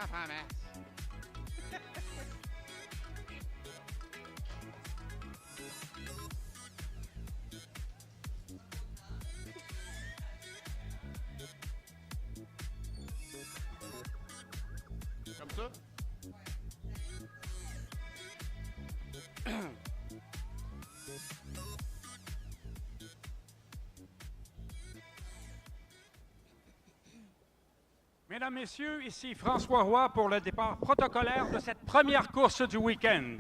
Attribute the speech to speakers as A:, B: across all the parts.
A: enfants, masse. Comme ça?
B: Mesdames, Messieurs, ici François Roy pour le départ protocolaire de cette première course du week-end.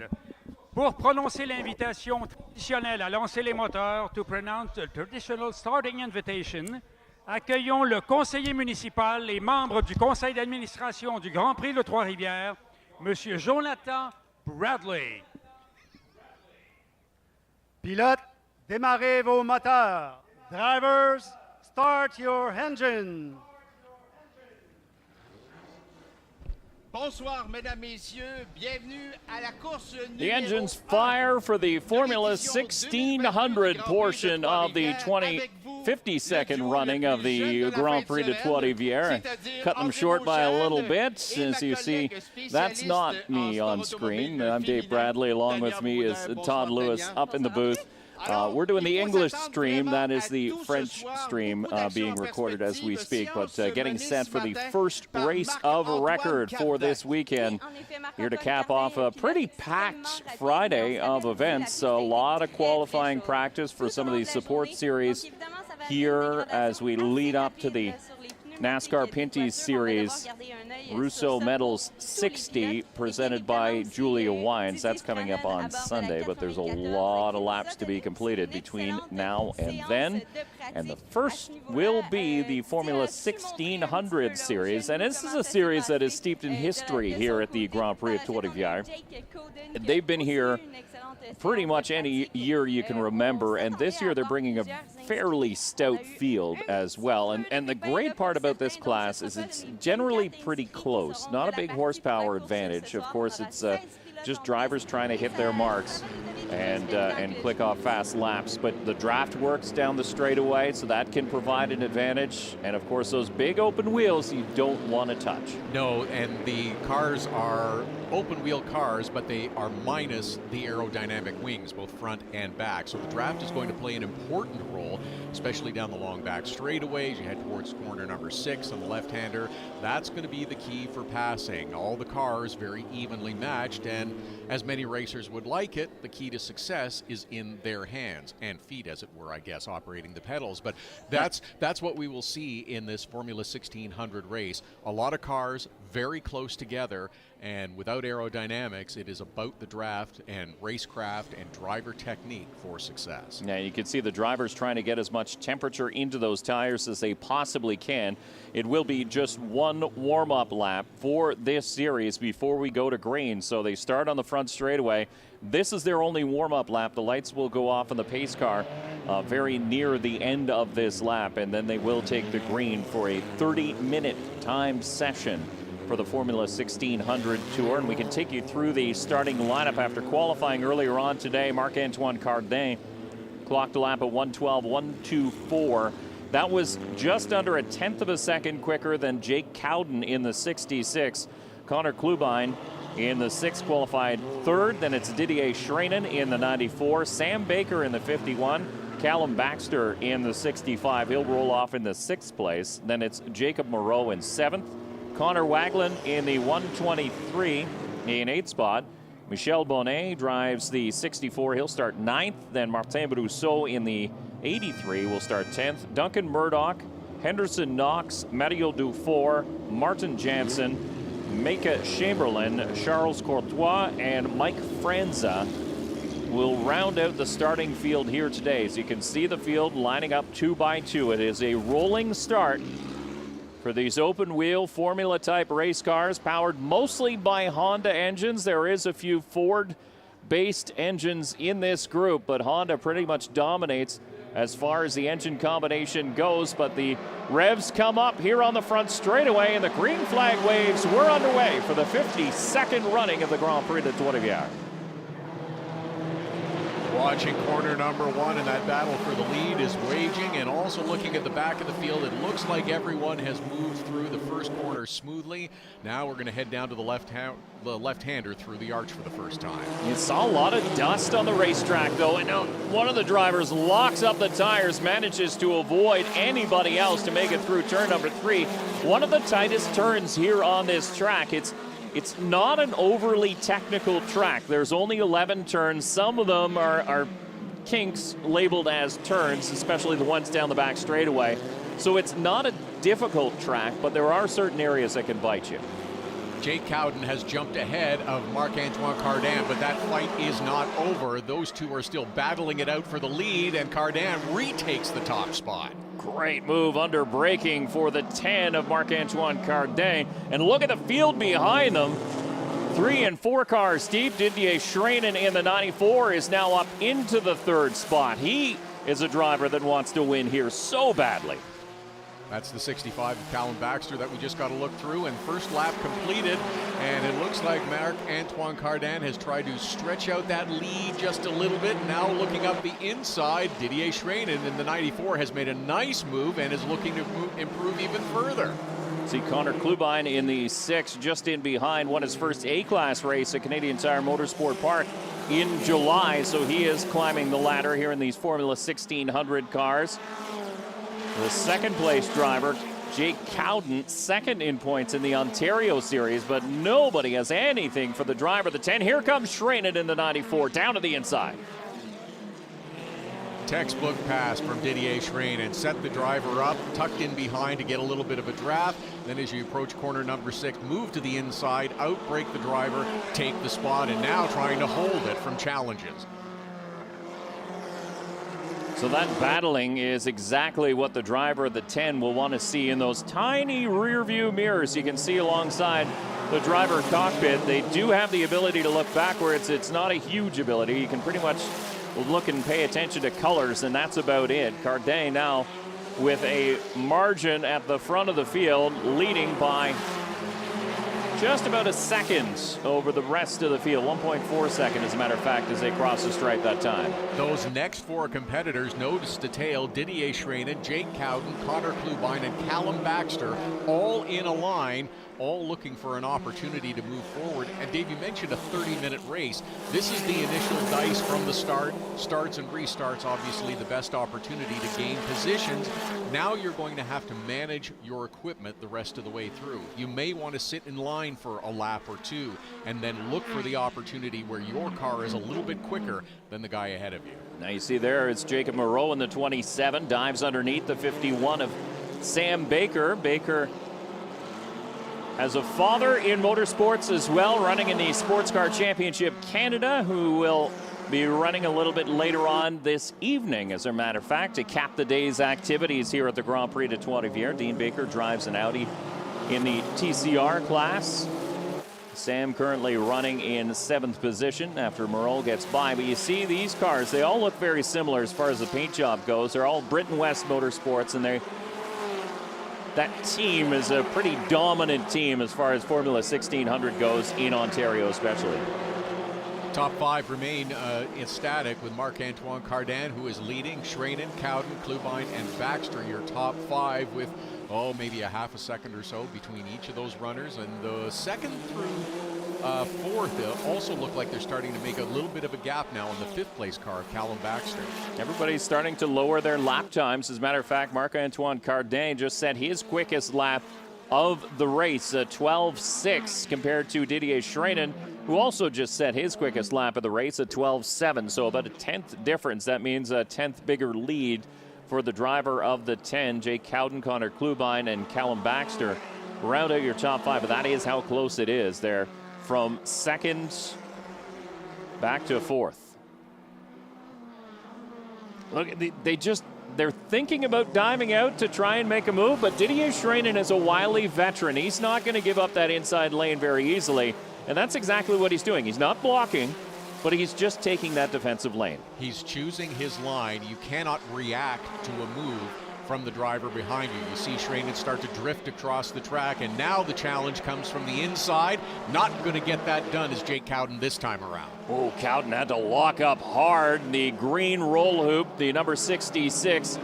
B: Pour prononcer l'invitation traditionnelle à lancer les moteurs, to pronounce the traditional starting invitation, accueillons le conseiller municipal et membre du conseil d'administration du Grand Prix de Trois-Rivières, M. Jonathan Bradley.
C: Pilotes, démarrez vos moteurs. Drivers, start your engine.
A: Bonsoir, mesdames, messieurs. Bienvenue à la course numéro 1.
D: The engines fire for the Formula 1600 portion of the 52nd running of the Grand Prix de Trois-Rivières. Cut them short by a little bit. As you see, that's not me on screen. I'm Dave Bradley. Along with me is Todd Lewis up in the booth. We're doing the English stream. That is the French stream being recorded as we speak, but getting set for the first race of record for this weekend. Here to cap off a pretty packed Friday of events. A lot of qualifying practice for some of these support series here as we lead up to the NASCAR Pinty's Series Russo Medals 60 presented by Julia Wines. That's coming up on Sunday, but there's a lot of laps to be completed between now and then. And the first will be the Formula 1600 Series, and this is a series that is steeped in history here at the Grand Prix of Trois-Rivières. They've been here pretty much any year you can remember, and this year they're bringing a fairly stout field as well. And the great part about this class is it's generally pretty close. Not a big horsepower advantage. Of course, it's just drivers trying to hit their marks and click off fast laps. But the draft works down the straightaway, so that can provide an advantage. And of course, those big open wheels you don't want to touch.
E: No, and the cars are open wheel cars, but they are minus the aerodynamic wings, both front and back. So the draft is going to play an important role, especially down the long back straightaways. You head towards corner number 6 on the left-hander. That's going to be the key for passing. All the cars very evenly matched, and as many racers would like it, the key to success is in their hands and feet, as it were, I guess, operating the pedals. But that's what we will see in this Formula 1600 race. A lot of cars very close together, and without aerodynamics, it is about the draft and racecraft and driver technique for success.
D: Yeah, you can see the drivers trying to get as much temperature into those tires as they possibly can. It will be just one warm-up lap for this series before we go to green. So they start on the front straightaway. This is their only warm-up lap. The lights will go off on the pace car very near the end of this lap, and then they will take the green for a 30-minute timed session for the Formula 1600 Tour. And we can take you through the starting lineup after qualifying earlier on today. Marc-Antoine Cardin clocked a lap at 1:12.124. That was just under a tenth of a second quicker than Jake Cowden in the 66. Connor Klubine in the 6th qualified third. Then it's Didier Schreinen in the 94. Sam Baker in the 51. Callum Baxter in the 65. He'll roll off in the 6th place. Then it's Jacob Moreau in 7th. Connor Wagland in the 123 in 8th spot. Michel Bonnet drives the 64. He'll start 9th. Then Martin Brousseau in the 83 will start 10th. Duncan Murdoch, Henderson Knox, Mario Dufour, Martin Jansen, Micah Chamberlain, Charles Courtois, and Mike Franza will round out the starting field here today. As you can see the field lining up 2 by 2. It is a rolling start for these open wheel Formula type race cars powered mostly by Honda engines. There is a few Ford based engines in this group, but Honda pretty much dominates as far as the engine combination goes. But the revs come up here on the front straightaway, and the green flag waves. We're underway for the 52nd running of the Grand Prix de Trois-Rivières.
E: Watching corner number 1, and that battle for the lead is waging, and also looking at the back of the field, it looks like everyone has moved through the first corner smoothly. Now we're going to head down to the left-hander through the arch for the first time.
D: You saw a lot of dust on the racetrack, though, and now one of the drivers locks up the tires, manages to avoid anybody else to make it through turn number 3. One of the tightest turns here on this track. It's not an overly technical track. There's only 11 turns. Some of them are kinks labeled as turns, especially the ones down the back straightaway. So it's not a difficult track, but there are certain areas that can bite you.
E: Jake Cowden has jumped ahead of Marc-Antoine Cardin, but that fight is not over. Those two are still battling it out for the lead, and Cardin retakes the top spot.
D: Great move under braking for the 10 of Marc-Antoine Cardin. And look at the field behind them. 3 and 4 cars deep. Didier Schreinen in the 94 is now up into the 3rd spot. He is a driver that wants to win here so badly.
E: That's the 65 of Callum Baxter that we just got to look through, and first lap completed, and it looks like Marc-Antoine Cardin has tried to stretch out that lead just a little bit. Now looking up the inside, Didier Schreinen in the 94 has made a nice move and is looking to improve even further.
D: See Connor Klubine in the 6, just in behind, won his first A-Class race at Canadian Tire Motorsport Park in July, so he is climbing the ladder here in these Formula 1600 cars. The 2nd place driver, Jake Cowden, 2nd in points in the Ontario Series, but nobody has anything for the driver, the 10. Here comes Schreinen in the 94, down to the inside.
E: Textbook pass from Didier Schreinen, set the driver up, tucked in behind to get a little bit of a draft. Then as you approach corner number 6, move to the inside, outbrake the driver, take the spot, and now trying to hold it from challenges.
D: So that battling is exactly what the driver of the 10 will want to see in those tiny rear view mirrors you can see alongside the driver cockpit. They do have the ability to look backwards. It's not a huge ability. You can pretty much look and pay attention to colors, and that's about it. Cardin now with a margin at the front of the field, leading by just about a second over the rest of the field. 1.4 seconds, as a matter of fact, as they cross the stripe that time.
E: Those next 4 competitors, nose to tail, Didier Schreinen, Jake Cowden, Connor Klubine, and Callum Baxter, all in a line, all looking for an opportunity to move forward. And Dave, you mentioned a 30-minute race. This is the initial dice from the start. Starts and restarts, obviously the best opportunity to gain positions. Now you're going to have to manage your equipment the rest of the way through. You may want to sit in line for a lap or 2 and then look for the opportunity where your car is a little bit quicker than the guy ahead of you.
D: Now you see there, it's Jacob Moreau in the 27, dives underneath the 51 of Sam Baker. Baker has a father in motorsports as well, running in the Sports Car Championship Canada, who will be running a little bit later on this evening, as a matter of fact, to cap the day's activities here at the Grand Prix de Trois-Rivières. Dean Baker drives an Audi in the TCR class. Sam currently running in 7th position after Moreau gets by. But you see these cars, they all look very similar as far as the paint job goes. They're all Britain West Motorsports, and that team is a pretty dominant team as far as Formula 1600 goes in Ontario especially.
E: Top 5 remain static with Marc-Antoine Cardin, who is leading. Schreinen, Cowden, Klubine, and Baxter, your top 5 with, maybe a half a second or so between each of those runners. And the 2nd through 4th also look like they're starting to make a little bit of a gap now in the 5th place car of Callum Baxter. Everybody's
D: starting to lower their lap times. As a matter of fact, Marc-Antoine Cardin just set his quickest lap of the race, 12.6 compared to Didier Schreinen, who also just set his quickest lap of the race at 12.7. So about a 10th difference. That means a 10th bigger lead for the driver of the 10, Jake Cowden, Connor Klubine, and Callum Baxter. Round out your top 5, but that is how close it is there from 2nd back to 4th. Look, they're thinking about diving out to try and make a move, but Didier Schreinen is a wily veteran. He's not going to give up that inside lane very easily, and that's exactly what he's doing. He's not blocking, but he's just taking that defensive lane.
E: He's choosing his line. You cannot react to a move from the driver behind you. You see Schranen start to drift across the track, and now the challenge comes from the inside. Not going to get that done as Jake Cowden this time around.
D: Oh, Cowden had to lock up hard. The green roll hoop, the number 66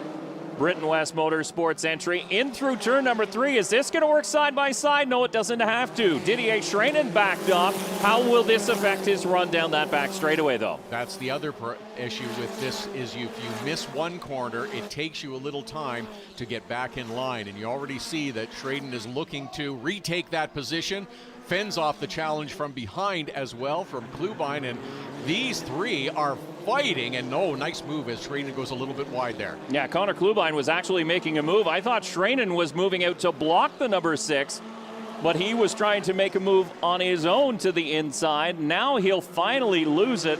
D: Britain West Motorsports entry in through turn number 3. Is this going to work side by side? No, it doesn't have to. Didier Schranen backed off. How will this affect his run down that back straightaway, though?
E: That's the other issue with this is if you miss one corner, it takes you a little time to get back in line. And you already see that Schranen is looking to retake that position. Fends off the challenge from behind as well from Klubine, and these three are fighting, and nice move as Schranen goes a little bit wide there.
D: Yeah, Connor Klubine was actually making a move. I thought Schranen was moving out to block the number 6, but he was trying to make a move on his own to the inside. Now he'll finally lose it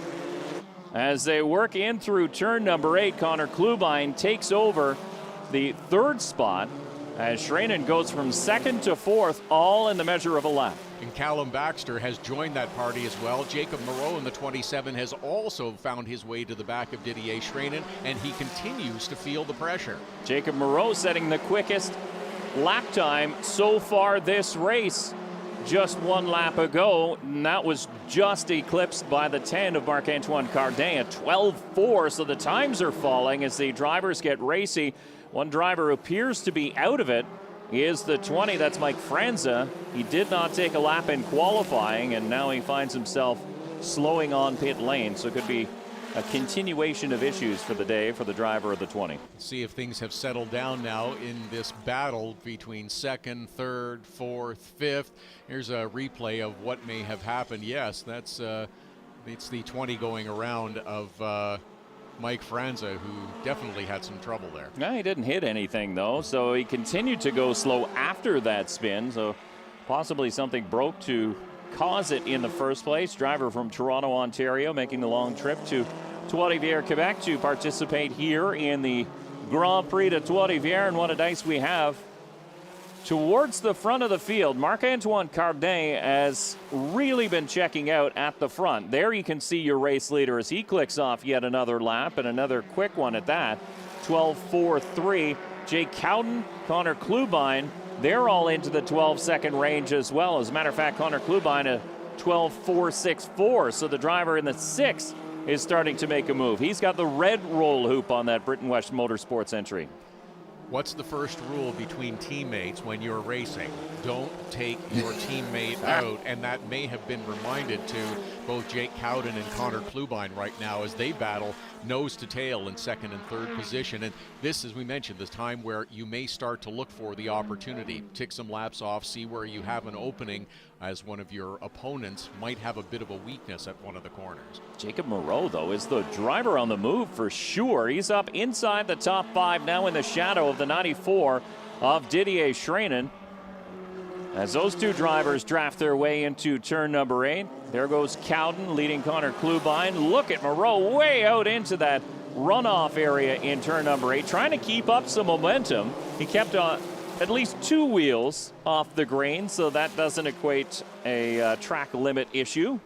D: as they work in through turn number 8. Connor Klubine takes over the 3rd spot as Schranen goes from 2nd to 4th, all in the measure of a lap.
E: And Callum Baxter has joined that party as well. Jacob Moreau in the 27 has also found his way to the back of Didier Schranen, and he continues to feel the pressure.
D: Jacob Moreau setting the quickest lap time so far this race. Just 1 lap ago, and that was just eclipsed by the 10 of Marc-Antoine Cardin at 12:04, so the times are falling as the drivers get racy. One driver who appears to be out of it is the 20, that's Mike Franza. He did not take a lap in qualifying, and now he finds himself slowing on pit lane, so it could be a continuation of issues for the day for the driver of the 20.
E: See if things have settled down now in this battle between 2nd, 3rd, 4th, 5th. Here's a replay of what may have happened. Yes, that's it's the 20 going around of Mike Franza, who definitely had some trouble there.
D: No, he didn't hit anything, though, so he continued to go slow after that spin, so possibly something broke to cause it in the first place. Driver from Toronto, Ontario, making the long trip to Trois-Rivières, Quebec to participate here in the Grand Prix de Trois-Rivières, and what a dice we have. Towards the front of the field, Marc-Antoine Cardin has really been checking out at the front. There you can see your race leader as he clicks off yet another lap, and another quick one at that. 12:43. Jake Cowden, Connor Klubine, they're all into the 12-second range as well. As a matter of fact, Connor Klubine a 12:464, so the driver in the 6 is starting to make a move. He's got the red roll hoop on that Britain West Motorsports entry.
E: What's the first rule between teammates when you're racing? Don't take your teammate out, and that may have been reminded to both Jake Cowden and Connor Klubine right now as they battle nose to tail in 2nd and 3rd position. And this, as we mentioned, the time where you may start to look for the opportunity. Tick some laps off, see where you have an opening as one of your opponents might have a bit of a weakness at one of the corners.
D: Jacob Moreau, though, is the driver on the move for sure. He's up inside the top 5 now in the shadow of the 94 of Didier Schranen. As those two drivers draft their way into turn number 8, there goes Cowden leading Connor Klubine. Look at Moreau way out into that runoff area in turn number 8, trying to keep up some momentum. He kept at least 2 wheels off the green, so that doesn't equate a track limit issue.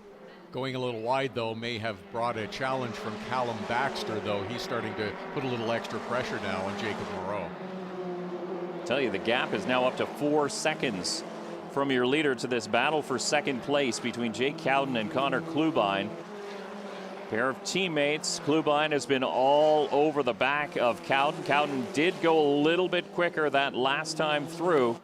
E: Going a little wide, though, may have brought a challenge from Callum Baxter, though. He's starting to put a little extra pressure now on Jacob Moreau.
D: I tell you, the gap is now up to 4 seconds from your leader to this battle for 2nd place between Jake Cowden and Connor Klubine. Pair of teammates. Klubine has been all over the back of Cowden. Cowden did go a little bit quicker that last time through.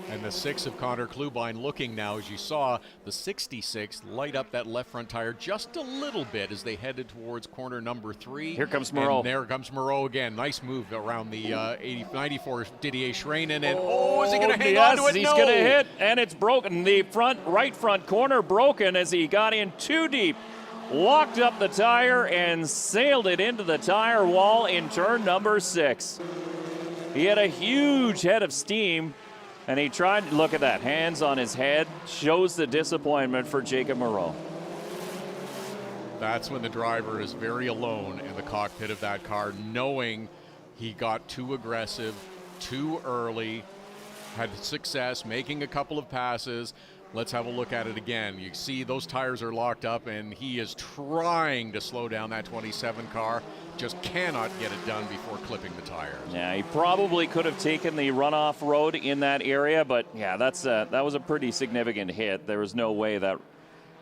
E: And the 6 of Connor Klubine looking now, as you saw, the 66 light up that left front tire just a little bit as they headed towards corner number 3.
D: Here comes Moreau.
E: And there comes Moreau again. Nice move around the 94 Didier Schranen. And is he going to hang on to it?
D: He's going to hit, and it's broken. The right front corner broken as he got in too deep. Locked up the tire and sailed it into the tire wall in turn number 6. He had a huge head of steam. And he tried to look at that, hands on his head, shows the disappointment for Jacob Moreau.
E: That's when the driver is very alone in the cockpit of that car, knowing he got too aggressive, too early, had success making a couple of passes. Let's have a look at it again. You see those tires are locked up, and he is trying to slow down that 27 car. just cannot get it done before clipping the tires.
D: Yeah, he probably could have taken the runoff road in that area, but yeah, that was a pretty significant hit. There was no way that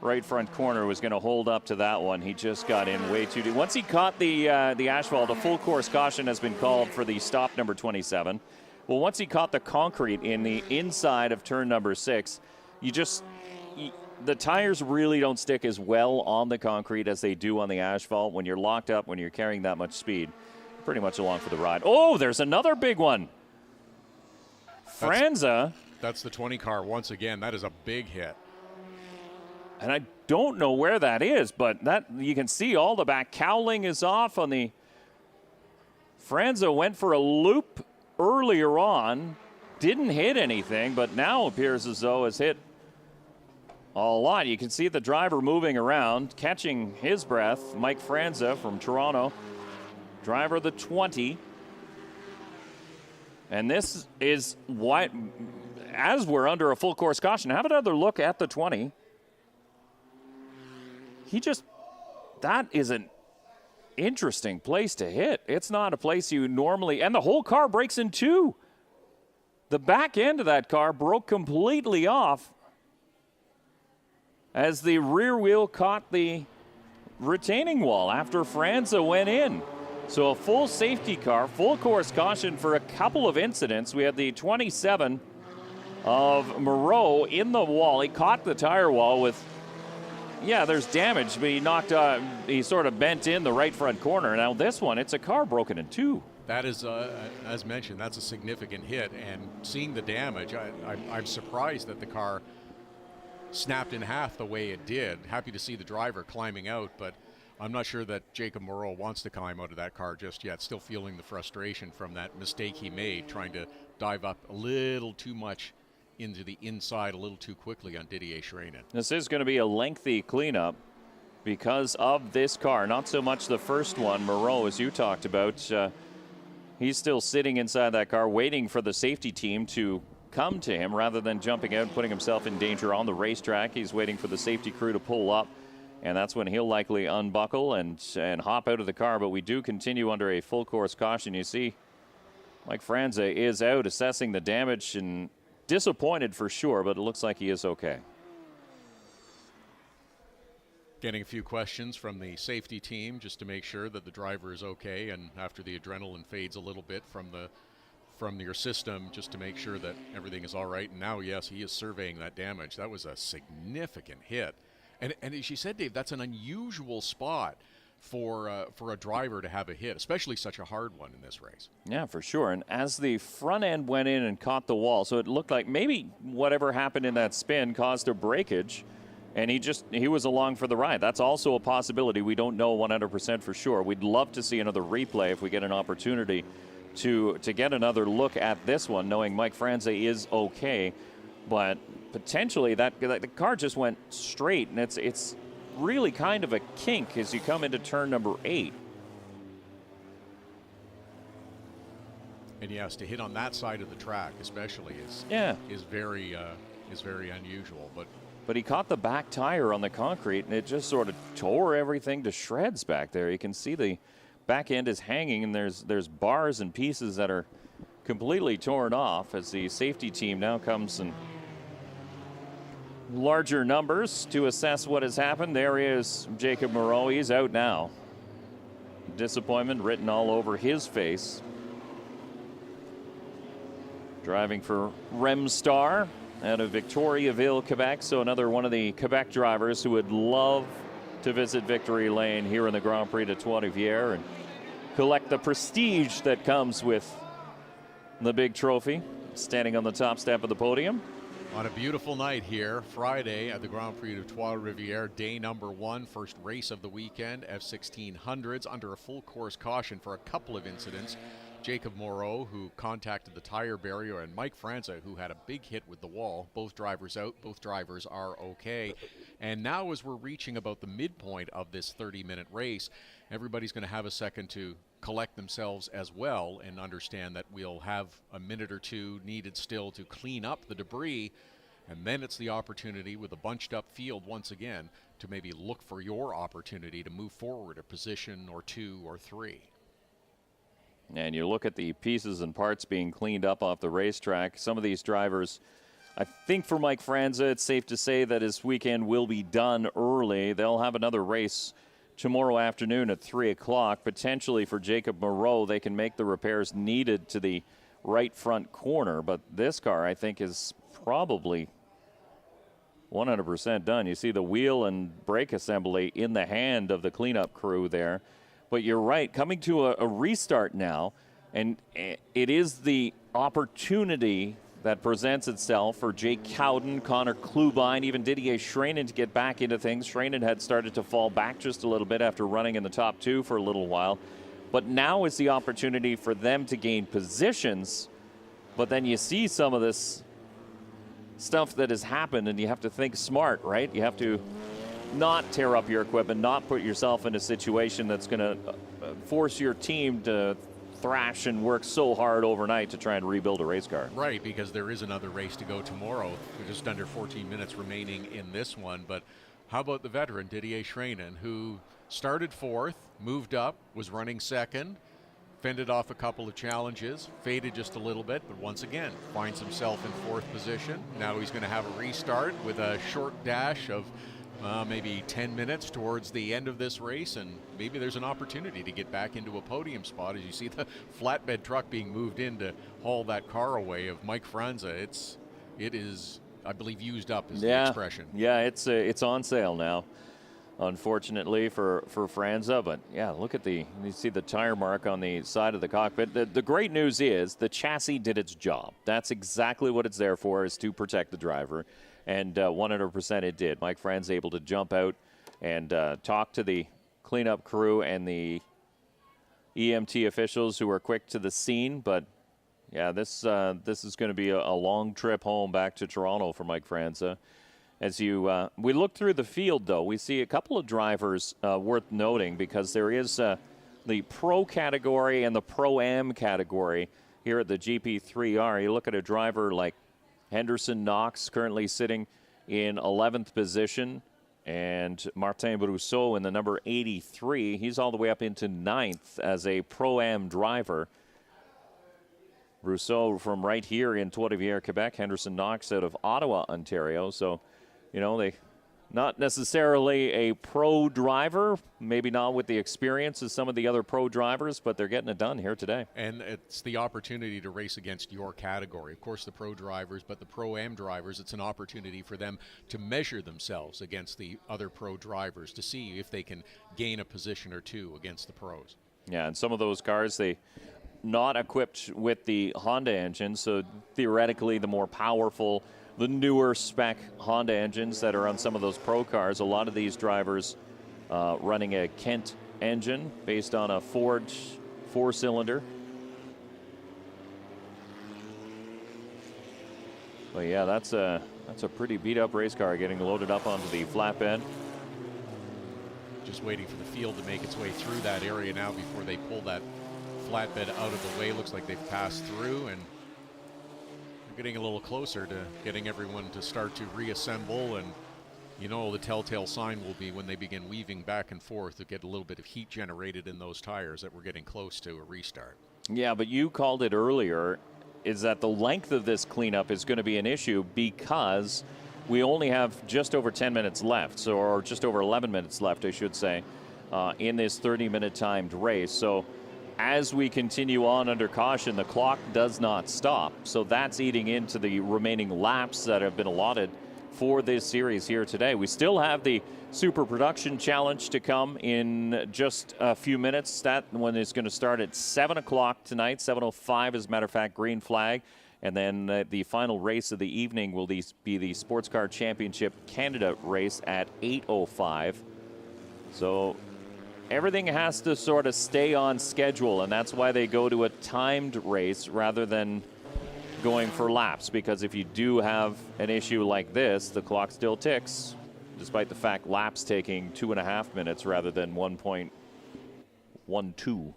D: right front corner was going to hold up to that one. He just got in way too deep. Once he caught the asphalt, a full course caution has been called for the stop number 27. Well, once he caught the concrete in the inside of turn number 6, the tires really don't stick as well on the concrete as they do on the asphalt. When you're locked up, when you're carrying that much speed, pretty much along for the ride. Oh, there's another big one. Franza.
E: That's the 20 car once again. That is a big hit.
D: And I don't know where that is, but that you can see all the back cowling is off on the. Franza went for a loop earlier on, didn't hit anything, but now appears as though has hit a lot. You can see the driver moving around, catching his breath. Mike Franza from Toronto, driver of the 20. And this is what, as we're under a full course caution, have another look at the 20. That is an interesting place to hit. It's not a place you normally, and the whole car breaks in two. The back end of that car broke completely off as the rear wheel caught the retaining wall after Franza went in. So a full safety car, full course caution for a couple of incidents. We had the 27 of Moreau in the wall. He caught the tire wall with, yeah, there's damage, but he sort of bent in the right front corner. Now this one, it's a car broken in two.
E: That is, as mentioned, that's a significant hit. And seeing the damage, I'm surprised that the car snapped in half the way it did. Happy to see the driver climbing out, but I'm not sure that Jacob Moreau wants to climb out of that car just yet. Still feeling the frustration from that mistake he made, trying to dive up a little too much into the inside a little too quickly on Didier Schreinen.
D: This is going to be a lengthy cleanup because of this car. Not so much the first one, Moreau, as you talked about. He's still sitting inside that car waiting for the safety team to come to him rather than jumping out and putting himself in danger on the racetrack. He's waiting for the safety crew to pull up, and that's when he'll likely unbuckle and hop out of the car. But we do continue under a full course caution. You see Mike Franza is out assessing the damage and disappointed for sure, but it looks like he is okay.
E: Getting a few questions from the safety team just to make sure that the driver is okay, and after the adrenaline fades a little bit from your system, just to make sure that everything is all right. And now, yes, he is surveying that damage. That was a significant hit, and as you said, Dave, that's an unusual spot for a driver to have a hit, especially such a hard one in this race.
D: Yeah, for sure. And as the front end went in and caught the wall, so it looked like maybe whatever happened in that spin caused a breakage, and he was along for the ride. That's also a possibility. We don't know 100% for sure. We'd love to see another replay if we get an opportunity to get another look at this one, knowing Mike Franza is okay. But potentially the car just went straight, and it's really kind of a kink as you come into turn number 8.
E: And yes, to hit on that side of the track especially is very unusual.
D: But he caught the back tire on the concrete, and it just sort of tore everything to shreds back there. You can see the back end is hanging, and there's bars and pieces that are completely torn off as the safety team now comes in larger numbers to assess what has happened. There is Jacob Moreau. He's out now. Disappointment written all over his face. Driving for Remstar out of Victoriaville, Quebec. So another one of the Quebec drivers who would love to visit Victory Lane here in the Grand Prix de Trois-Rivières and collect the prestige that comes with the big trophy, standing on the top step of the podium.
E: On a beautiful night here, Friday at the Grand Prix de Trois-Rivières, day number 1, first race of the weekend, F1600s, under a full course caution for a couple of incidents. Jacob Moreau, who contacted the tire barrier, and Mike Franza, who had a big hit with the wall. Both drivers out, both drivers are okay. And now as we're reaching about the midpoint of this 30-minute race, everybody's going to have a second to collect themselves as well and understand that we'll have a minute or two needed still to clean up the debris And then it's the opportunity with a bunched up field once again to maybe look for your opportunity to move forward a position or 2 or 3.
D: And you look at the pieces and parts being cleaned up off the racetrack. Some of these drivers, I think for Mike Franza, it's safe to say that his weekend will be done early. They'll have another race tomorrow afternoon at 3 o'clock. Potentially for Jacob Moreau, they can make the repairs needed to the right front corner. But this car, I think, is probably 100% done. You see the wheel and brake assembly in the hand of the cleanup crew there. But you're right, coming to a restart now, and it is the opportunity that presents itself for Jake Cowden, Connor Klubine, even Didier Schreinen to get back into things. Schreinen had started to fall back just a little bit after running in the top 2 for a little while. But now is the opportunity for them to gain positions. But then you see some of this stuff that has happened, and you have to think smart, right? You have to not tear up your equipment, not put yourself in a situation that's going to force your team to thrash and work so hard overnight to try and rebuild a race car.
E: Right, because there is another race to go tomorrow. We're just under 14 minutes remaining in this one. But how about the veteran, Didier Schreinen, who started 4th, moved up, was running 2nd, fended off a couple of challenges, faded just a little bit, but once again finds himself in 4th position. Now he's going to have a restart with a short dash of maybe 10 minutes towards the end of this race, and maybe there's an opportunity to get back into a podium spot as you see the flatbed truck being moved in to haul that car away of Mike Franza. It is, I believe, used up is the expression. Yeah,
D: it's on sale now, unfortunately for Franza. But yeah, look at you see the tire mark on the side of the cockpit. The great news is the chassis did its job. That's exactly what it's there for, is to protect the driver. And 100% it did. Mike Franz able to jump out and talk to the cleanup crew and the EMT officials who were quick to the scene. But yeah, this is going to be a long trip home back to Toronto for Mike Franza. As we look through the field, though, we see a couple of drivers worth noting, because there is the Pro category and the Pro-Am category here at the GP3R. You look at a driver like Henderson Knox, currently sitting in 11th position, and Martin Brousseau in the number 83. He's all the way up into 9th as a Pro-Am driver. Brousseau from right here in Trois-Rivières, Quebec. Henderson Knox out of Ottawa, Ontario. So, they not necessarily a pro driver, maybe not with the experience as some of the other pro drivers, but they're getting it done here today.
E: And it's the opportunity to race against your category. Of course, the pro drivers, but the Pro-Am drivers, it's an opportunity for them to measure themselves against the other pro drivers to see if they can gain a position or 2 against the pros.
D: Yeah, and some of those cars, they not equipped with the Honda engine, so theoretically the more powerful, the newer spec Honda engines that are on some of those pro cars. A lot of these drivers running a Kent engine based on a Ford 4-cylinder. But yeah, that's a pretty beat up race car getting loaded up onto the flatbed.
E: Just waiting for the field to make its way through that area now before they pull that flatbed out of the way. Looks like they've passed through, and getting a little closer to getting everyone to start to reassemble. And the telltale sign will be when they begin weaving back and forth to get a little bit of heat generated in those tires that we're getting close to a restart.
D: Yeah, but you called it earlier, is that the length of this cleanup is going to be an issue because we only have just over 10 minutes left, or just over 11 minutes left, I should say, in this 30-minute timed race. So as we continue on under caution, the clock does not stop. So that's eating into the remaining laps that have been allotted for this series here today. We still have the Super Production Challenge to come in just a few minutes. That one is going to start at 7 o'clock tonight, 7:05 as a matter of fact, green flag. And then the final race of the evening will be the Sports Car Championship Canada race at 8:05. So everything has to sort of stay on schedule, and that's why they go to a timed race rather than going for laps, because if you do have an issue like this, the clock still ticks, despite the fact laps taking 2.5 minutes rather than 1.12.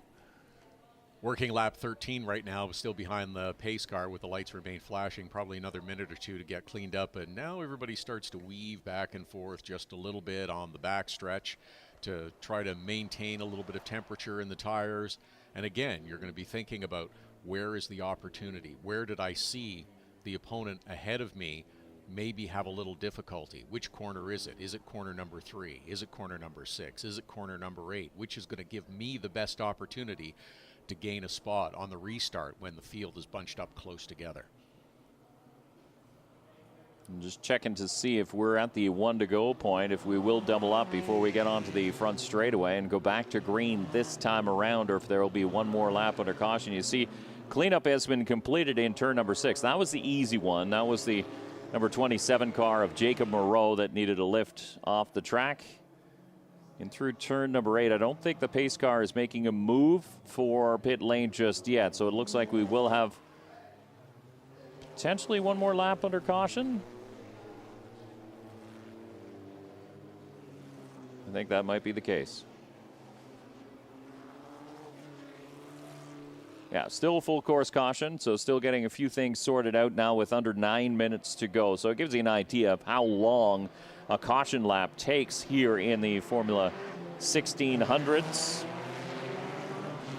E: Working lap 13 right now, still behind the pace car with the lights remain flashing. Probably another minute or two to get cleaned up. And now everybody starts to weave back and forth just a little bit on the back stretch to try to maintain a little bit of temperature in the tires. And again, you're going to be thinking about, where is the opportunity? Where did I see the opponent ahead of me maybe have a little difficulty? Which corner is it? Is it corner number 3? Is it corner number 6? Is it corner number 8? Which is going to give me the best opportunity to gain a spot on the restart when the field is bunched up close together?
D: I'm just checking to see if we're at the 1 to go point, if we will double up before we get onto the front straightaway and go back to green this time around, or if there will be one more lap under caution. You see, cleanup has been completed in turn number 6. That was the easy one. That was the number 27 car of Jacob Moreau that needed a lift off the track. And through turn number 8, I don't think the pace car is making a move for pit lane just yet. So it looks like we will have potentially one more lap under caution. I think that might be the case. Yeah, still full course caution, so still getting a few things sorted out now with under 9 minutes to go. So it gives you an idea of how long a caution lap takes here in the Formula 1600s.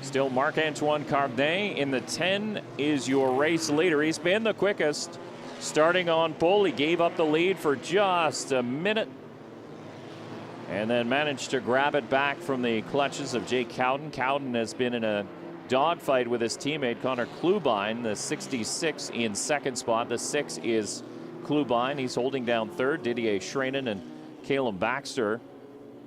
D: Still Marc-Antoine Cardin in the 10 is your race leader. He's been the quickest starting on pole. He gave up the lead for just a minute and then managed to grab it back from the clutches of Jake Cowden. Cowden has been in a dogfight with his teammate Connor Klubine, the 66 in second spot. The 6 is Klubine. He's holding down third. Didier Schranen and Caleb Baxter,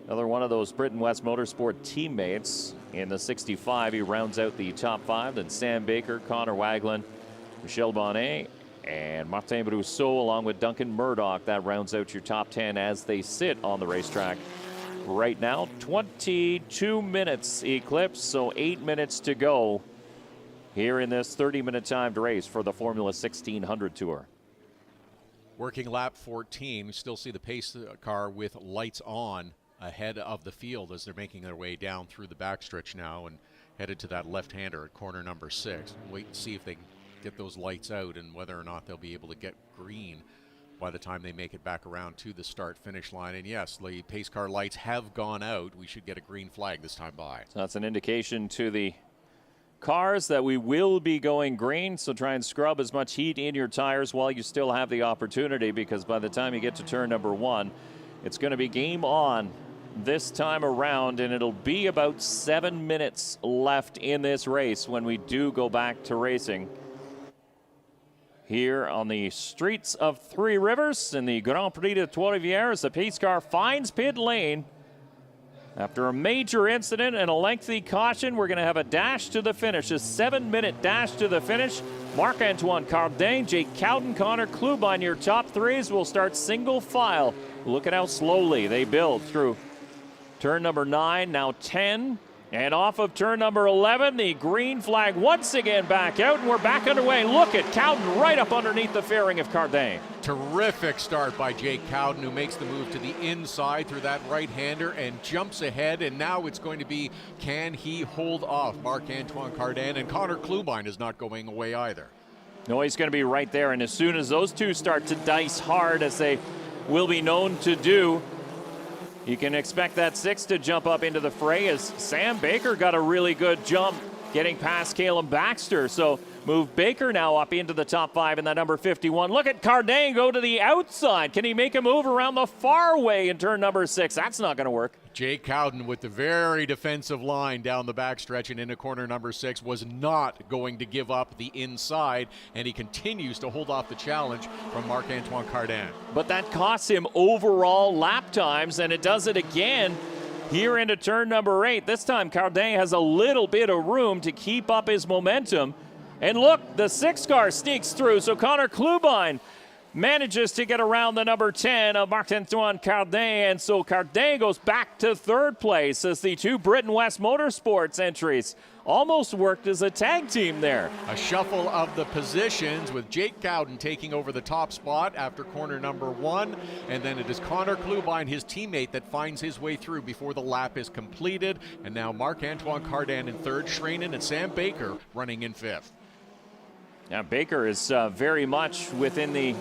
D: another one of those Britain West Motorsport teammates in the 65. He rounds out the top 5. Then Sam Baker, Connor Waglin, Michel Bonnet, and Martin Brousseau, along with Duncan Murdoch. That rounds out your top 10 as they sit on the racetrack right now. 22 minutes eclipse, so 8 minutes to go here in this 30-minute timed race for the Formula 1600 Tour.
E: Working lap 14, we still see the pace car with lights on ahead of the field as they're making their way down through the backstretch now and headed to that left-hander at corner number 6. Wait and see if they can get those lights out and whether or not they'll be able to get green by the time they make it back around to the start-finish line. And yes, the pace car lights have gone out. We should get a green flag this time by.
D: So that's an indication to the cars that we will be going green, so try and scrub as much heat in your tires while you still have the opportunity, because by the time you get to turn number 1, it's going to be game on this time around, and it'll be about 7 minutes left in this race when we do go back to racing here on the streets of Three Rivers in the Grand Prix de Trois-Rivières. As the pace car finds pit lane after a major incident and a lengthy caution, we're going to have a dash to the finish, a 7-minute dash to the finish. Marc-Antoine Cardin, Jake Cowden, Connor Klubine, your top 3s will start single file. Look at how slowly they build through turn number 9, now 10. And off of turn number 11, the green flag once again back out, and we're back underway. Look at Cowden right up underneath the fairing of Cardin.
E: Terrific start by Jake Cowden, who makes the move to the inside through that right-hander and jumps ahead. And now it's going to be, can he hold off Marc-Antoine Cardin? And Connor Klubine is not going away either.
D: No, he's going to be right there. And as soon as those two start to dice hard, as they will be known to do, you can expect that 6 to jump up into the fray, as Sam Baker got a really good jump getting past Caleb Baxter. So move Baker now up into the top 5 in that number 51. Look at Cardin go to the outside. Can he make a move around the far way in turn number 6? That's not going to work.
E: Jake Cowden with the very defensive line down the backstretch and into corner number 6 was not going to give up the inside, and he continues to hold off the challenge from Marc-Antoine Cardin.
D: But that costs him overall lap times, and it does it again here into turn number 8. This time Cardin has a little bit of room to keep up his momentum. And look, the 6 car sneaks through, so Connor Klubine manages to get around the number 10 of Marc-Antoine Cardin, and so Cardin goes back to 3rd place as the 2 Britain West Motorsports entries almost worked as a tag team there.
E: A shuffle of the positions with Jake Cowden taking over the top spot after corner number 1. And then it is Connor Klubine, his teammate, that finds his way through before the lap is completed. And now Marc-Antoine Cardan in 3rd, Schranen and Sam Baker running in 5th.
D: Now Baker is very much within the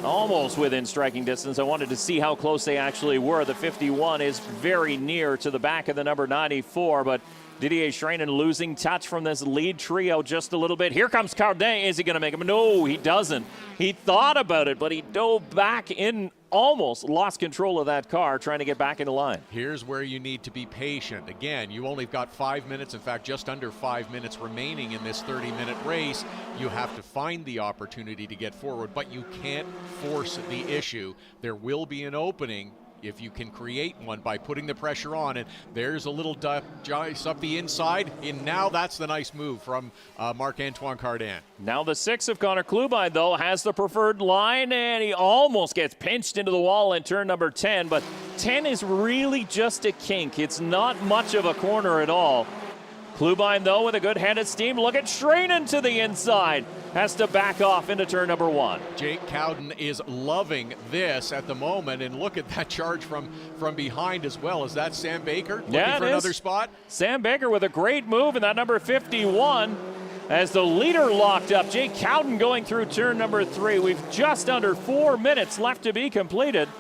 D: almost within striking distance. I wanted to see how close they actually were. The 51 is very near to the back of the number 94, but Didier Schranen losing touch from this lead trio just a little bit. Here comes Cardan. Is he going to make him? No, he doesn't. He thought about it, but he dove back in, almost lost control of that car trying to get back into line.
E: Here's where you need to be patient. Again, you only got 5 minutes, in fact, just under 5 minutes remaining in this 30-minute race. You have to find the opportunity to get forward, but you can't force the issue. There will be an opening if you can create one by putting the pressure on. And there's a little dice up the inside, and now that's the nice move from Marc-Antoine Cardan.
D: Now the 6 of Connor Klubine, though, has the preferred line, and he almost gets pinched into the wall in turn number 10, but 10 is really just a kink. It's not much of a corner at all. Klubine, though, with a good head of steam. Look at Schranen to the inside. Has to back off into turn number 1.
E: Jake Cowden is loving this at the moment, and look at that charge from behind as well. Is that Sam Baker looking for another spot?
D: Sam Baker with a great move in that number 51 as the leader locked up. Jake Cowden going through turn number 3. We've just under 4 minutes left to be completed.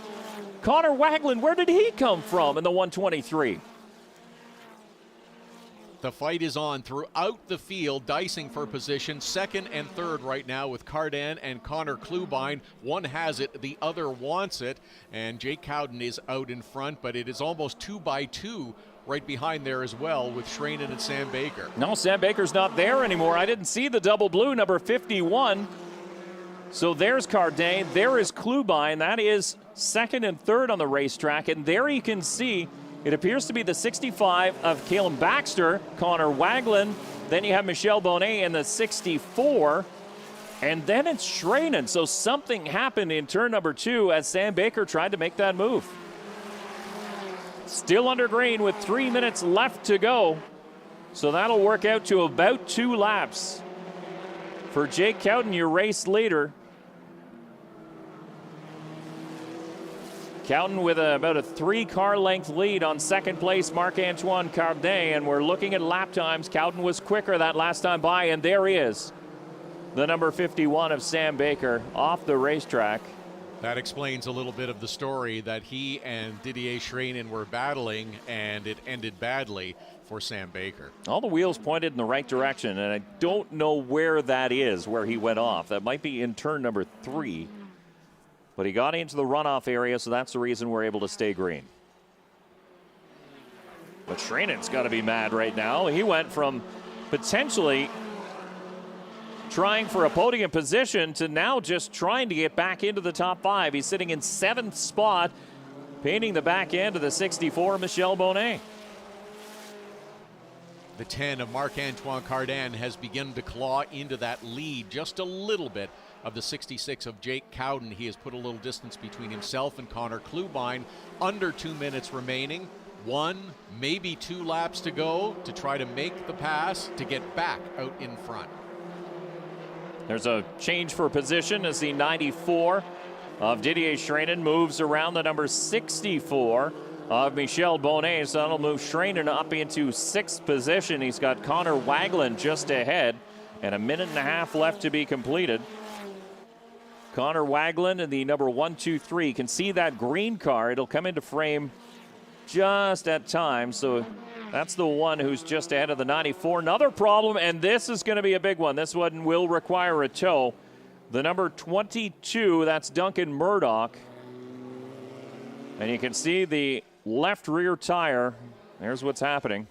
D: Connor Waglin, where did he come from in the 123?
E: The fight is on throughout the field, dicing for position, 2nd and 3rd right now with Cardan and Connor Klubine. One has it, the other wants it, and Jake Cowden is out in front, but it is almost 2 by 2 right behind there as well with Schranen and Sam Baker.
D: No, Sam Baker's not there anymore. I didn't see the double blue, number 51. So there's Cardan, there is Klubine. That is 2nd and 3rd on the racetrack, and there you can see it appears to be the 65 of Caleb Baxter, Connor Waglin. Then you have Michel Bonnet in the 64. And then it's Schranen. So something happened in turn number 2 as Sam Baker tried to make that move. Still under green with 3 minutes left to go. So that'll work out to about 2 laps. For Jake Cowden, your race leader. Cowden with about a 3-car length lead on 2nd place, Marc-Antoine Cardan, and we're looking at lap times. Cowden was quicker that last time by, and there he is, the number 51 of Sam Baker off the racetrack.
E: That explains a little bit of the story that he and Didier Schranen were battling, and it ended badly for Sam Baker.
D: All the wheels pointed in the right direction, and I don't know where that is, where he went off. That might be in turn number 3. But he got into the runoff area, so that's the reason we're able to stay green. But Schranen's got to be mad right now. He went from potentially trying for a podium position to now just trying to get back into the top 5. He's sitting in 7th spot, painting the back end of the 64, Michel Bonnet.
E: The 10 of Marc-Antoine Cardan has begun to claw into that lead just a little bit of the 66 of Jake Cowden. He has put a little distance between himself and Connor Klubine. Under 2 minutes remaining. 1, maybe 2 laps to go to try to make the pass to get back out in front.
D: There's a change for position as the 94 of Didier Schranen moves around the number 64 of Michel Bonnet. So that'll move Schranen up into 6th position. He's got Connor Waglin just ahead, and 1.5 minutes left to be completed. Connor Waglin in the number 123. You can see that green car. It'll come into frame just at time. So that's the one who's just ahead of the 94. Another problem, and this is going to be a big one. This one will require a tow. The number 22, that's Duncan Murdoch. And you can see the left rear tire. There's what's happening.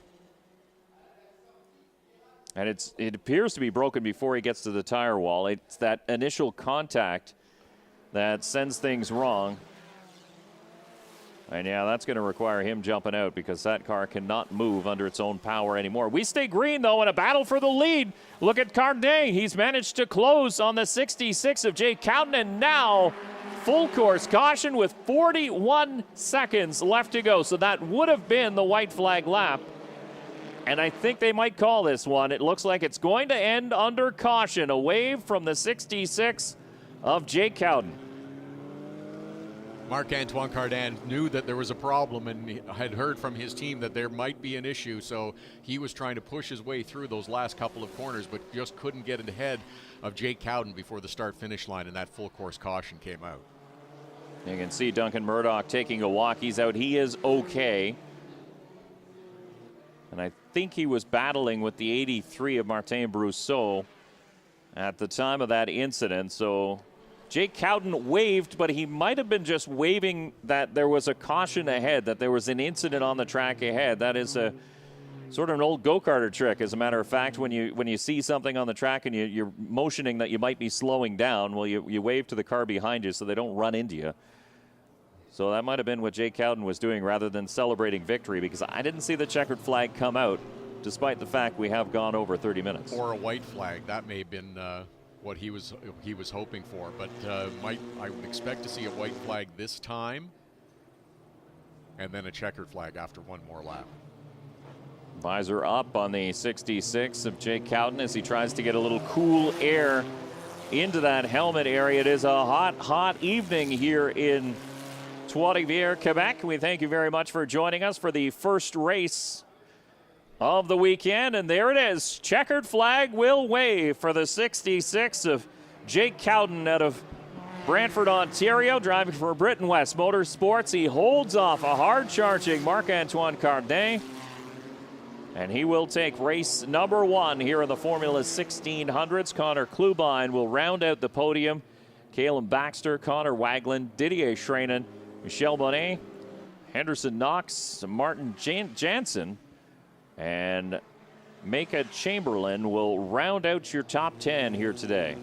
D: And it appears to be broken before he gets to the tire wall. It's that initial contact that sends things wrong. And yeah, that's going to require him jumping out because that car cannot move under its own power anymore. We stay green, though, in a battle for the lead. Look at Cardan. He's managed to close on the 66 of Jake Cowden, and now full course caution with 41 seconds left to go. So that would have been the white flag lap And I think they might call this one. It looks like it's going to end under caution. A wave from the 66 of Jake Cowden.
E: Marc-Antoine Cardin knew that there was a problem and had heard from his team that there might be an issue, so he was trying to push his way through those last couple of corners, but just couldn't get ahead of Jake Cowden before the start-finish line, and that full course caution came out.
D: You can see Duncan Murdoch taking a walk. He's out. He is okay. And I think he was battling with the 83 of Martin Brousseau at the time of that incident, so Jake Cowden waved, but he might have been just waving that there was a caution ahead, that there was an incident on the track ahead. That is a sort of an old go-karter trick, as a matter of fact. When you see something on the track and you're motioning that you might be slowing down, well, you wave to the car behind you so they don't run into you. So that might have been what Jake Cowden was doing rather than celebrating victory, because I didn't see the checkered flag come out, despite the fact we have gone over 30 minutes.
E: Or a white flag. That may have been what he was hoping for, but I would expect to see a white flag this time, and then a checkered flag after one more lap.
D: Visor up on the 66 of Jake Cowden as he tries to get a little cool air into that helmet area. It is a hot evening here in Trois-Rivières, Quebec. We thank you very much for joining us for the first race of the weekend, and there it is. Checkered flag will wave for the 66 of Jake Cowden out of Brantford, Ontario, driving for Britain West Motorsports. He holds off a hard-charging Marc-Antoine Cardin, and he will take race number 1 here in the Formula 1600s. Connor Klubine will round out the podium. Caleb Baxter, Connor Wagland, Didier Schreinen, Michel Bonnet, Henderson Knox, Martin Jansen, and Micah Chamberlain will round out your top 10 here today.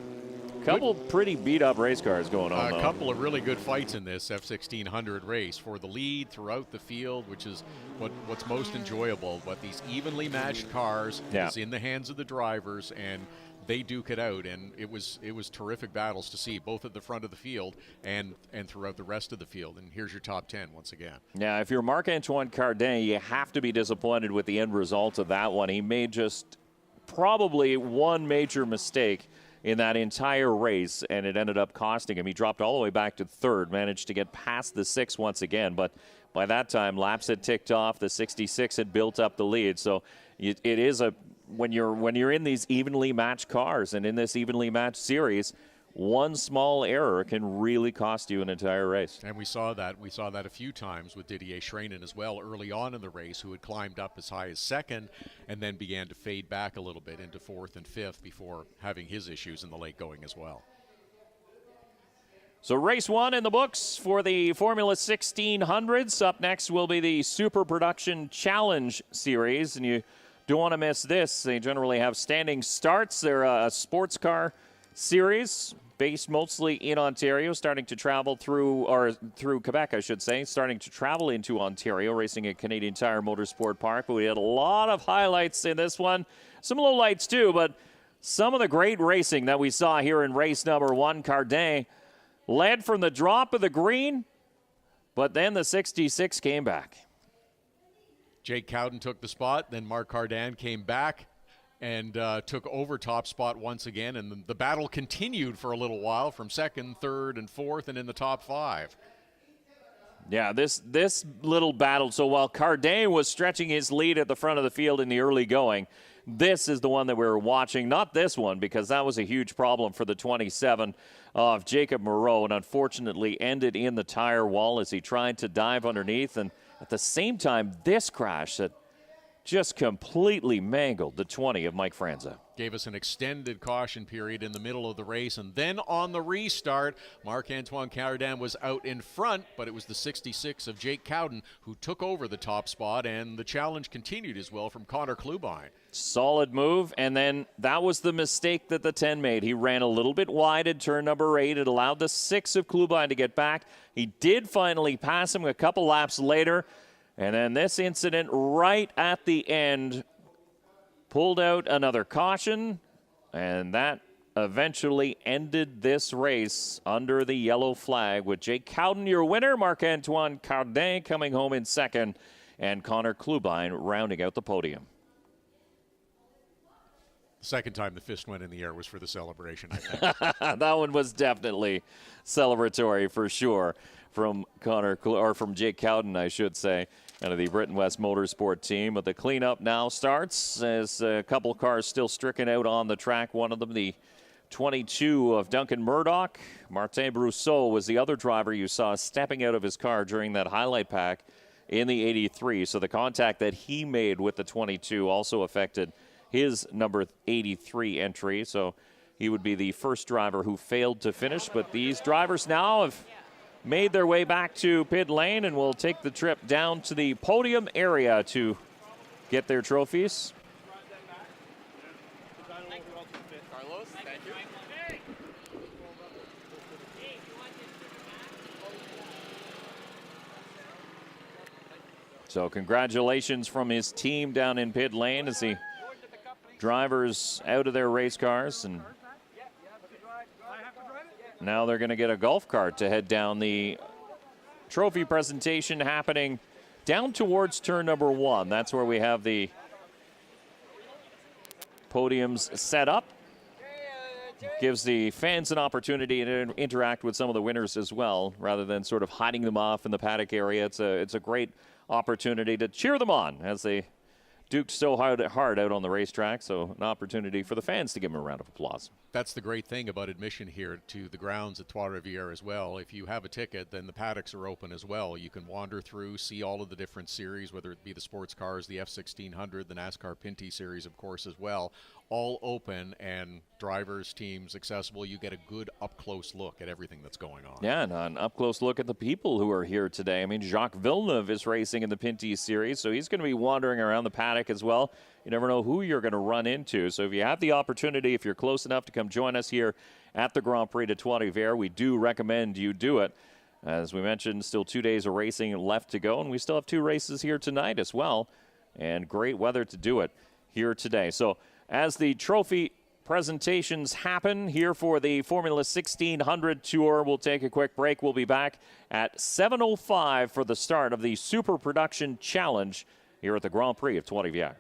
D: Couple pretty beat-up race cars going on,
E: A couple of really good fights in this F1600 race for the lead throughout the field, which is what's most enjoyable. But these evenly matched cars is in the hands of the drivers, and they duke it out, and it was terrific battles to see, both at the front of the field and throughout the rest of the field. And here's your top 10 once again.
D: Yeah, if you're Marc-Antoine Cardin, you have to be disappointed with the end result of that one. He made just probably one major mistake in that entire race, and it ended up costing him. He dropped all the way back to third, managed to get past the 6 once again, but by that time, laps had ticked off. The 66 had built up the lead, so it is a when you're in these evenly matched cars and in this evenly matched series, one small error can really cost you an entire race.
E: And we saw that a few times with Didier Schreinen as well early on in the race, who had climbed up as high as second and then began to fade back a little bit into fourth and fifth before having his issues in the late going as well.
D: So race 1 in the books for the Formula 1600s. Up next will be the Super Production Challenge Series, and you don't want to miss this. They generally have standing starts. They're a sports car series based mostly in Ontario, starting to travel through Quebec, I should say, starting to travel into Ontario, racing at Canadian Tire Motorsport Park. But we had a lot of highlights in this one. Some lowlights too, but some of the great racing that we saw here in race number 1. Cardin led from the drop of the green, but then the 66 came back.
E: Jake Cowden took the spot, then Marc Cardin came back and took over top spot once again, and the battle continued for a little while from second, third, and fourth, and in the top 5.
D: Yeah, this little battle. So while Cardin was stretching his lead at the front of the field in the early going, this is the one that we were watching. Not this one, because that was a huge problem for the 27 of Jacob Moreau, and unfortunately ended in the tire wall as he tried to dive underneath. And at the same time, this crash that just completely mangled the 20 of Mike Franza.
E: Gave us an extended caution period in the middle of the race, and then on the restart, Marc-Antoine Cardin was out in front, but it was the 66 of Jake Cowden who took over the top spot, and the challenge continued as well from Connor Klubine.
D: Solid move, and then that was the mistake that the 10 made. He ran a little bit wide at turn number 8. It allowed the 6 of Klubine to get back. He did finally pass him a couple laps later, and then this incident right at the end pulled out another caution, and that eventually ended this race under the yellow flag with Jake Cowden, your winner, Marc-Antoine Cardin coming home in second, and Connor Klubine rounding out the podium.
E: Second time the fist went in the air was for the celebration, I think.
D: That one was definitely celebratory for sure from from Jake Cowden, I should say, out of the Britain West Motorsport team. But the cleanup now starts as a couple cars still stricken out on the track. One of them, the 22 of Duncan Murdoch. Martin Brousseau was the other driver you saw stepping out of his car during that highlight pack in the 83. So the contact that he made with the 22 also affected his number 83 entry. So he would be the first driver who failed to finish. But these drivers now have made their way back to pit lane and will take the trip down to the podium area to get their trophies.
A: Carlos, thank you.
D: So congratulations from his team down in pit lane as the drivers out of their race cars, and now they're going to get a golf cart to head down. The trophy presentation happening down towards turn number 1. That's where we have the podiums set up. Gives the fans an opportunity to interact with some of the winners as well, rather than sort of hiding them off in the paddock area. It's a great opportunity to cheer them on as they duked so hard out on the racetrack. So an opportunity for the fans to give them a round of applause.
E: That's the great thing about admission here to the grounds at Trois-Rivières as well. If you have a ticket, then the paddocks are open as well. You can wander through, see all of the different series, whether it be the sports cars, the F1600, the NASCAR Pinty series, of course, as well. All open, and drivers, teams accessible. You get a good up-close look at everything that's going on.
D: Yeah, and an up-close look at the people who are here today. I mean, Jacques Villeneuve is racing in the Pinty series, so he's going to be wandering around the paddock as well. You never know who you're going to run into. So if you have the opportunity, if you're close enough to come join us here at the Grand Prix de Trois-Rivières, we do recommend you do it. As we mentioned, still 2 days of racing left to go, and we still have 2 races here tonight as well. And great weather to do it here today. So as the trophy presentations happen here for the Formula 1600 Tour, we'll take a quick break. We'll be back at 7:05 for the start of the Super Production Challenge here at the Grand Prix of Trois-Rivières.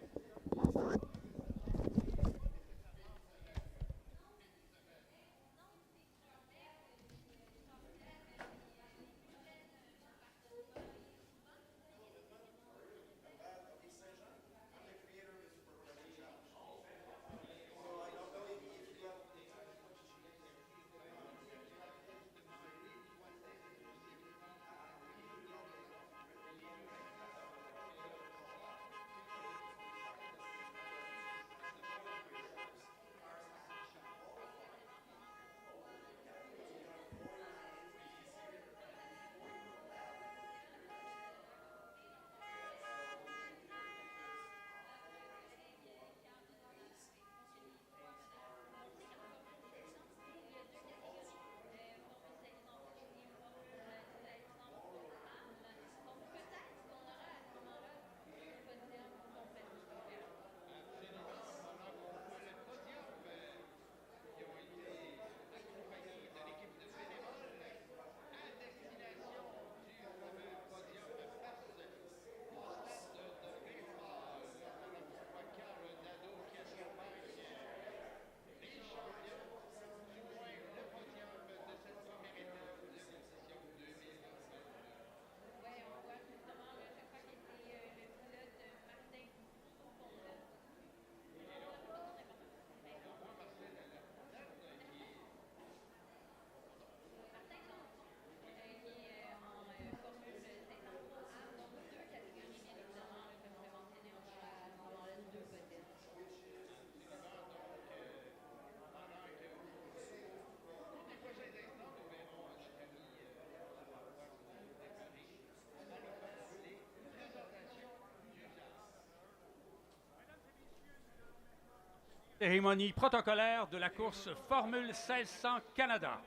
B: Cérémonie protocolaire de la course Formule 1600 Canada.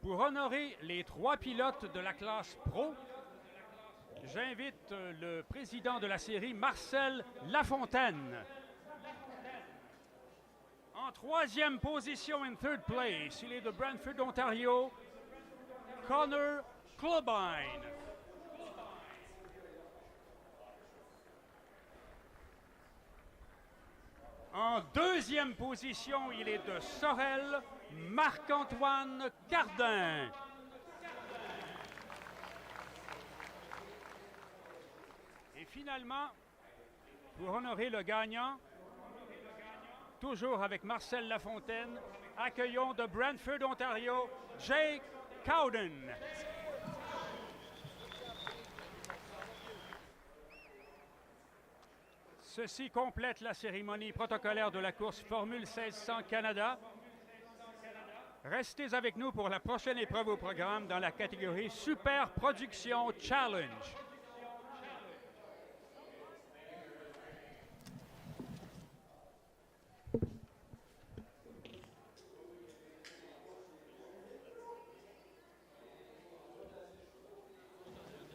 B: Pour honorer les 3 pilotes de la classe Pro, j'invite le président de la série, Marcel Lafontaine. En 3e position, in 3rd place, il est de Brantford, Ontario, Connor Clubine. En En deuxième position, il est de Sorel, Marc-Antoine Cardin. Et finalement, pour honorer le gagnant, toujours avec Marcel Lafontaine, accueillons de Brantford, Ontario, Jake Cowden. Ceci complète la cérémonie protocolaire de la course Formule 1600 Canada. Restez avec nous pour la prochaine épreuve au programme dans la catégorie Super Production Challenge.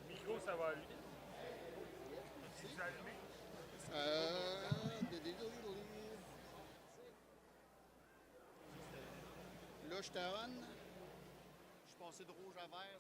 A: Micro, ça va aller.
F: Là, je te on. Je suis passé de rouge à vert.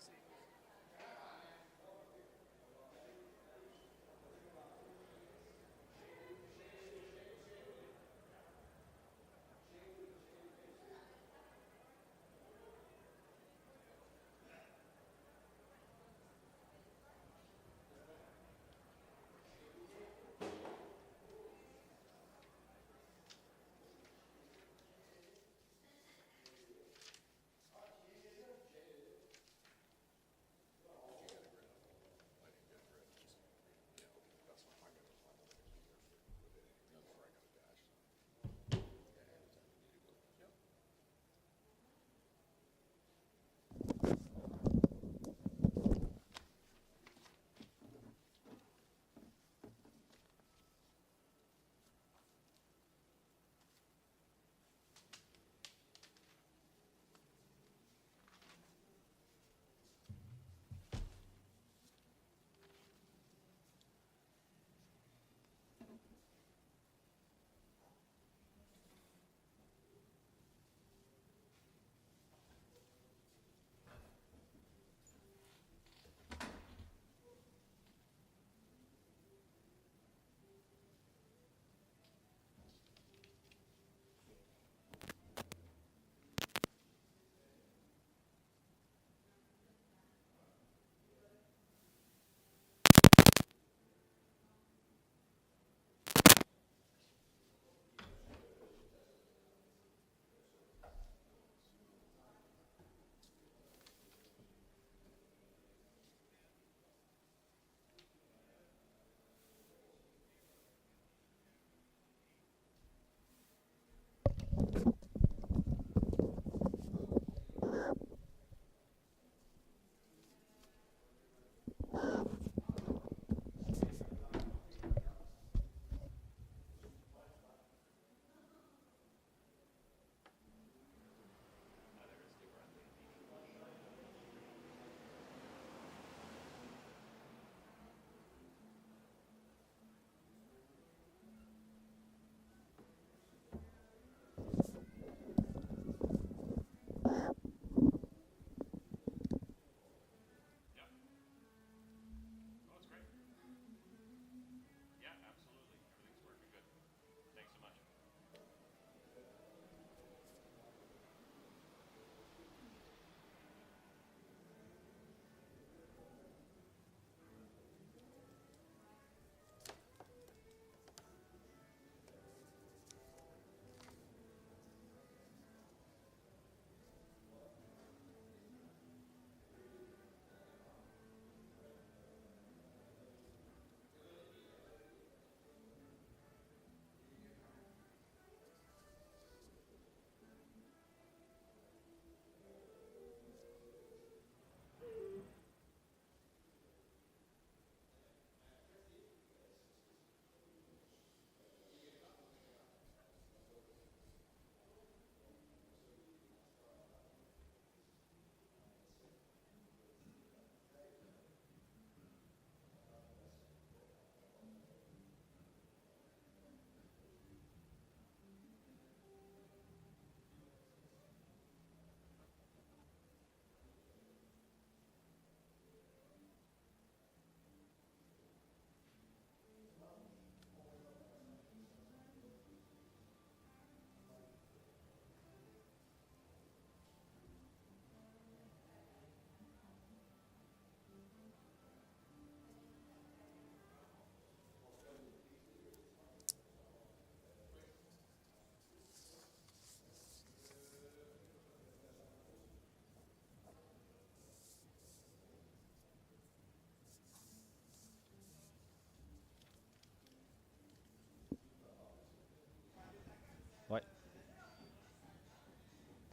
G: Ouais.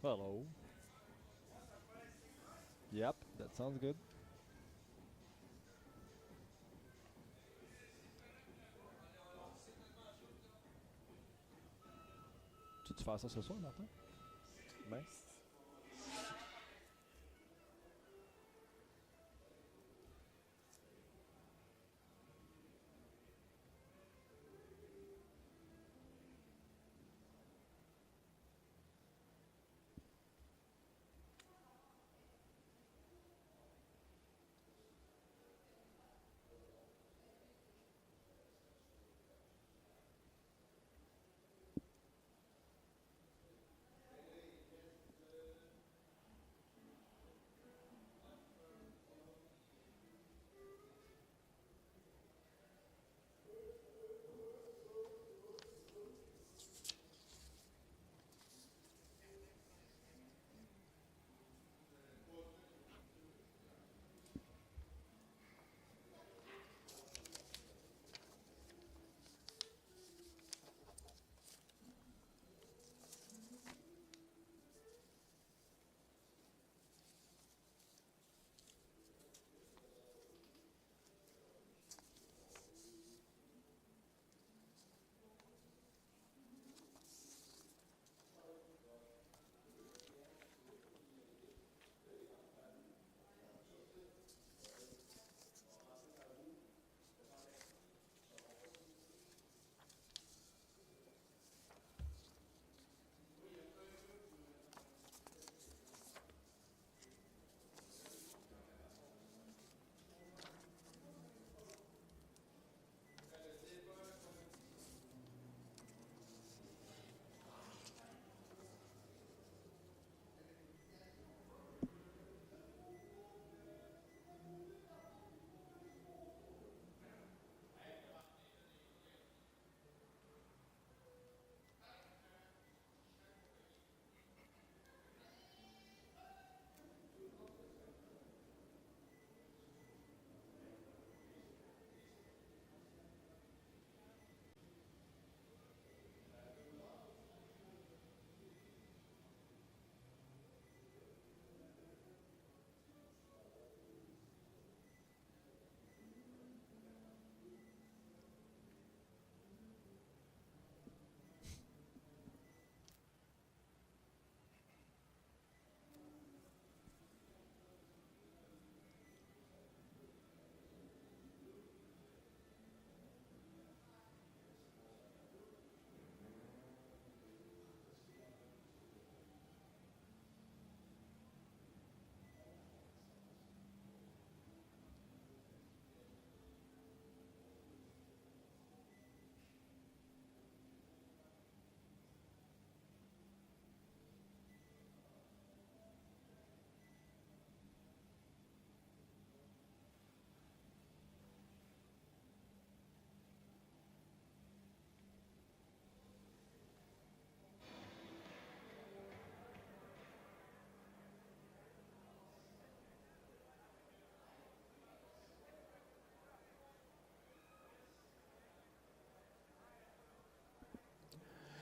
G: Hello. Yep, that sounds good. Tu fais ça ce soir, Martin? Ben.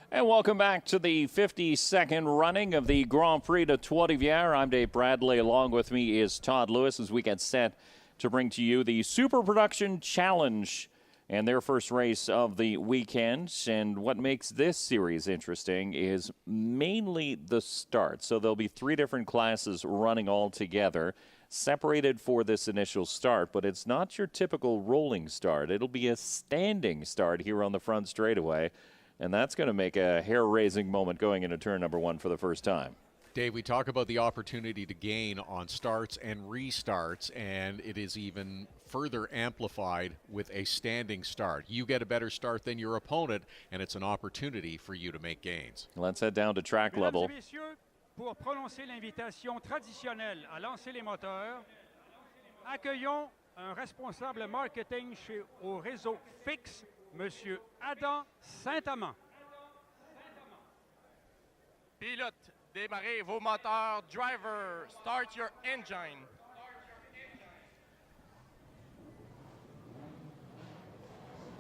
D: And welcome back to the 52nd running of the Grand Prix de Trois-Rivières. I'm Dave Bradley. Along with me is Todd Lewis as we get set to bring to you the Super Production Challenge and their first race of the weekend. And what makes this series interesting is mainly the start. So there'll be 3 different classes running all together, separated for this initial start, but it's not your typical rolling start. It'll be a standing start here on the front straightaway. And that's going to make a hair-raising moment going into turn number 1 for the first time.
E: Dave, we talk about the opportunity to gain on starts and restarts, and it is even further amplified with a standing start. You get a better start than your opponent, and it's an opportunity for you to make gains.
D: Let's head down to track level.
B: Mesdames et messieurs, pour prononcer l'invitation traditionnelle à lancer les moteurs, accueillons un responsable marketing chez au réseau Fix, Monsieur Adam Saint-Amand.
A: Pilote, démarrez vos moteurs. Driver, start your engine.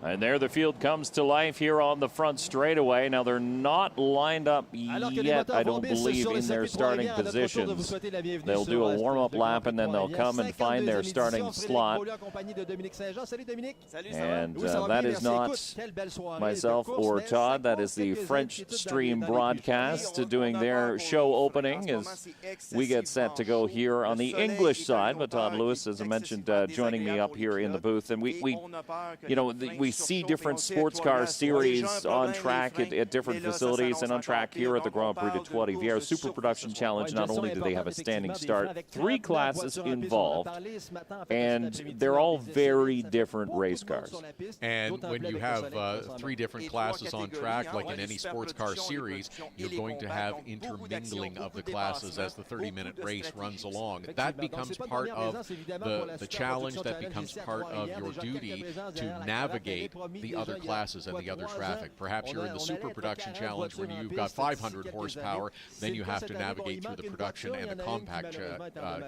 D: And there the field comes to life here on the front straightaway. Now they're not lined up yet, I don't believe, in their starting positions. They'll do a warm-up lap and then they'll come and find their starting slot. And that is not myself or Todd. That is the French stream broadcast doing their show opening as we get set to go here on the English side. But Todd Lewis, as I mentioned, joining me up here in the booth. And we see different sports car series on track at different facilities and on track here at the Grand Prix de Trois Rivières Super Production Challenge. Not only do they have a standing start, 3 classes involved, and they're all very different race cars.
E: And when you have 3 different classes on track, like in any sports car series, you're going to have intermingling of the classes as the 30-minute race runs along. That becomes part of the challenge, that becomes part of your duty to navigate the other classes and the other traffic. Perhaps you're in the Super Production Challenge when you've got 500 horsepower, then you have to navigate through the production and the compact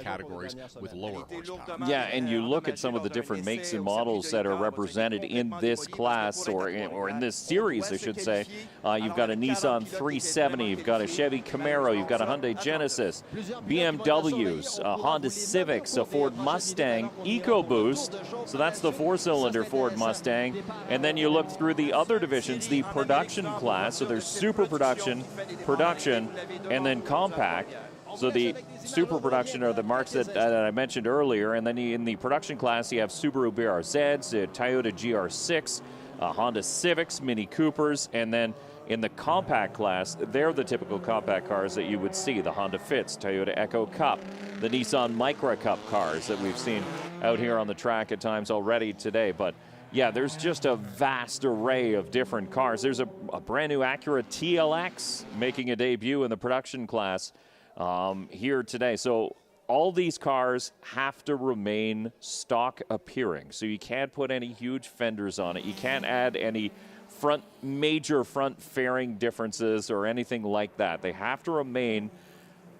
E: categories with lower horsepower.
D: Yeah, and you look at some of the different makes and models that are represented in this class, or in this series, I should say. You've got a Nissan 370, you've got a Chevy Camaro, you've got a Hyundai Genesis, BMWs, Honda Civics, a Ford Mustang, EcoBoost, so that's the 4-cylinder Ford Mustang. And then you look through the other divisions, the production class, so there's super production, and then compact. So the super production are the marks that I mentioned earlier, and then in the production class you have Subaru BRZs, Toyota GR6, Honda Civics, Mini Coopers, and then in the compact class, they're the typical compact cars that you would see, the Honda Fits, Toyota Echo Cup, the Nissan Micra Cup cars that we've seen out here on the track at times already today. But yeah, there's just a vast array of different cars. There's a brand new Acura TLX making a debut in the production class here today. So all these cars have to remain stock appearing. So you can't put any huge fenders on it. You can't add any major front fairing differences or anything like that. They have to remain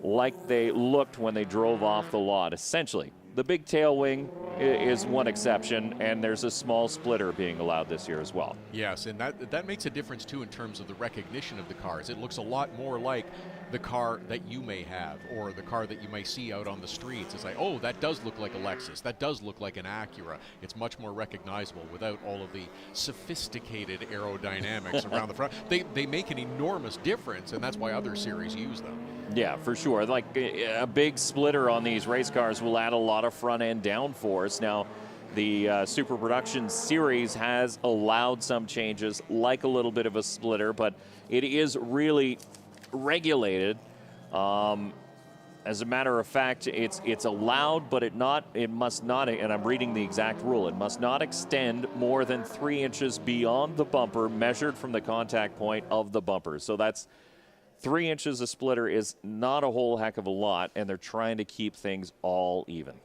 D: like they looked when they drove off the lot, essentially. The big tail wing is one exception, and there's a small splitter being allowed this year as well.
E: Yes, and that makes a difference, too, in terms of the recognition of the cars. It looks a lot more like the car that you may have or the car that you may see out on the streets. It's like, oh, that does look like a Lexus. That does look like an Acura. It's much more recognizable without all of the sophisticated aerodynamics around the front. They make an enormous difference, and that's why other series use them.
D: Yeah, for sure. Like a big splitter on these race cars will add a lot of front-end downforce. Now, the Super Production Series has allowed some changes, like a little bit of a splitter, but it is really regulated. As a matter of fact, it's allowed, but it must not, and I'm reading the exact rule, it must not extend more than 3 inches beyond the bumper measured from the contact point of the bumper. So that's 3 inches of splitter is not a whole heck of a lot, and they're trying to keep things all even.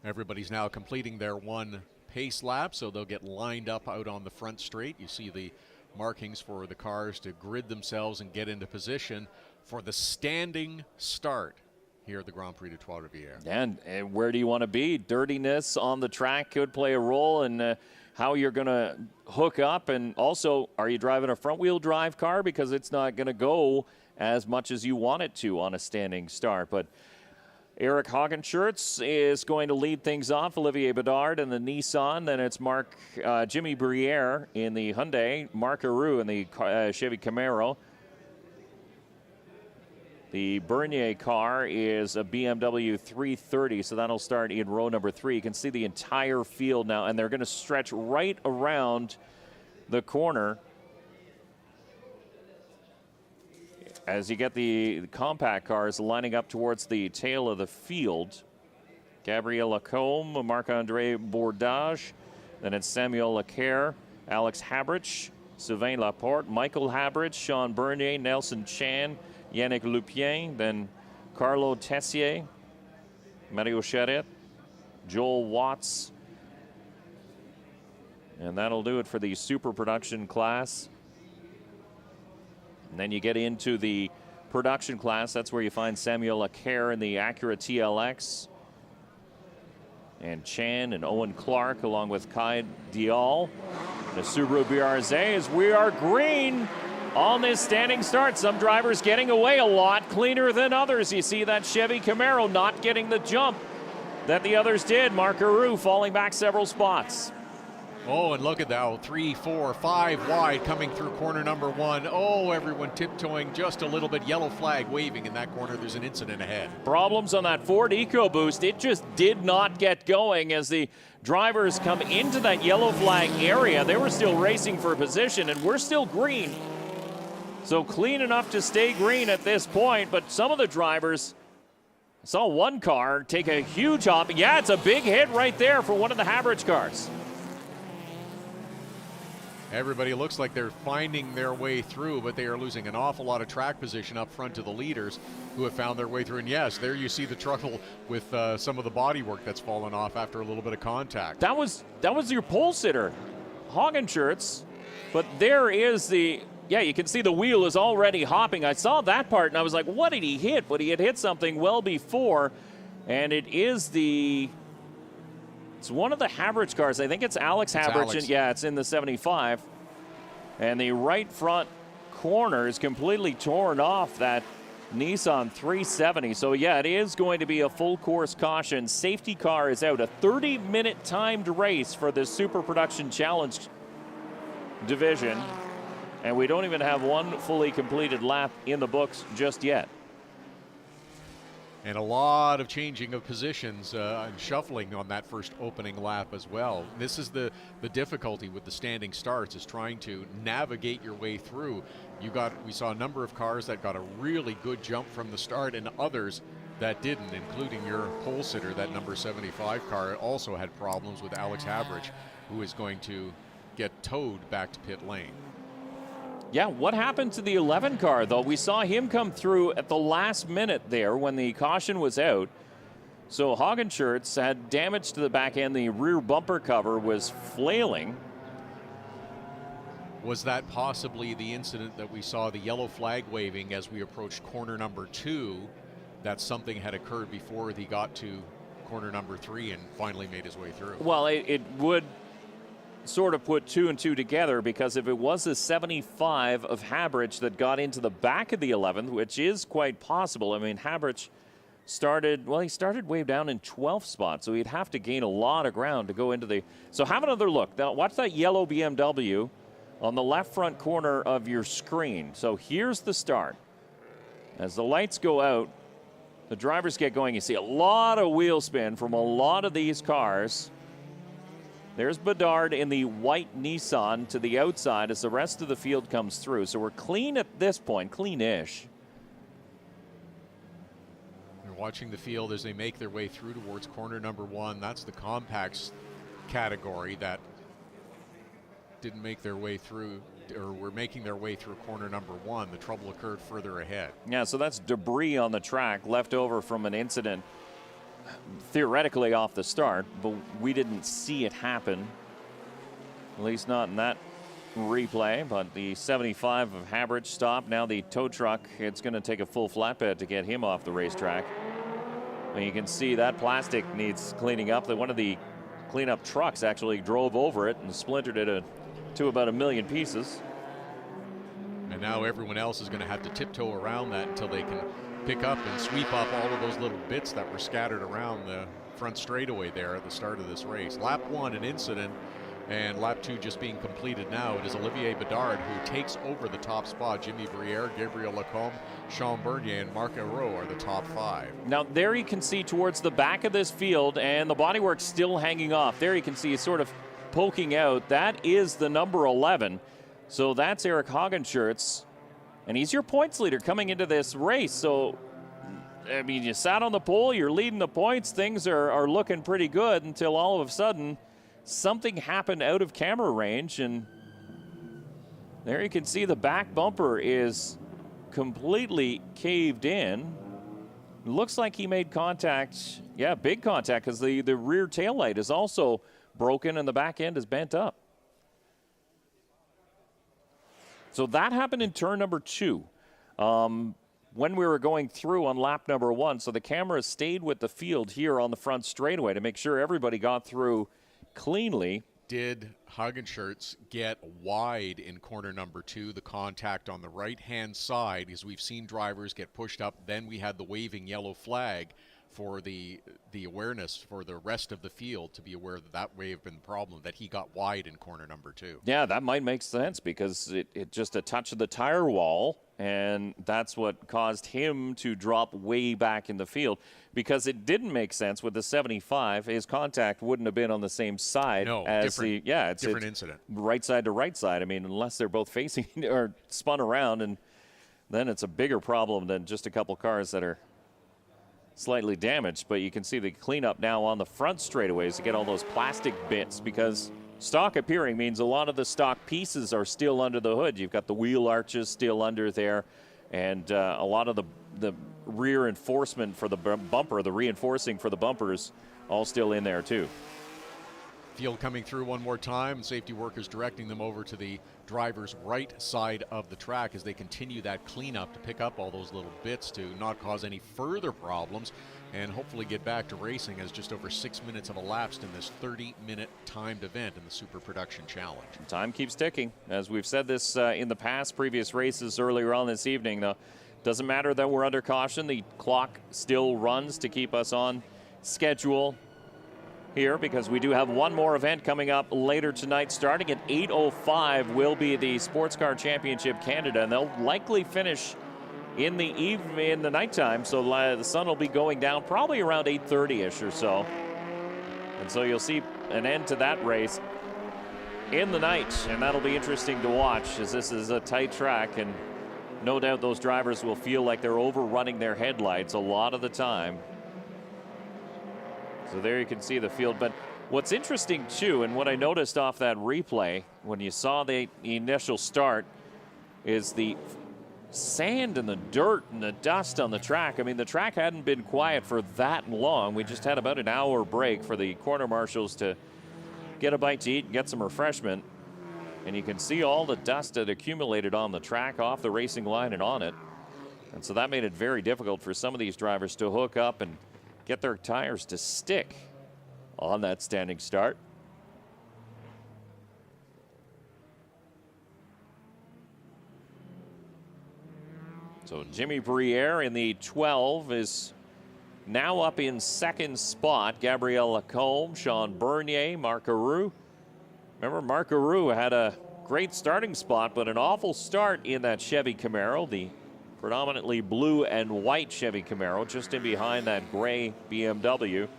E: Everybody's now completing their 1 pace lap, so they'll get lined up out on the front straight. You see the markings for the cars to grid themselves and get into position for the standing start here at the Grand Prix de Trois Rivières.
D: And where do you want to be? Dirtiness on the track could play a role in how you're going to hook up, and also, are you driving a front-wheel drive car? Because it's not going to go as much as you want it to on a standing start. But Eric Hogenschertz is going to lead things off. Olivier Bedard in the Nissan. Then it's Jimmy Briere in the Hyundai. Marc Heroux in the Chevy Camaro. The Bernier car is a BMW 330, so that'll start in row number 3. You can see the entire field now, and they're going to stretch right around the corner as you get the compact cars lining up towards the tail of the field. Gabriel Lacombe, Marc-André Bourdage, then it's Samuel Leclerc, Alex Habrich, Sylvain Laporte, Michael Habrich, Sean Bernier, Nelson Chan, Yannick Lupien, then Carlo Tessier, Mario Charette, Joel Watts. And that'll do it for the Super Production class. And then you get into the production class. That's where you find Samuel Leclerc in the Acura TLX. and Chan and Owen Clark, along with Kai Dial. The Subaru BRZ, as we are green on this standing start. Some drivers getting away a lot cleaner than others. You see that Chevy Camaro not getting the jump that the others did. Mark Aru falling back several spots.
E: Oh, and look at that, 3, 4, 5 wide coming through corner number 1. Oh, everyone tiptoeing just a little bit, yellow flag waving in that corner. There's an incident ahead.
D: Problems on that Ford EcoBoost. It just did not get going as the drivers come into that yellow flag area. They were still racing for position, and we're still green. So clean enough to stay green at this point, but some of the drivers, I saw one car take a huge hop. Yeah, it's a big hit right there for one of the Haverich cars.
E: Everybody looks like they're finding their way through, but they are losing an awful lot of track position up front to the leaders who have found their way through. And yes, there you see the trouble with some of the bodywork that's fallen off after a little bit of contact.
D: That was your pole sitter, Hoggenschurz. But there is the, yeah, you can see the wheel is already hopping. I saw that part and I was like, what did he hit? But he had hit something well before. And it is it's one of the Haverich cars. I think it's Alex Haverich. And yeah, it's in the 75. And the right front corner is completely torn off that Nissan 370. So yeah, it is going to be a full course caution. Safety car is out. A 30-minute timed race for the Super Production Challenge division. And we don't even have one fully completed lap in the books just yet.
E: And a lot of changing of positions and shuffling on that first opening lap as well. This is the difficulty with the standing starts, is trying to navigate your way through. We saw a number of cars that got a really good jump from the start and others that didn't, including your pole sitter. That number 75 car also had problems with Alex Haverich, who is going to get towed back to pit lane.
D: Yeah, what happened to the 11 car, though? We saw him come through at the last minute there when the caution was out. So Hoggenschurz had damage to the back end. The rear bumper cover was flailing.
E: Was that possibly the incident that we saw the yellow flag waving as we approached corner number 2, that something had occurred before he got to corner number 3 and finally made his way through?
D: Well, it would sort of put 2 and 2 together, because if it was the 75 of Haverich that got into the back of the 11th, which is quite possible. I mean, Haverich started way down in 12th spot, so he'd have to gain a lot of ground to go into the... So have another look. Now watch that yellow BMW on the left front corner of your screen. So here's the start. As the lights go out, the drivers get going. You see a lot of wheel spin from a lot of these cars. There's Bedard in the white Nissan to the outside as the rest of the field comes through. So we're clean at this point, clean-ish.
E: You're watching the field as they make their way through towards corner number 1. That's the compacts category that didn't make their way through, or were making their way through corner number 1. The trouble occurred further ahead.
D: Yeah, so that's debris on the track left over from an incident theoretically off the start, but we didn't see it happen, at least not in that replay. But the 75 of Haverich stopped. Now the tow truck, it's going to take a full flatbed to get him off the racetrack. And you can see that plastic needs cleaning up. That one of the cleanup trucks actually drove over it and splintered it to about 1 million pieces.
E: And now everyone else is going to have to tiptoe around that until they can pick up and sweep up all of those little bits that were scattered around the front straightaway there at the start of this race. Lap 1, an incident, and lap 2 just being completed now. It is Olivier Bedard who takes over the top spot. Jimmy Briere, Gabriel Lacombe, Sean Bernier, and Marc Ayrault are the top 5.
D: Now there you can see towards the back of this field, and the bodywork's still hanging off. There you can see it's sort of poking out. That is the number 11. So that's Eric Hoggenschurz. And he's your points leader coming into this race. So, I mean, you sat on the pole, you're leading the points. Things are looking pretty good until all of a sudden something happened out of camera range. And there you can see the back bumper is completely caved in. It looks like he made contact. Yeah, big contact, because the rear taillight is also broken and the back end is bent up. So that happened in turn number 2. when we were going through on lap number 1. So the camera stayed with the field here on the front straightaway to make sure everybody got through cleanly.
E: Did Hagenschurz get wide in corner number 2, the contact on the right-hand side, as we've seen drivers get pushed up. Then we had the waving yellow flag for the awareness for the rest of the field to be aware that that may have been the problem, that he got wide in corner number 2.
D: Yeah, that might make sense because it just a touch of the tire wall, and that's what caused him to drop way back in the field, because it didn't make sense with the 75. His contact wouldn't have been on the same side as it's
E: different incident.
D: Right side to right side. I mean, unless they're both facing or spun around, and then it's a bigger problem than just a couple cars that are slightly damaged. But you can see the cleanup now on the front straightaways to get all those plastic bits, because stock appearing means a lot of the stock pieces are still under the hood. You've got the wheel arches still under there, and a lot of the rear enforcement for the bumper, the reinforcing for the bumpers, all still in there too.
E: Field coming through one more time. Safety workers directing them over to the driver's right side of the track as they continue that cleanup to pick up all those little bits to not cause any further problems and hopefully get back to racing, as just over 6 minutes have elapsed in this 30-minute timed event in the Super Production Challenge.
D: Time keeps ticking. As we've said this in the past, previous races earlier on this evening, though, doesn't matter that we're under caution. The clock still runs to keep us on schedule here, because we do have one more event coming up later tonight. Starting at 8:05 will be the Sports Car Championship Canada, and they'll likely finish in the nighttime, so the sun will be going down probably around 8:30ish or so, and so you'll see an end to that race in the night, and that'll be interesting to watch, as this is a tight track, and no doubt those drivers will feel like they're overrunning their headlights a lot of the time. So there you can see the field. But what's interesting too, and what I noticed off that replay when you saw the initial start, is the sand and the dirt and the dust on the track. I mean, the track hadn't been quiet for that long. We just had about an hour break for the corner marshals to get a bite to eat and get some refreshment. And you can see all the dust that accumulated on the track, off the racing line and on it. And so that made it very difficult for some of these drivers to hook up and get their tires to stick on that standing start. So Jimmy Briere in the 12 is now up in second spot. Gabriel Lacombe, Sean Bernier, Marc Aru. Remember, Marc Aru had a great starting spot, but an awful start in that Chevy Camaro, the predominantly blue and white Chevy Camaro, just in behind that gray BMW.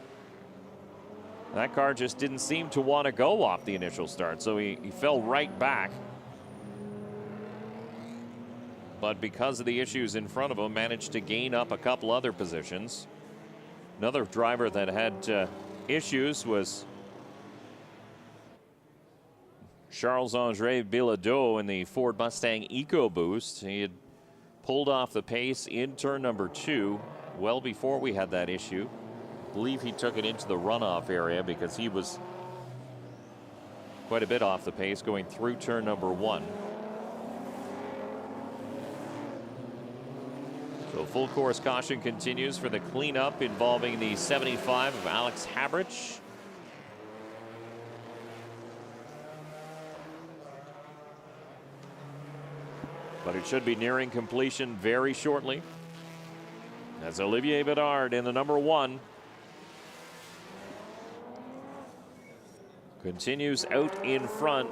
D: That car just didn't seem to want to go off the initial start, so he fell right back. But because of the issues in front of him, managed to gain up a couple other positions. Another driver that had issues was Charles-André Bilodeau in the Ford Mustang EcoBoost. He had pulled off the pace in turn number 2 well before we had that issue. I believe he took it into the runoff area because he was quite a bit off the pace going through turn number 1. So full course caution continues for the cleanup involving the 75 of Alex Habrich. But it should be nearing completion very shortly, as Olivier Bedard in the number 1 continues out in front.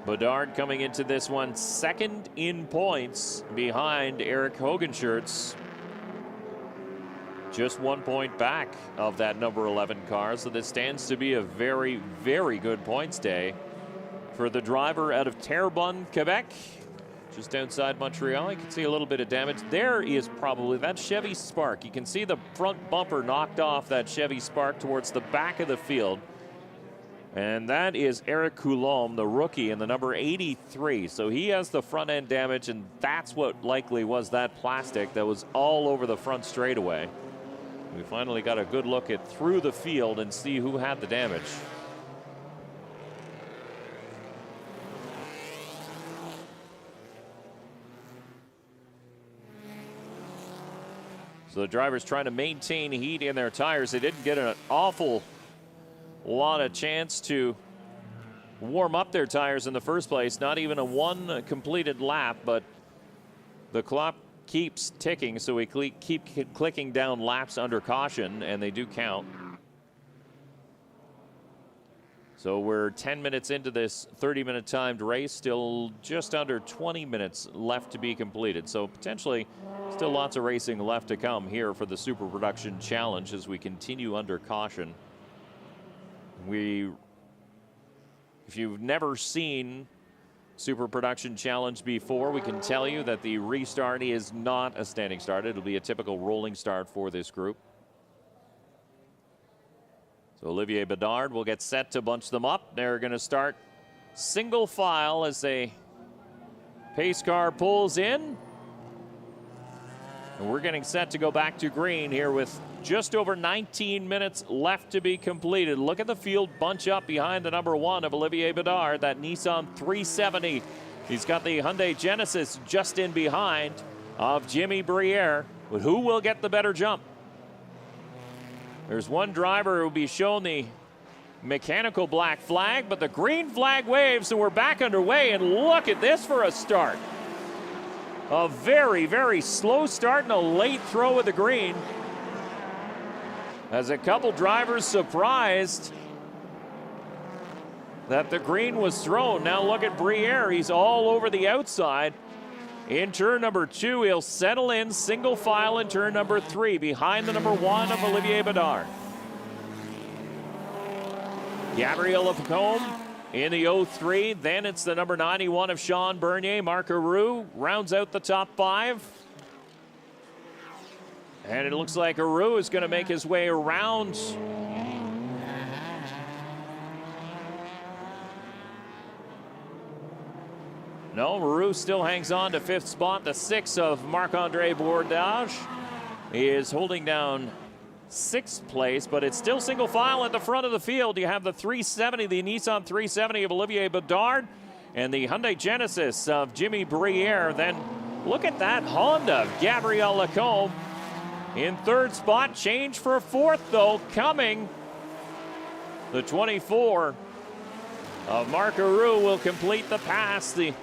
D: Bedard coming into this one second in points behind Eric Hogenschurz. Just 1 point back of that number 11 car, so this stands to be a very, very good points day for the driver out of Terrebonne, Quebec, just outside Montreal. You can see a little bit of damage. There is probably that Chevy Spark. You can see the front bumper knocked off that Chevy Spark towards the back of the field. And that is Eric Coulombe, the rookie, in the number 83. So he has the front end damage, and that's what likely was that plastic that was all over the front straightaway. We finally got a good look at through the field and see who had the damage. So the drivers trying to maintain heat in their tires. They didn't get an awful lot of chance to warm up their tires in the first place. Not even a one completed lap, but the clock keeps ticking, so we keep clicking down laps under caution, and they do count. So we're 10 minutes into this 30-minute timed race, still just under 20 minutes left to be completed. So potentially still lots of racing left to come here for the Super Production Challenge as we continue under caution. If you've never seen Super Production Challenge before, we can tell you that the restart is not a standing start. It'll be a typical rolling start for this group. So Olivier Bedard will get set to bunch them up. They're going to start single file as a pace car pulls in. And we're getting set to go back to green here with just over 19 minutes left to be completed. Look at the field bunch up behind the number 1 of Olivier Bedard, that Nissan 370. He's got the Hyundai Genesis just in behind of Jimmy Briere. But who will get the better jump? There's one driver who will be shown the mechanical black flag, but the green flag waves, so we're back underway, and look at this for a start. A very, very slow start and a late throw of the green. As a couple drivers surprised that the green was thrown. Now look at Briere, he's all over the outside. In turn number 2, he'll settle in single file in turn number 3 behind the number 1 of Olivier Bedard. Gabriel Lacombe in the 03. Then it's the number 91 of Sean Bernier. Marc Aru rounds out the top 5. And it looks like Aru is going to make his way around. No, Aru still hangs on to 5th spot. The 6 of Marc-Andre Bourdage is holding down 6th place, but it's still single file at the front of the field. You have the 370, the Nissan 370 of Olivier Bedard, and the Hyundai Genesis of Jimmy Briere. Then look at that Honda, Gabriel Lacombe in 3rd spot. Change for 4th, though, coming. The 24 of Marc Aru will complete the pass. The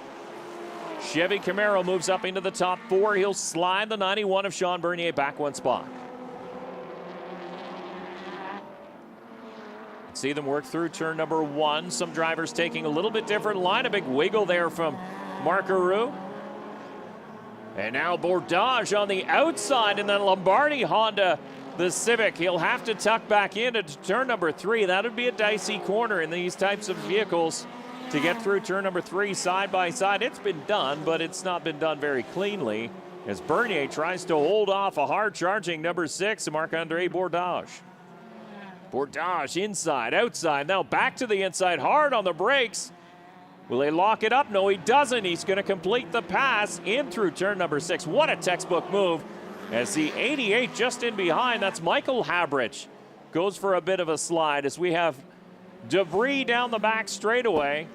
D: Chevy Camaro moves up into the top 4. He'll slide the 91 of Sean Bernier back 1 spot. See them work through turn number 1. Some drivers taking a little bit different line. A big wiggle there from Marc Aru. And now Bourdage on the outside in the Lombardi Honda, the Civic. He'll have to tuck back into turn number 3. That would be a dicey corner in these types of vehicles to get through turn number 3 side by side. It's been done, but it's not been done very cleanly as Bernier tries to hold off a hard-charging number 6, Marc-Andre Bourdage. Bourdage inside, outside, now back to the inside, hard on the brakes. Will he lock it up? No, he doesn't. He's going to complete the pass in through turn number 6. What a textbook move as the 88 just in behind. That's Michael Habrich. Goes for a bit of a slide as we have debris down the back straightaway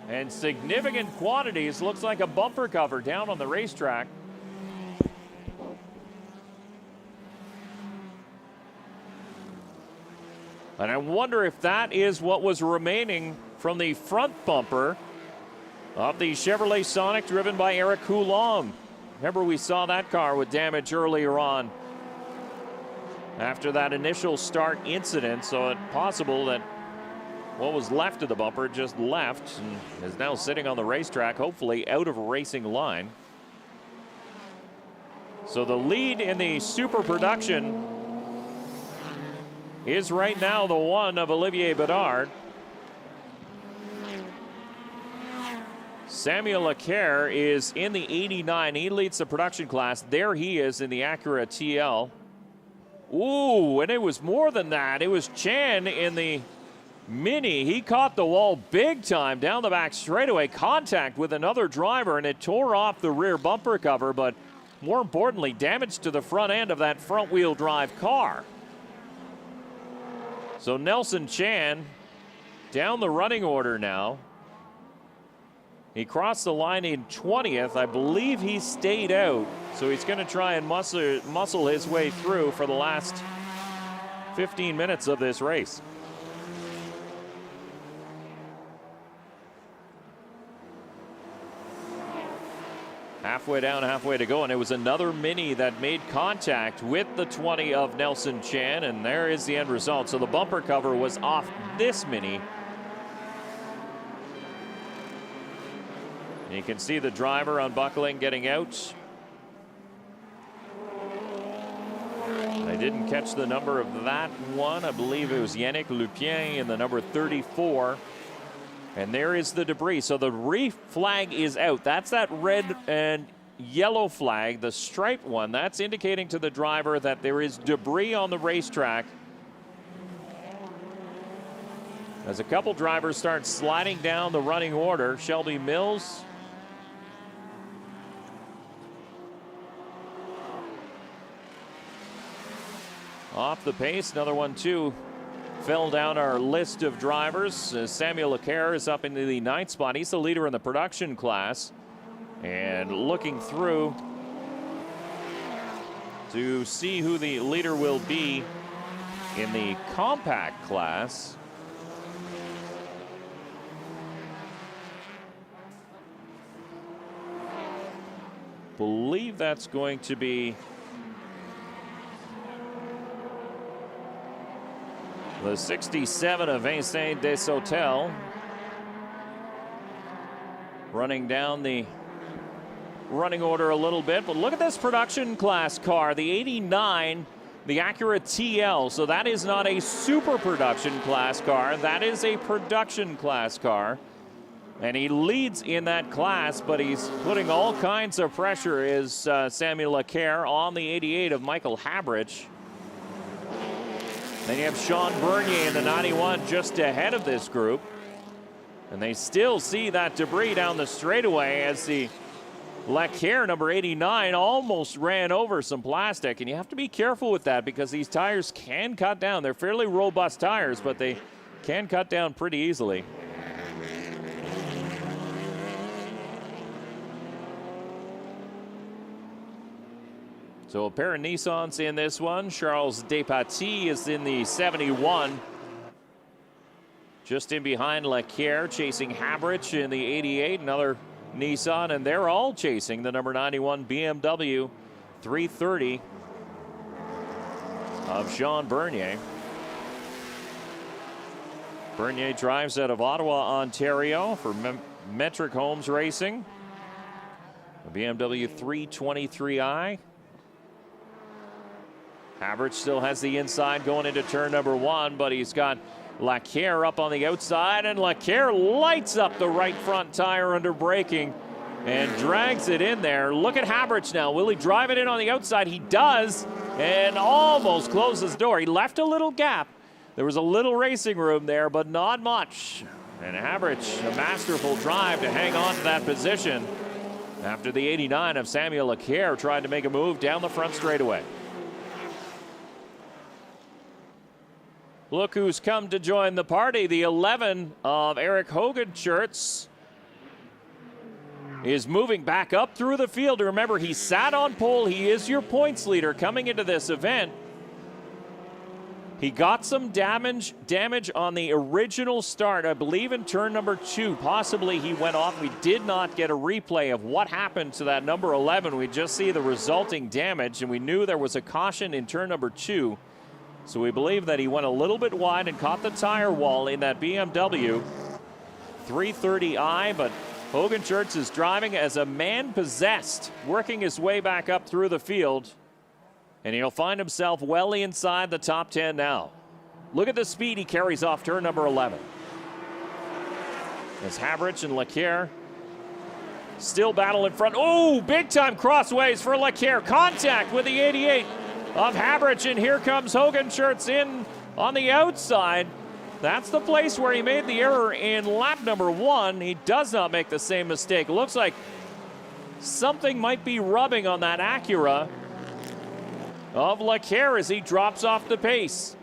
D: and significant quantities. Looks like a bumper cover down on the racetrack. And I wonder if that is what was remaining from the front bumper of the Chevrolet Sonic driven by Eric Coulomb. Remember, we saw that car with damage earlier on after that initial start incident, so it's possible that what was left of the bumper just left and is now sitting on the racetrack, hopefully out of racing line. So the lead in the Super Production is right now the 1 of Olivier Bedard. Samuel Leclerc is in the 89. He leads the production class. There he is in the Acura TL. Ooh, and it was more than that. It was Chan in the Mini. He caught the wall big time down the back straightaway. Contact with another driver, and it tore off the rear bumper cover, but more importantly, damage to the front end of that front-wheel drive car. So Nelson Chan down the running order now. He crossed the line in 20th. I believe he stayed out, so he's going to try and muscle his way through for the last 15 minutes of this race. Halfway down, halfway to go, and it was another Mini that made contact with the 20 of Nelson Chan, and there is the end result. So the bumper cover was off this Mini. And you can see the driver unbuckling, getting out. I didn't catch the number of that one. I believe it was Yannick Lupien in the number 34. And there is the debris. So the reef flag is out. That's that red and yellow flag, the striped one. That's indicating to the driver that there is debris on the racetrack. As a couple drivers start sliding down the running order, Shelby Mills. Off the pace, another one too. Fell down our list of drivers. Samuel Leclerc is up into the 9th spot. He's the leader in the production class. And looking through to see who the leader will be in the compact class. Believe that's going to be the 67 of Vincent Desautels, running down the running order a little bit. But look at this production class car, the 89, the Acura TL. So that is not a super production class car. That is a production class car. And he leads in that class, but he's putting all kinds of pressure, is Samuel Leclerc, on the 88 of Michael Habrich. Then you have Sean Bernier in the 91 just ahead of this group. And they still see that debris down the straightaway as the Leclerc, number 89, almost ran over some plastic. And you have to be careful with that because these tires can cut down. They're fairly robust tires, but they can cut down pretty easily. So a pair of Nissans in this one. Charles Despatie is in the 71. Just in behind Leclerc, chasing Habrich in the 88, another Nissan, and they're all chasing the number 91 BMW 330 of Sean Bernier. Bernier drives out of Ottawa, Ontario for Metric Homes Racing. The BMW 323i. Habrich still has the inside going into turn number 1, but he's got Leclerc up on the outside, and Leclerc lights up the right front tire under braking and drags it in there. Look at Habrich now. Will he drive it in on the outside? He does, and almost closes the door. He left a little gap. There was a little racing room there, but not much. And Habrich, a masterful drive to hang on to that position after the 89 of Samuel Leclerc tried to make a move down the front straightaway. Look who's come to join the party. The 11 of Eric Hogenschurz is moving back up through the field. Remember, he sat on pole. He is your points leader coming into this event. He got some damage on the original start, I believe in turn number 2. Possibly he went off. We did not get a replay of what happened to that number 11. We just see the resulting damage, and we knew there was a caution in turn number 2. So we believe that he went a little bit wide and caught the tire wall in that BMW 330i, but Hogenschurz is driving as a man possessed, working his way back up through the field, and he'll find himself well inside the top 10 now. Look at the speed he carries off turn number 11. As Habrich and Leclerc still battle in front. Oh, big time crossways for Leclerc. Contact with the 88 of Habrich, and here comes Hogenschurz in on the outside. That's the place where he made the error in lap number 1. He does not make the same mistake. Looks like something might be rubbing on that Acura of Leclerc as he drops off the pace.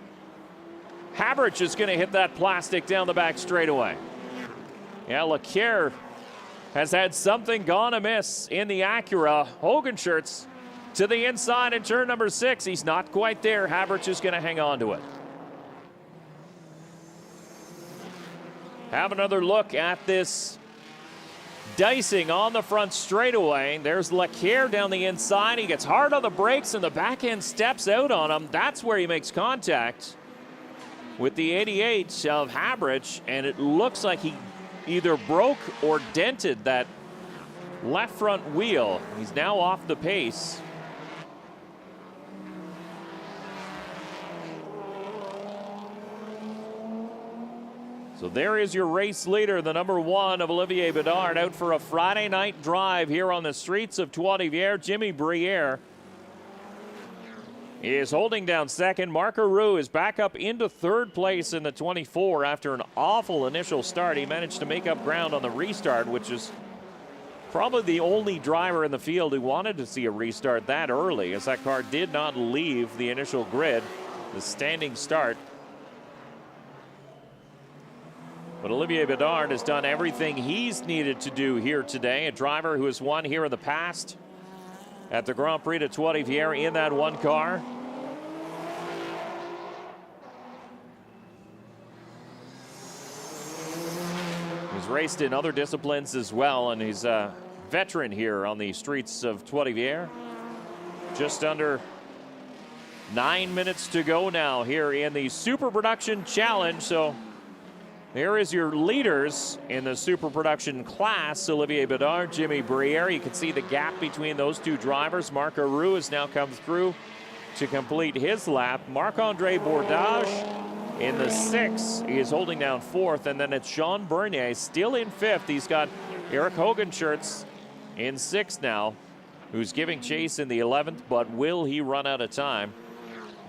D: Habrich is going to hit that plastic down the back straightaway. Yeah, Leclerc has had something gone amiss in the Acura. Hogenschurz to the inside in turn number 6. He's not quite there. Habrich is going to hang on to it. Have another look at this dicing on the front straightaway. There's Leclerc down the inside. He gets hard on the brakes and the back end steps out on him. That's where he makes contact with the 88 of Habrich, and it looks like he either broke or dented that left front wheel. He's now off the pace. So there is your race leader, the number 1 of Olivier Bedard, out for a Friday night drive here on the streets of Trois-Rivières. Jimmy Briere is holding down second. Marc Aroux is back up into third place in the 24 after an awful initial start. He managed to make up ground on the restart, which is probably the only driver in the field who wanted to see a restart that early, as that car did not leave the initial grid, the standing start. But Olivier Bedard has done everything he's needed to do here today. A driver who has won here in the past at the Grand Prix de Trois-Rivières in that one car. He's raced in other disciplines as well, and he's a veteran here on the streets of Trois-Rivières. Just under 9 minutes to go now here in the Super Production Challenge. So there is your leaders in the Super Production class. Olivier Bedard, Jimmy Briere. You can see the gap between those two drivers. Marc Aroux has now come through to complete his lap. Marc-André Bourdage in the 6. He is holding down 4th. And then it's Jean Bernier still in 5th. He's got Eric Hogenschurz in 6th now, who's giving chase in the 11th. But will he run out of time?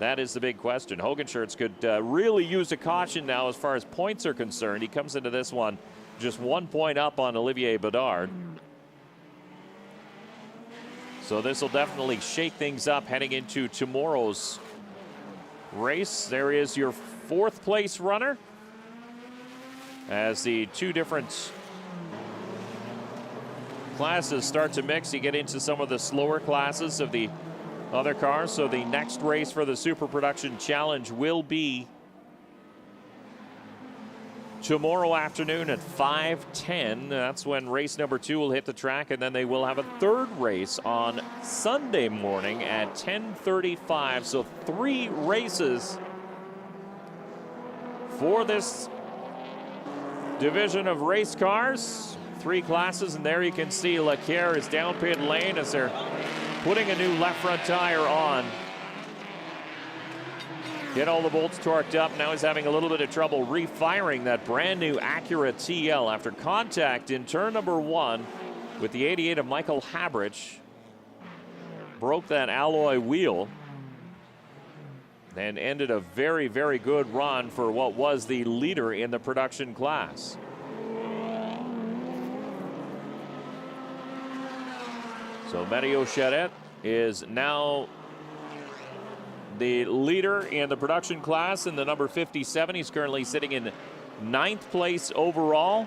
D: That is the big question. Hogenschurz could really use a caution now as far as points are concerned. He comes into this one just 1 point up on Olivier Bedard. So this will definitely shake things up heading into tomorrow's race. There is your 4th place runner as the two different classes start to mix. You get into some of the slower classes of the other cars. So the next race for the Super Production Challenge will be tomorrow afternoon at 5:10. That's when race number 2 will hit the track, and then they will have a 3rd race on Sunday morning at 10:35. So 3 races for this division of race cars. 3 classes, and there you can see Leclerc is down pit lane as they're putting a new left front tire on. Get all the bolts torqued up. Now he's having a little bit of trouble refiring that brand new Acura TL after contact in turn number 1 with the 88 of Michael Habrich. Broke that alloy wheel and ended a very, very good run for what was the leader in the production class. So Mario Charette is now the leader in the production class in the number 57. He's currently sitting in 9th place overall.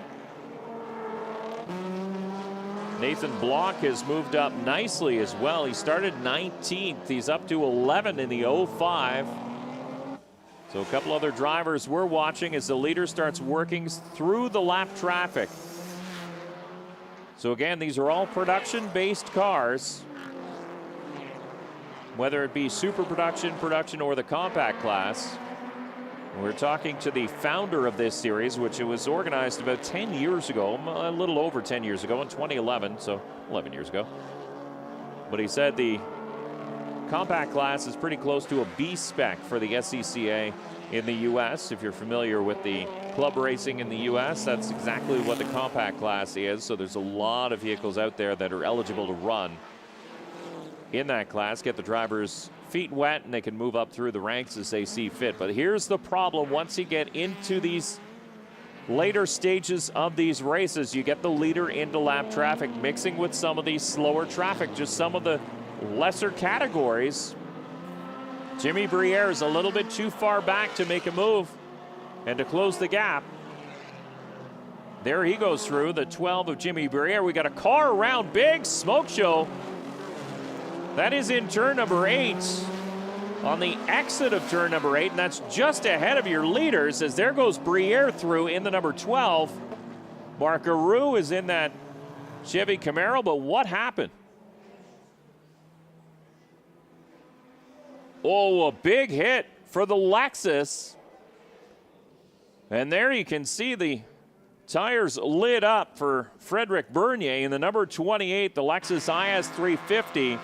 D: Nathan Block has moved up nicely as well. He started 19th. He's up to 11 in the 05. So a couple other drivers we're watching as the leader starts working through the lap traffic. So again, these are all production-based cars, whether it be Super Production, Production, or the compact class. We're talking to the founder of this series, which it was organized about 10 years ago, a little over 10 years ago, in 2011, so 11 years ago. But he said the compact class is pretty close to a B spec for the SCCA in the U.S. If you're familiar with the club racing in the U.S., that's exactly what the compact class is. So there's a lot of vehicles out there that are eligible to run in that class, get the drivers' feet wet, and they can move up through the ranks as they see fit. But here's the problem. Once you get into these later stages of these races, you get the leader into lap traffic, mixing with some of these slower traffic, just some of the lesser categories. Jimmy Briere is a little bit too far back to make a move and to close the gap. There he goes through the 12 of Jimmy Briere. We got a car around, big smoke show. That is in turn number 8 on the exit of turn number 8, and that's just ahead of your leaders as there goes Briere through in the number 12. Mark Aru is in that Chevy Camaro, but what happened? Oh, a big hit for the Lexus. And there you can see the tires lit up for Frederic Bernier in the number 28, the Lexus IS 350.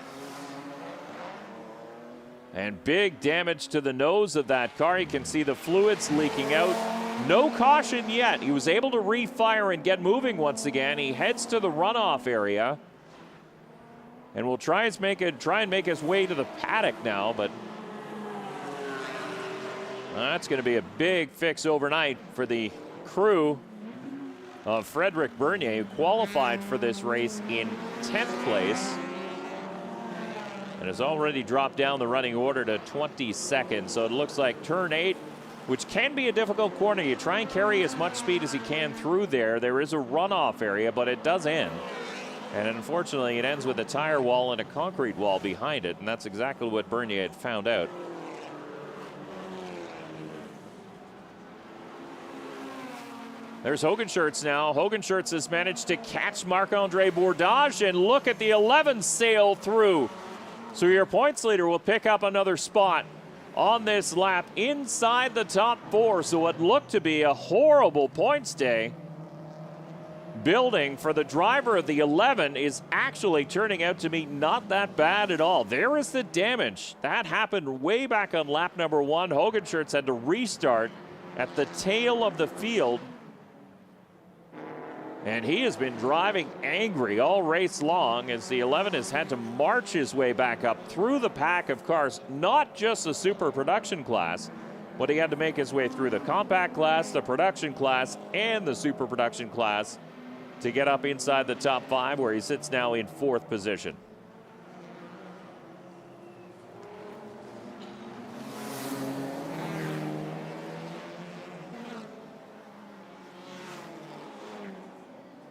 D: And big damage to the nose of that car. You can see the fluids leaking out. No caution yet. He was able to refire and get moving once again. He heads to the runoff area. And will try and make his way to the paddock now, but that's going to be a big fix overnight for the crew of Frederic Bernier, who qualified for this race in 10th place and has already dropped down the running order to 22nd. So it looks like turn 8, which can be a difficult corner. You try and carry as much speed as you can through there. There is a runoff area, but it does end. And unfortunately, it ends with a tire wall and a concrete wall behind it, and that's exactly what Bernier had found out. There's Hogenschurz now. Hogenschurz has managed to catch Marc-Andre Bourdage, and look at the 11 sail through. So your points leader will pick up another spot on this lap inside the top 4. So what looked to be a horrible points day building for the driver of the 11 is actually turning out to be not that bad at all. There is the damage. That happened way back on lap number 1. Hogenschurz had to restart at the tail of the field. And he has been driving angry all race long as the 11 has had to march his way back up through the pack of cars, not just the super production class, but he had to make his way through the compact class, the production class, and the super production class to get up inside the top 5, where he sits now in 4th position.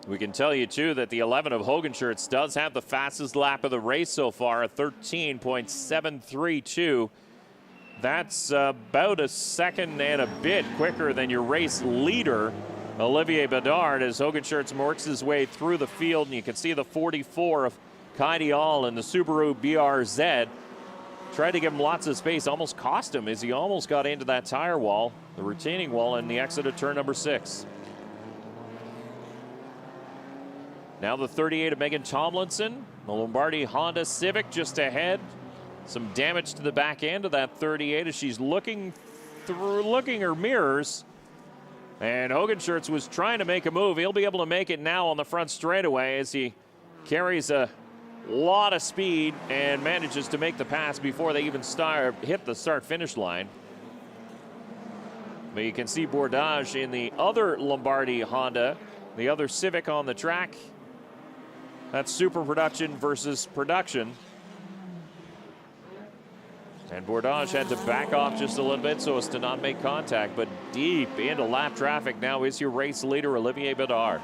D: We can tell you, too, that the 11 of Hogenschurz does have the fastest lap of the race so far, a 13.732. That's about a second and a bit quicker than your race leader, Olivier Bedard, as Hogenschurz works his way through the field. And you can see the 44 of Kai Dial and the Subaru BRZ. Tried to give him lots of space, almost cost him as he almost got into that tire wall, the retaining wall, in the exit of turn number 6. Now the 38 of Megan Tomlinson, the Lombardi Honda Civic just ahead. Some damage to the back end of that 38 as she's looking her mirrors. And Hogenschurz was trying to make a move. He'll be able to make it now on the front straightaway as he carries a lot of speed and manages to make the pass before they even hit the start-finish line. But you can see Bourdage in the other Lombardi Honda, the other Civic on the track. That's super production versus production. And Bourdage had to back off just a little bit so as to not make contact, but deep into lap traffic now is your race leader, Olivier Bedard.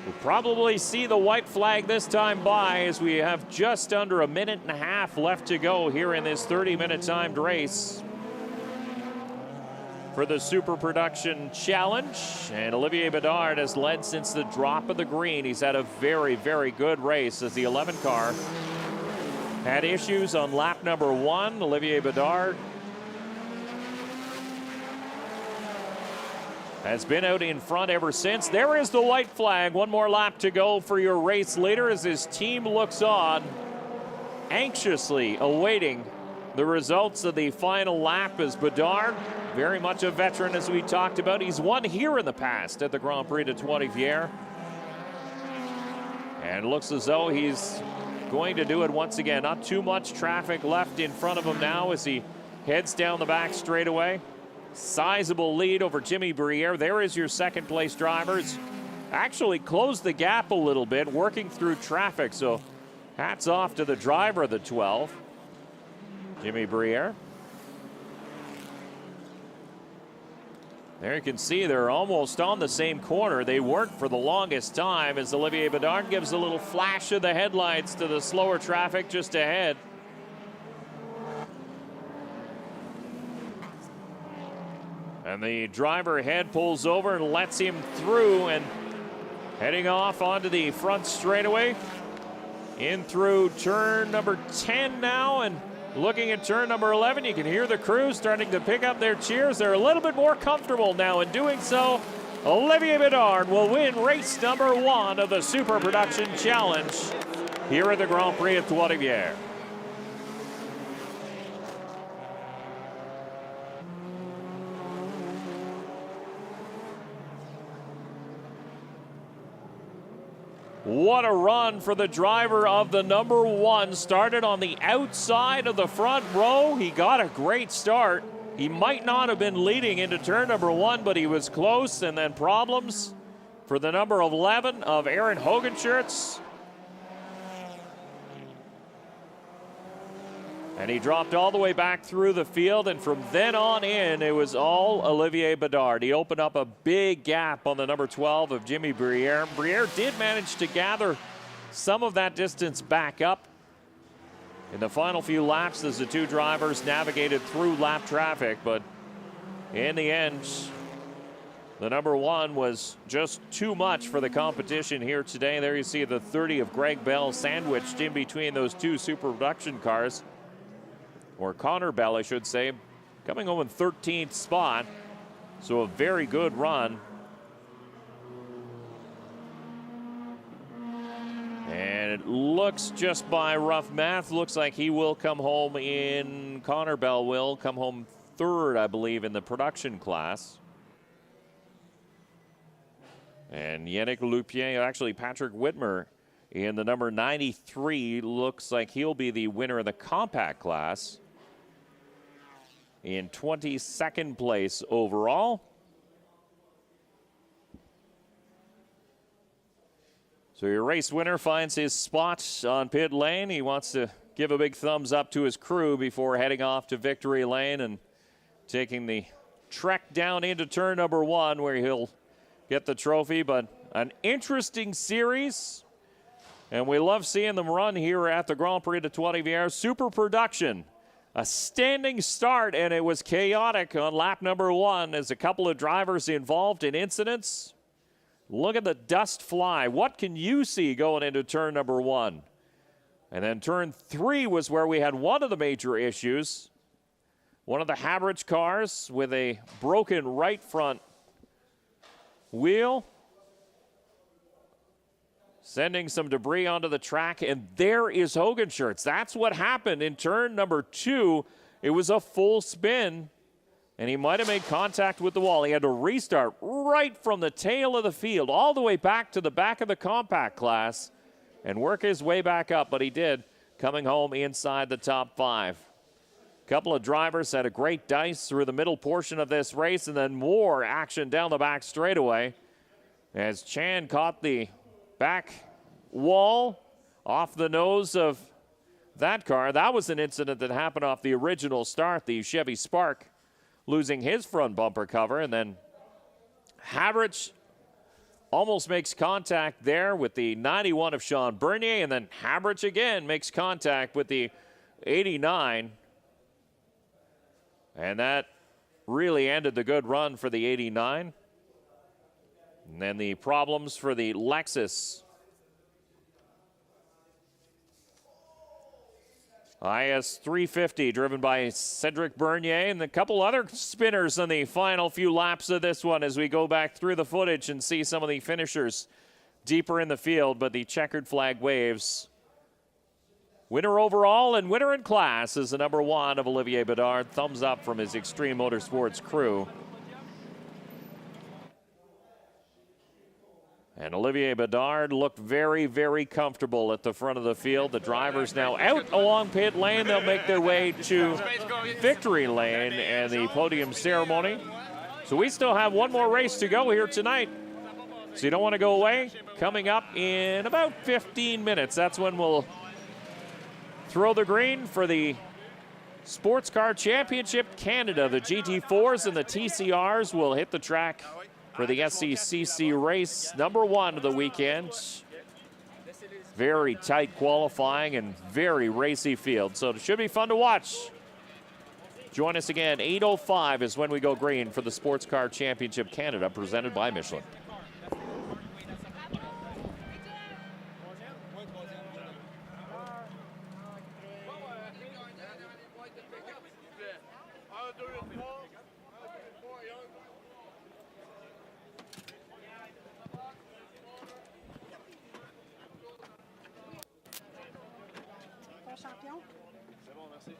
D: We'll probably see the white flag this time by, as we have just under a minute and a half left to go here in this 30-minute timed race for the Super Production Challenge. And Olivier Bedard has led since the drop of the green. He's had a very, very good race as the 11 car had issues on lap number 1. Olivier Bedard has been out in front ever since. There is the white flag. One more lap to go for your race leader as his team looks on, anxiously awaiting the results of the final lap, as Bedard, very much a veteran as we talked about. He's won here in the past at the Grand Prix de Trois-Rivières. And looks as though he's going to do it once again. Not too much traffic left in front of him now as he heads down the back straightaway. Sizable lead over Jimmy Briere. There is your second place drivers. Actually closed the gap a little bit, working through traffic. So hats off to the driver of the 12, Jimmy Briere. There you can see they're almost on the same corner. They weren't for the longest time as Olivier Bedard gives a little flash of the headlights to the slower traffic just ahead. And the driver head pulls over and lets him through, and heading off onto the front straightaway. In through turn number 10 now, and looking at turn number 11, you can hear the crew starting to pick up their cheers. They're a little bit more comfortable now. In doing so, Olivier Bedard will win race number 1 of the Super Production Challenge here at the Grand Prix of Trois-Rivières. What a run for the driver of the number 1. Started on the outside of the front row. He got a great start. He might not have been leading into turn number 1, but he was close, and then problems for the number 11 of Aaron Hogenschurz. And he dropped all the way back through the field, and from then on in, it was all Olivier Bedard. He opened up a big gap on the number 12 of Jimmy Briere. Briere did manage to gather some of that distance back up in the final few laps as the two drivers navigated through lap traffic, but in the end, the number 1 was just too much for the competition here today. There you see the 30 of Greg Bell sandwiched in between those two Super Production cars. Or Connor Bell, I should say, coming home in 13th spot. So a very good run. And it looks, just by rough math, looks like he will come home in, Connor Bell will come home 3rd, I believe, in the production class. And Yannick Lupien, actually Patrick Whitmer, in the number 93, looks like he'll be the winner of the compact class in 22nd place overall. So your race winner finds his spot on pit lane. He wants to give a big thumbs up to his crew before heading off to victory lane and taking the trek down into turn number 1 where he'll get the trophy. But an interesting series, and we love seeing them run here at the Grand Prix de Trois-Rivières. Super Production, a standing start, and it was chaotic on lap number 1 as a couple of drivers involved in incidents. Look at the dust fly. What can you see going into turn number 1? And then turn 3 was where we had one of the major issues. One of the Havertz cars with a broken right front wheel, sending some debris onto the track, and there is Hogenschurz. That's what happened in turn number 2. It was a full spin, and he might have made contact with the wall. He had to restart right from the tail of the field, all the way back to the back of the compact class, and work his way back up, but he did, coming home inside the top 5. A couple of drivers had a great dice through the middle portion of this race, and then more action down the back straightaway as Chan caught the back wall off the nose of that car. That was an incident that happened off the original start, the Chevy Spark losing his front bumper cover, and then Havertz almost makes contact there with the 91 of Sean Bernier, and then Havertz again makes contact with the 89, and that really ended the good run for the 89. And then the problems for the Lexus IS 350, driven by Cedric Bernier, and a couple other spinners on the final few laps of this one as we go back through the footage and see some of the finishers deeper in the field. But the checkered flag waves. Winner overall and winner in class is the number 1 of Olivier Bedard. Thumbs up from his Extreme Motorsports crew. And Olivier Bedard looked very, very comfortable at the front of the field. The drivers now out along pit lane. They'll make their way to victory lane and the podium ceremony. So we still have one more race to go here tonight. So you don't want to go away. Coming up in about 15 minutes, that's when we'll throw the green for the Sports Car Championship Canada. The GT4s and the TCRs will hit the track for the SCCC race number 1 of the weekend. Very tight qualifying and very racy field, so it should be fun to watch. Join us again, 8:05 is when we go green for the Sports Car Championship Canada, presented by Michelin.
H: Champion.
F: C'est bon, merci.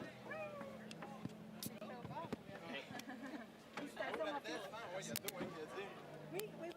H: Félicitations, mon fils.
F: Oui, il y a 2, oui, il a dit.
H: Oui, oui.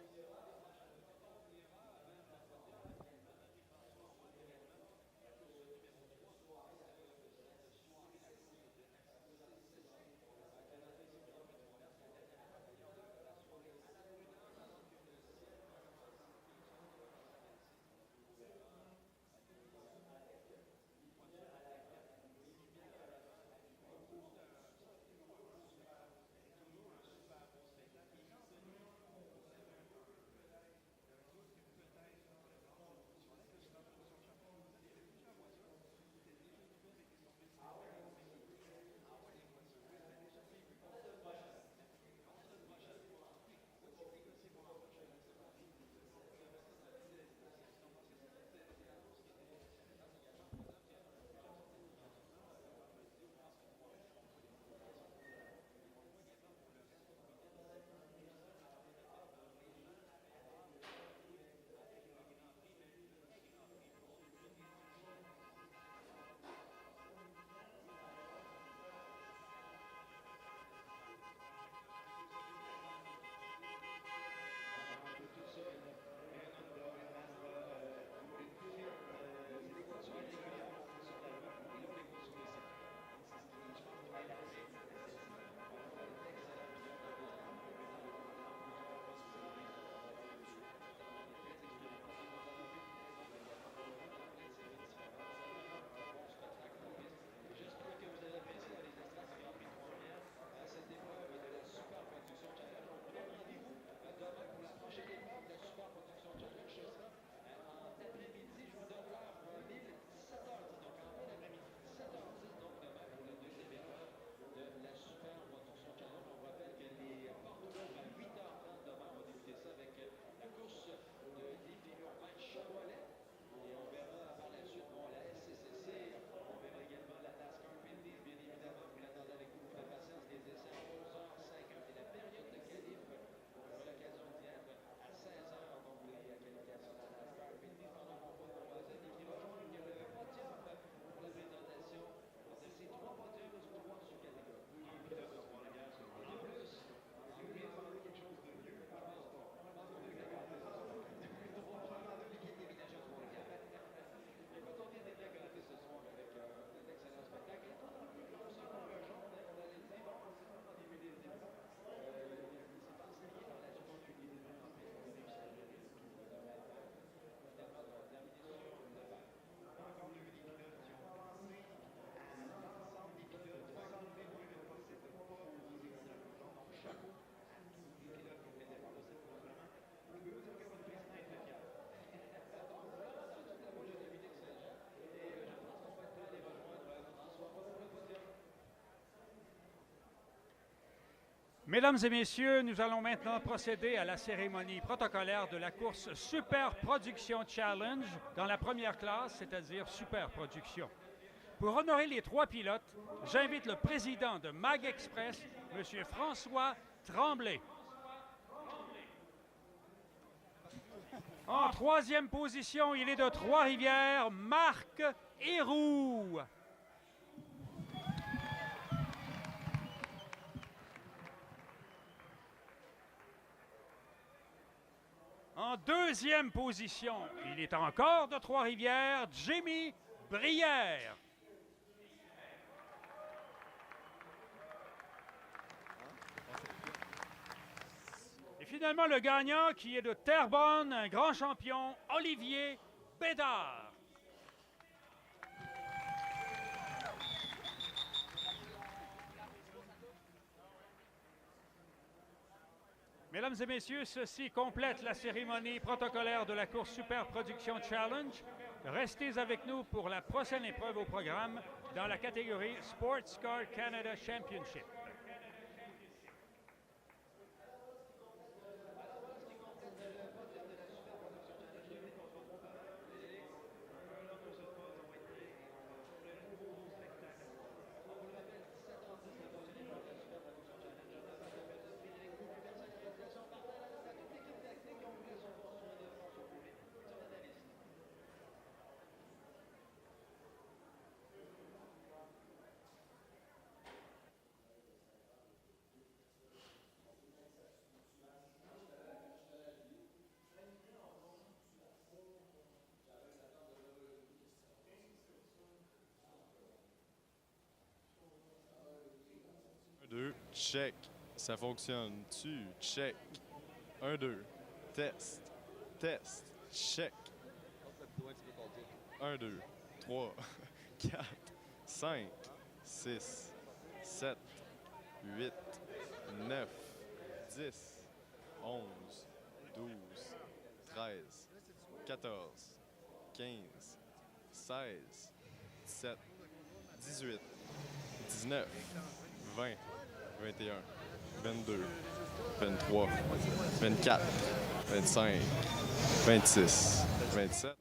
B: Mesdames et messieurs, nous allons maintenant procéder à la cérémonie protocolaire de la course Super Production Challenge dans la première classe, c'est-à-dire Super Production. Pour honorer les 3 pilotes, j'invite le président de Mag Express, M. François Tremblay. En 3e position, il est de Trois-Rivières, Marc Héroux. En 2e position, il est encore de Trois-Rivières, Jimmy Brière. Et finalement, le gagnant qui est de Terrebonne, un grand champion, Olivier Bédard. Mesdames et messieurs, ceci complète la cérémonie protocolaire de la course Super Production Challenge. Restez avec nous pour la prochaine épreuve au programme dans la catégorie Sports Car Canada Championship.
I: Deux, check. Ça fonctionne-tu? Check. 1, 2. Test. Test. Check. 1, 2, 3, 4, 5, 6, 7, 8, 9, 10, 11, 12, 13, 14, 15, 16, 17, 18, 19, 20, 21, 22, 23, 24, 25, 26, 27.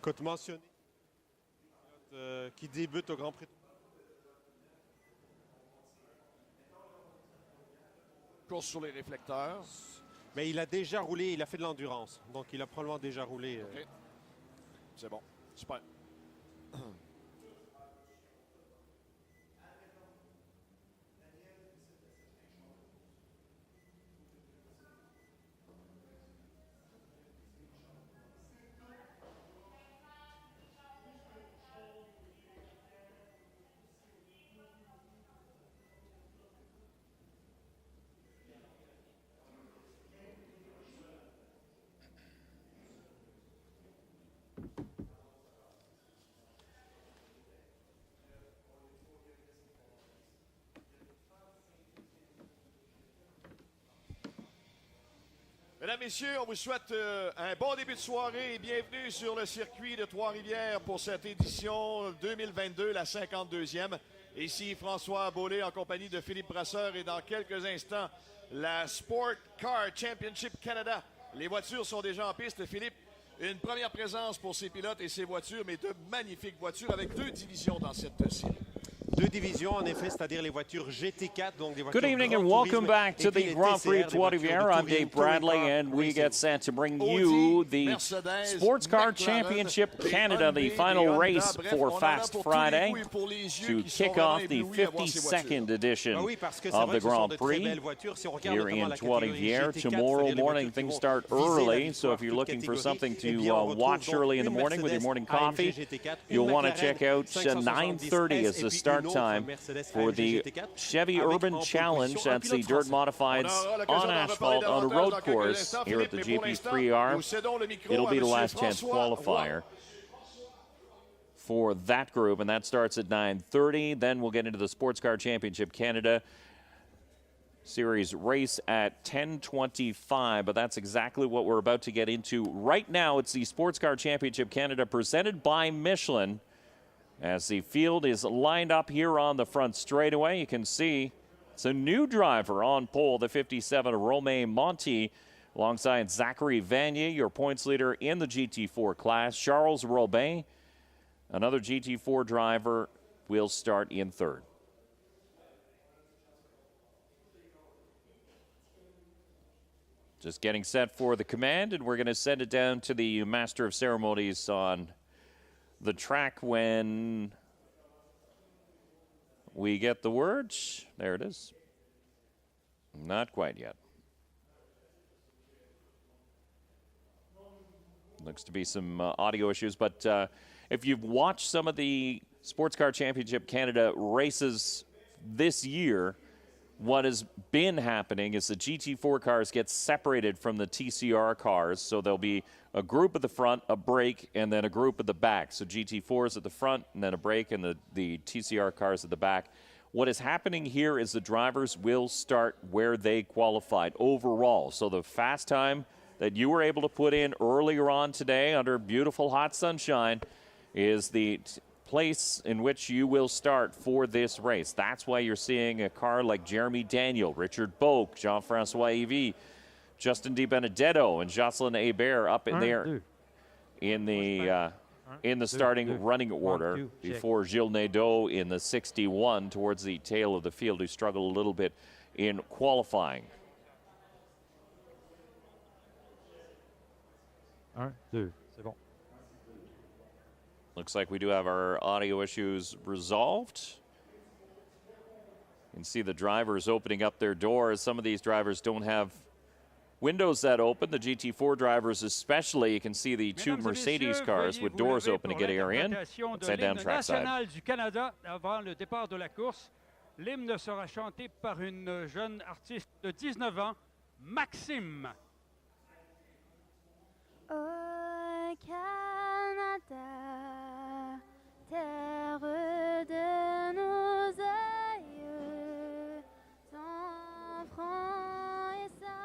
J: Écoute, mentionné qui débute au Grand Prix.
K: Course sur les réflecteurs.
J: Mais il a déjà roulé, il a fait de l'endurance. Donc il a probablement déjà roulé.
K: OK. C'est bon. Super. Mesdames, Messieurs, on vous souhaite un bon début de soirée et bienvenue sur le circuit de Trois-Rivières pour cette édition 2022, la 52e. Ici François Beaulé en compagnie de Philippe Brasseur et dans quelques instants, la Sport Car Championship Canada. Les voitures sont déjà en piste. Philippe, une première présence pour ces pilotes et ces voitures, mais de magnifiques voitures avec 2 divisions dans cette série.
J: 2 divisions, en effet, c'est-à-dire les voitures GT4, donc des voitures
D: Good evening
J: Grand
D: and welcome
J: Tourisme,
D: back to
J: et puis
D: the
J: les
D: Grand Prix
J: TCR,
D: of
J: des voitures de
D: Trois-Rivières. I'm
J: touring,
D: Dave Bradley,
J: touring car
D: and we
J: racing.
D: get set to bring
K: Audi,
D: you the
K: Mercedes,
D: Sports Car
K: McLaren,
D: Championship
K: des
D: Canada, the
K: Hyundai,
D: final
K: des Honda.
D: race
K: Bref,
D: for
K: on en a
D: Fast
K: pour tous les
D: Friday
K: goûts et pour les yeux
D: to
K: qui sont
D: kick
K: vraiment
D: off the
K: éblouis à voir ces voitures.
D: 52nd edition
J: Ah oui, parce que c'est
D: of
J: vrai
D: the
J: que ce sont
D: Grand
J: de très
D: Prix
J: belles voitures. Si on regarde
D: here
J: notamment
D: in
J: la catégorie
D: Trois-Rivières.
J: GT4,
D: Tomorrow
J: c'est-à-dire les
D: morning,
J: voitures qui
D: things
J: vont
D: start
J: viser la
D: early,
J: victoire
D: so if you're
J: toute
D: looking for
J: catégorie,
D: something
J: eh
D: to
J: bien, on retrouve
D: watch
J: donc
D: early in the
J: une
D: morning with your
J: Mercedes
D: morning
J: AMG
D: coffee,
J: GT4,
D: you'll
J: une
D: want to
J: McLaren
D: check out
J: 570S
D: 9:30 as
J: et
D: the
J: puis
D: start
J: une autre
D: time
J: Mercedes
D: for
J: AMG
D: the
J: GT4
D: Chevy
J: avec
D: Urban
J: en pole
D: Challenge.
J: position un
D: That's the
J: pilote
D: dirt
J: français.
D: modifieds
K: On aura l'occasion
D: on
K: d'en reparler
D: asphalt on a
K: davantage
D: road
K: dans quelques
D: course
K: instants.
D: here at the
K: Philippe, mais pour l'instant,
D: GP3R.
K: nous cédons le micro
D: It'll
K: à
D: be the
K: Monsieur
D: last chance
K: François
D: qualifier
K: Roy.
D: for that group, and that starts at 9:30. Then we'll get into the Sports Car Championship Canada Series race at 10:25, but that's exactly what we're about to get into. Right now, it's the Sports Car Championship Canada presented by Michelin. As the field is lined up here on the front straightaway, you can see it's a new driver on pole, the 57 Romain Monti, alongside Zachary Vanier, your points leader in the GT4 class. Charles Robin, another GT4 driver, will start in third. Just getting set for the command, and we're going to send it down to the Master of Ceremonies on the track when we get the words. There it is. Not quite yet. Looks to be some audio issues, but if you've watched some of the Sports Car Championship Canada races this year, what has been happening is the GT4 cars get separated from the TCR cars, so there'll be a group at the front, a brake, and then a group at the back. So GT4 is at the front, and then a brake, and the TCR cars at the back. What is happening here is the drivers will start where they qualified overall. So the fast time that you were able to put in earlier on today under beautiful hot sunshine is the place in which you will start for this race. That's why you're seeing a car like Jeremy Daniel, Richard Boak, Jean-Francois Evie, Justin DiBenedetto, and Jocelyn Hebert up in there in the starting running order before Gilles Nadeau in the 61 towards the tail of the field, who struggled a little bit in qualifying.
B: 1, 2, c'est bon.
D: Looks like we do have our audio issues resolved. You can see the drivers opening up their doors. Some of these drivers don't have windows that open. The GT4 drivers especially. You can see the two Mercedes cars with doors open to get air in. Let's head down trackside.
B: National du Canada avant le départ de la course. L'hymne sera chanté par une jeune artiste de 19 ans, Maxime.
L: Au Canada, terre de nos aïeux, ton front et ça,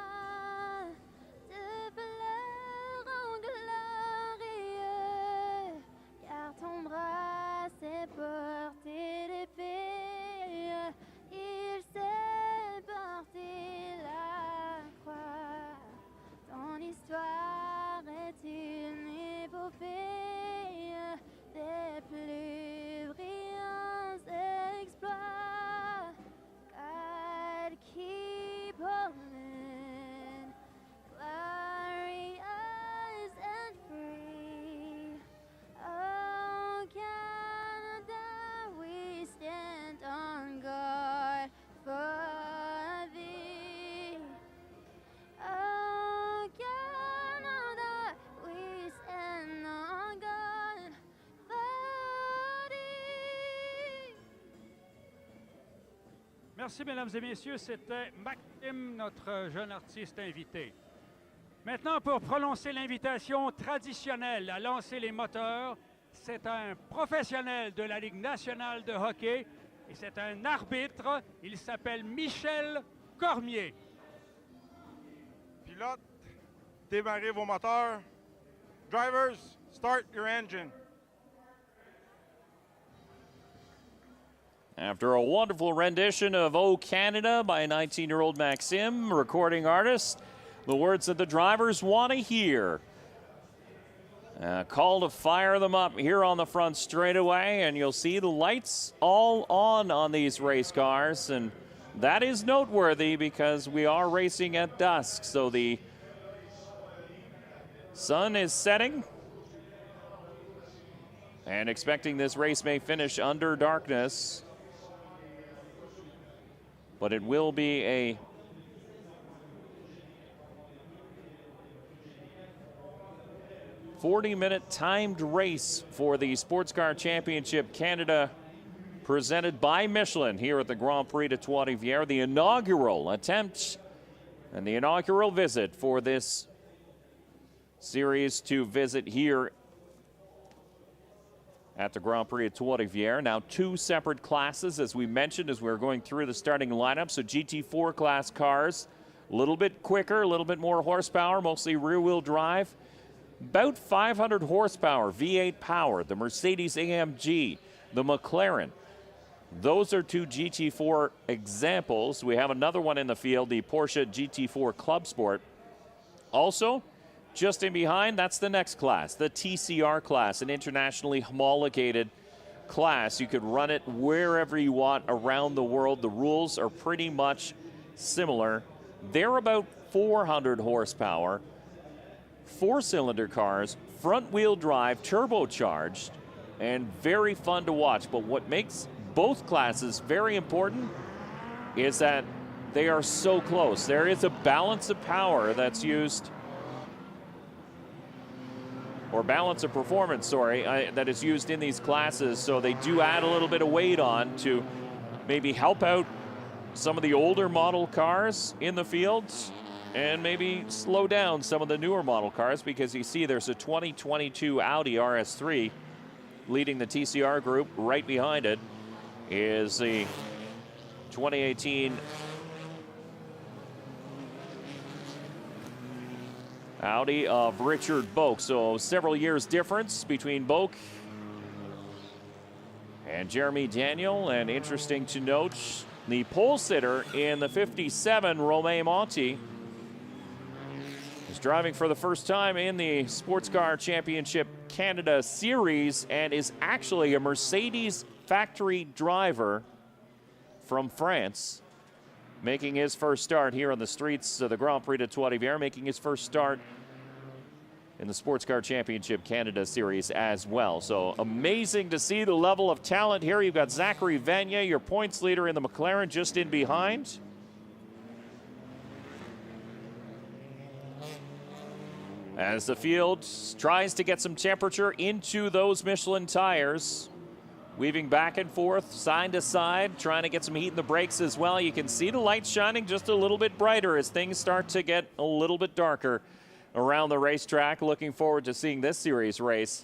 L: de fleurs en glorieux, car ton bras s'est porté l'épée, il s'est porté la croix, ton histoire est une épopée.
B: Merci, mesdames et messieurs. C'était Maxime, notre jeune artiste invité. Maintenant, pour prononcer l'invitation traditionnelle à lancer les moteurs, c'est un professionnel de la Ligue nationale de hockey et c'est un arbitre. Il s'appelle Michel Cormier.
A: Pilote, démarrez vos moteurs. Drivers, start your engine.
D: After a wonderful rendition of "Oh Canada" by 19-year-old Maxime, recording artist, the words that the drivers want to hear. Call to fire them up here on the front straightaway, and you'll see the lights all on these race cars, and that is noteworthy because we are racing at dusk, so the sun is setting, and expecting this race may finish under darkness. But it will be a $40-minute timed race for the Sports Car Championship Canada, presented by Michelin here at the Grand Prix de Trois-Rivières, the inaugural attempt and the inaugural visit for this series to visit here at the Grand Prix de Trois-Rivières. Now 2 separate classes, as we mentioned, as we were going through the starting lineup. So GT4 class cars, a little bit quicker, a little bit more horsepower, mostly rear-wheel drive. About 500 horsepower, V8 power, the Mercedes-AMG, the McLaren. Those are 2 GT4 examples. We have another one in the field, the Porsche GT4 Club Sport. Also, just in behind, that's the next class, the TCR class, an internationally homologated class. You could run it wherever you want around the world. The rules are pretty much similar. They're about 400 horsepower, 4-cylinder cars, front-wheel drive, turbocharged, and very fun to watch. But what makes both classes very important is that they are so close. There is a balance of power that's used, or balance of performance, sorry, that is used in these classes. So they do add a little bit of weight on to maybe help out some of the older model cars in the fields and maybe slow down some of the newer model cars, because you see there's a 2022 Audi RS3 leading the TCR group. Right behind it is the 2018 Audi of Richard Boak. So several years difference between Boak and Jeremy Daniel. And interesting to note, the pole sitter in the 57, Romain Monti, is driving for the first time in the Sports Car Championship Canada Series and is actually a Mercedes factory driver from France, making his first start here on the streets of the Grand Prix de Trois-Rivières, making his first start in the Sports Car Championship Canada Series as well. So amazing to see the level of talent here. You've got Zachary Vanier, your points leader in the McLaren, just in behind. As the field tries to get some temperature into those Michelin tires, weaving back and forth, side to side, trying to get some heat in the brakes as well. You can see the lights shining just a little bit brighter as things start to get a little bit darker around the racetrack. Looking forward to seeing this series race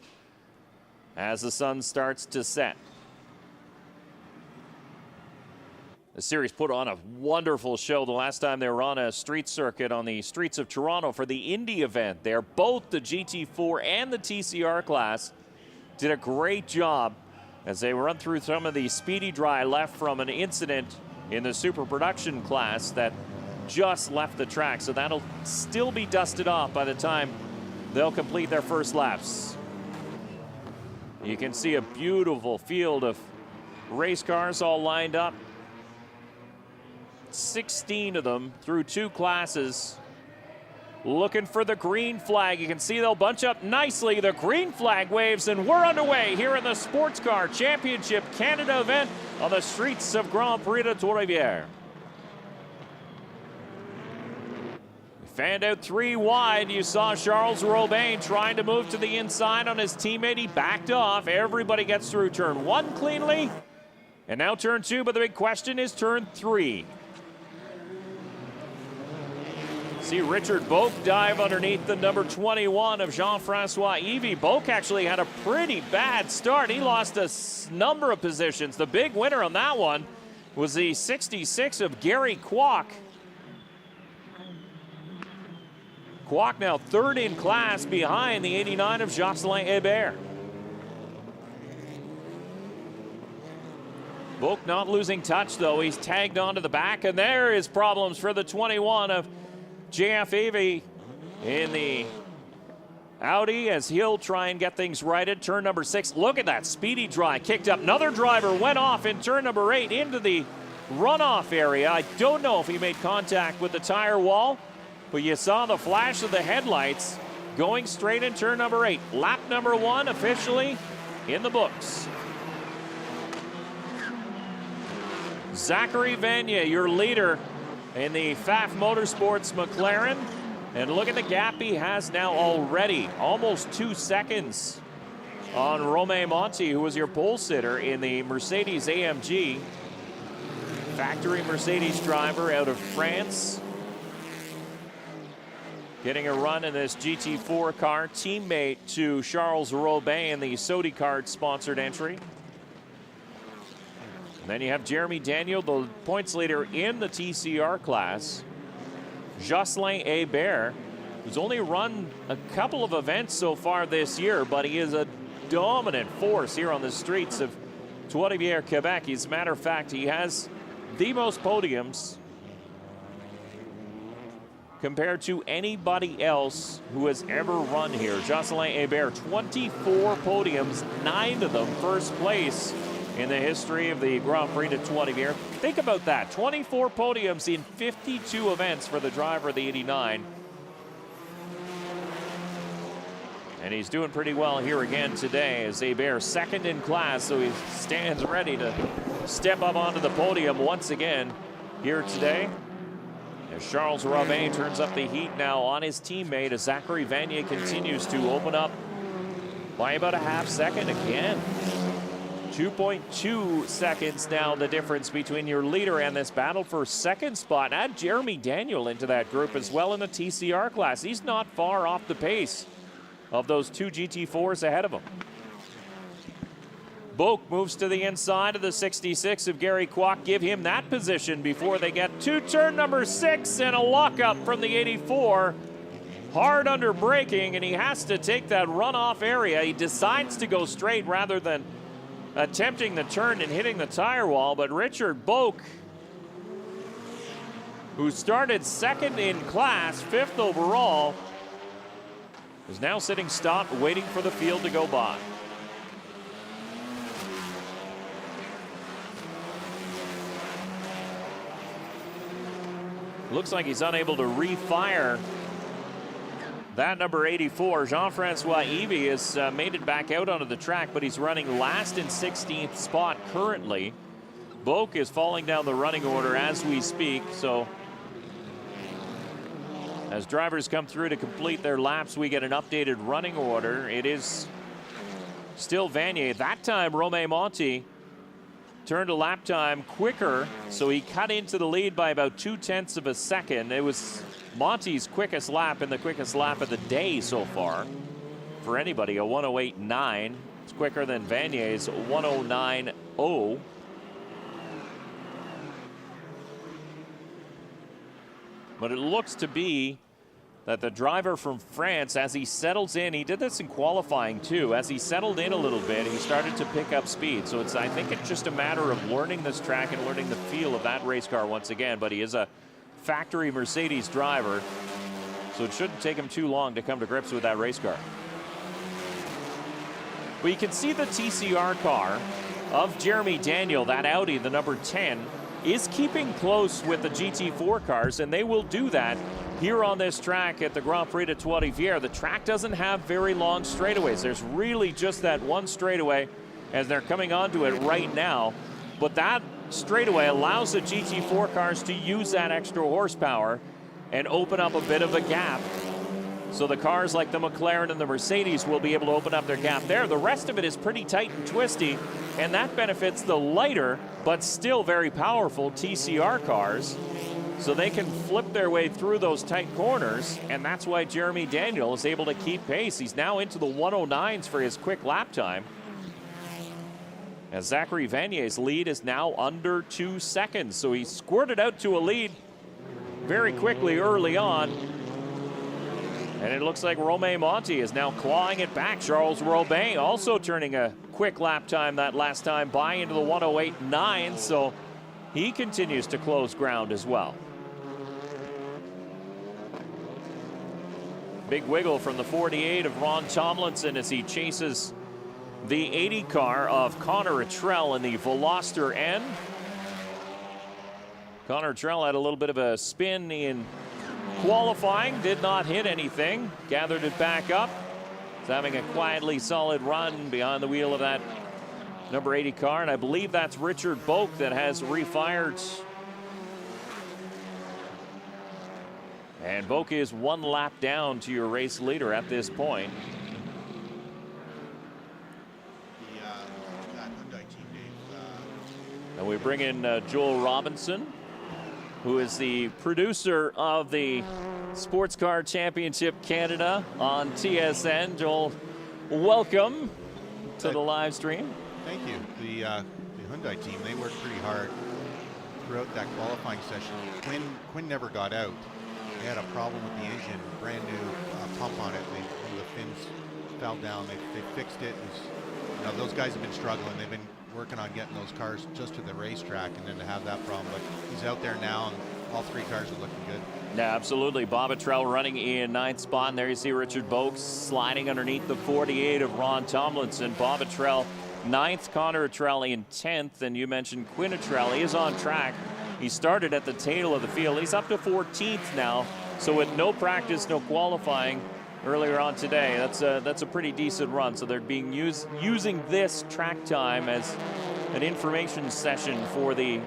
D: as the sun starts to set. The series put on a wonderful show the last time they were on a street circuit on the streets of Toronto for the Indy event. They're both the GT4 and the TCR class did a great job as they run through some of the speedy dry left from an incident in the super production class that just left the track. So that'll still be dusted off by the time they'll complete their first laps. You can see a beautiful field of race cars all lined up. 16 of them through 2 classes, looking for the green flag. You can see they'll bunch up nicely. The green flag waves, and we're underway here in the Sports Car Championship Canada event on the streets of Grand Prix de Trois-Rivières. Fanned out 3 wide. You saw Charles Robin trying to move to the inside on his teammate. He backed off. Everybody gets through turn 1 cleanly. And now turn 2, but the big question is turn 3. See Richard Boak dive underneath the number 21 of Jean-Francois Evie. Boak actually had a pretty bad start. He lost a number of positions. The big winner on that one was the 66 of Gary Kwok. Kwok now third in class behind the 89 of Jocelyn Hébert. Boak not losing touch, though. He's tagged onto the back, and there is problems for the 21 of JF Evie in the Audi as he'll try and get things righted. Turn number 6. Look at that speedy dry. Kicked up. Another driver went off in turn number 8 into the runoff area. I don't know if he made contact with the tire wall, but you saw the flash of the headlights going straight in turn number 8. Lap number 1 officially in the books. Zachary Vanier, your leader in the Pfaff Motorsports McLaren. And look at the gap he has now already. Almost 2 seconds on Romain Monti, who was your pole sitter in the Mercedes AMG. Factory Mercedes driver out of France. Getting a run in this GT4 car. Teammate to Charles Robin in the Sodi Card sponsored entry. And then you have Jeremy Daniel, the points leader in the TCR class. Jocelyn Hébert, who's only run a couple of events so far this year, but he is a dominant force here on the streets of Trois-Rivières, Quebec. As a matter of fact, he has the most podiums compared to anybody else who has ever run here. Jocelyn Hébert, 24 podiums, 9 of them first place in the history of the Grand Prix de Trois-Rivières. Think about that, 24 podiums in 52 events for the driver of the 89. And he's doing pretty well here again today as Hébert second in class, so he stands ready to step up onto the podium once again here today. As Charles Robin turns up the heat now on his teammate as Zachary Vanier continues to open up by about a half second again. 2.2 seconds now the difference between your leader and this battle for second spot. Add Jeremy Daniel into that group as well in the TCR class. He's not far off the pace of those 2 GT4s ahead of him. Boak moves to the inside of the 66 of Gary Kwok. Give him that position before they get to turn number 6 and a lockup from the 84. Hard under braking, and he has to take that runoff area. He decides to go straight rather than attempting the turn and hitting the tire wall, but Richard Boak, who started second in class, 5th overall, is now sitting stopped, waiting for the field to go by. Looks like he's unable to refire that number 84. Jean-Francois Evie has made it back out onto the track, but he's running last in 16th spot currently. Boak is falling down the running order as we speak, so as drivers come through to complete their laps, we get an updated running order. It is still Vanier. That time, Romain Monti turned a lap time quicker, so he cut into the lead by about 0.2 of a second. It was Monty's quickest lap and the quickest lap of the day so far for anybody, a 108.9. It's quicker than Vanier's 109.0. But it looks to be that the driver from France, as he settles in, he did this in qualifying too, as he settled in a little bit, he started to pick up speed. So I think it's just a matter of learning this track and learning the feel of that race car once again. But he is a factory Mercedes driver, so it shouldn't take him too long to come to grips with that race car. But you can see the TCR car of Jeremy Daniel, that Audi, the number 10, is keeping close with the GT4 cars, and they will do that here on this track at the Grand Prix de Trois-Rivières. The track doesn't have very long straightaways. There's really just that one straightaway, as they're coming onto it right now. But that straightaway allows the GT4 cars to use that extra horsepower and open up a bit of a gap So the cars like the McLaren and the Mercedes will be able to open up their gap there. The rest of it is pretty tight and twisty, and that benefits the lighter but still very powerful TCR cars. So they can flip their way through those tight corners, and that's why Jeremy Daniel is able to keep pace. He's now into the 109s for his quick lap time. As Zachary Vanier's lead is now under 2 seconds. So he squirted out to a lead very quickly early on. And it looks like Romain Monti is now clawing it back. Charles Robin also turning a quick lap time that last time by into the 108.9. So he continues to close ground as well. Big wiggle from the 48 of Ron Tomlinson as he chases the 80 car of Connor Attrell in the Veloster N. Connor Attrell had a little bit of a spin in qualifying, did not hit anything, gathered it back up. He's having a quietly solid run behind the wheel of that number 80 car, and I believe that's Richard Boak that has refired. And Boak is 1 lap down to your race leader at this point. And we bring in Joel Robinson, who is the producer of the Sports Car Championship Canada on TSN. Joel, welcome to the live stream.
M: Thank you. The Hyundai team, they worked pretty hard throughout that qualifying session. Quinn never got out. They had a problem with the engine, brand new pump on it. One of the fins fell down. They fixed it. Those guys have been struggling. They've been working on getting those cars just to the racetrack, and then to have that problem. But he's out there now, and all 3 cars are looking good.
D: Yeah, absolutely. Bob Attrell running in 9th spot, and there you see Richard Boak sliding underneath the 48 of Ron Tomlinson. Bob Attrell 9th, Connor Attrell in 10th, and you mentioned Quinn Attrell. He is on track. He started at the tail of the field. He's up to 14th now, so with no practice, no qualifying earlier on today, that's a pretty decent run. So they're being using this track time as an information session for the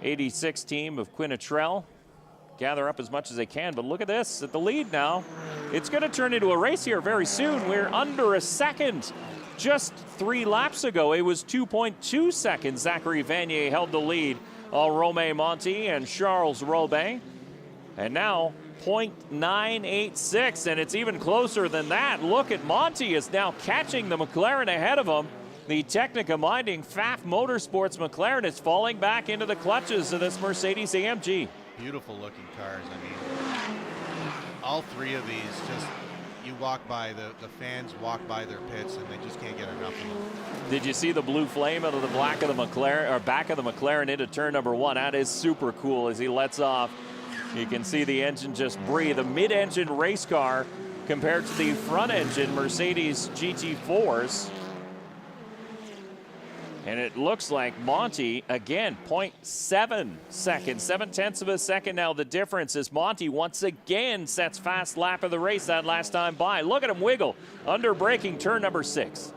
D: 86 team of Quinn Attrell. Gather up as much as they can, but look at this at the lead now. It's going to turn into a race here very soon. We're under a second. Just 3 laps ago, it was 2.2 seconds. Zachary Vanier held the lead on Romain Monti and Charles Robin. And now 0.986, and it's even closer than that. Look at Monti is now catching the McLaren ahead of him. The Technica Minding Pfaff Motorsports McLaren is falling back into the clutches of this Mercedes AMG.
M: Beautiful looking cars. I mean, all 3 of these, just you walk by, the fans walk by their pits and they just can't get enough of them.
D: Did you see the blue flame out of the back of the McLaren into turn number 1? That is super cool as he lets off. You can see the engine just breathe. A mid-engine race car compared to the front-engine Mercedes GT4s. And it looks like Monti, again, 0.7 seconds, 0.7 of a second now. The difference is Monti once again sets fast lap of the race that last time by. Look at him wiggle under braking turn number 6.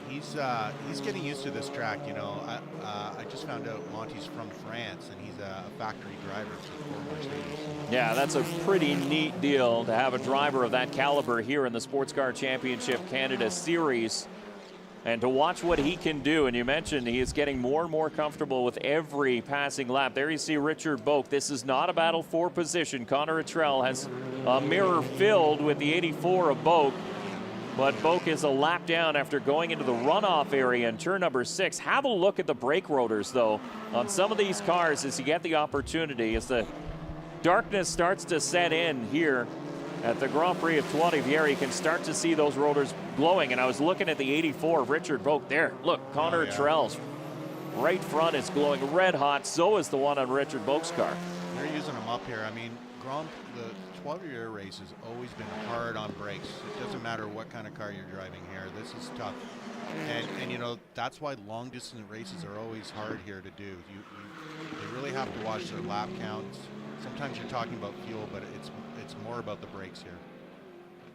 M: He's getting used to this track, you know. I just found out Monti's from France, and he's a factory driver for Mercedes.
D: Yeah, that's a pretty neat deal to have a driver of that caliber here in the Sports Car Championship Canada Series. And to watch what he can do, and you mentioned he is getting more and more comfortable with every passing lap. There you see Richard Boak. This is not a battle for position. Connor Attrell has a mirror filled with the 84 of Boak. But Boak is a lap down after going into the runoff area in turn number 6. Have a look at the brake rotors, though, on some of these cars as you get the opportunity. As the darkness starts to set in here at the Grand Prix of Trois-Rivières, you can start to see those rotors glowing. And I was looking at the 84 of Richard Boak there. Look, Connor Attrell's right front is glowing red hot. So is the one on Richard Boak's car.
M: They're using them up here. I mean, the Trois-Rivières race has always been hard on brakes. It doesn't matter what kind of car you're driving here. This is tough. And you know, that's why long distance races are always hard here to do. They really have to watch their lap counts. Sometimes you're talking about fuel, but it's more about the brakes here.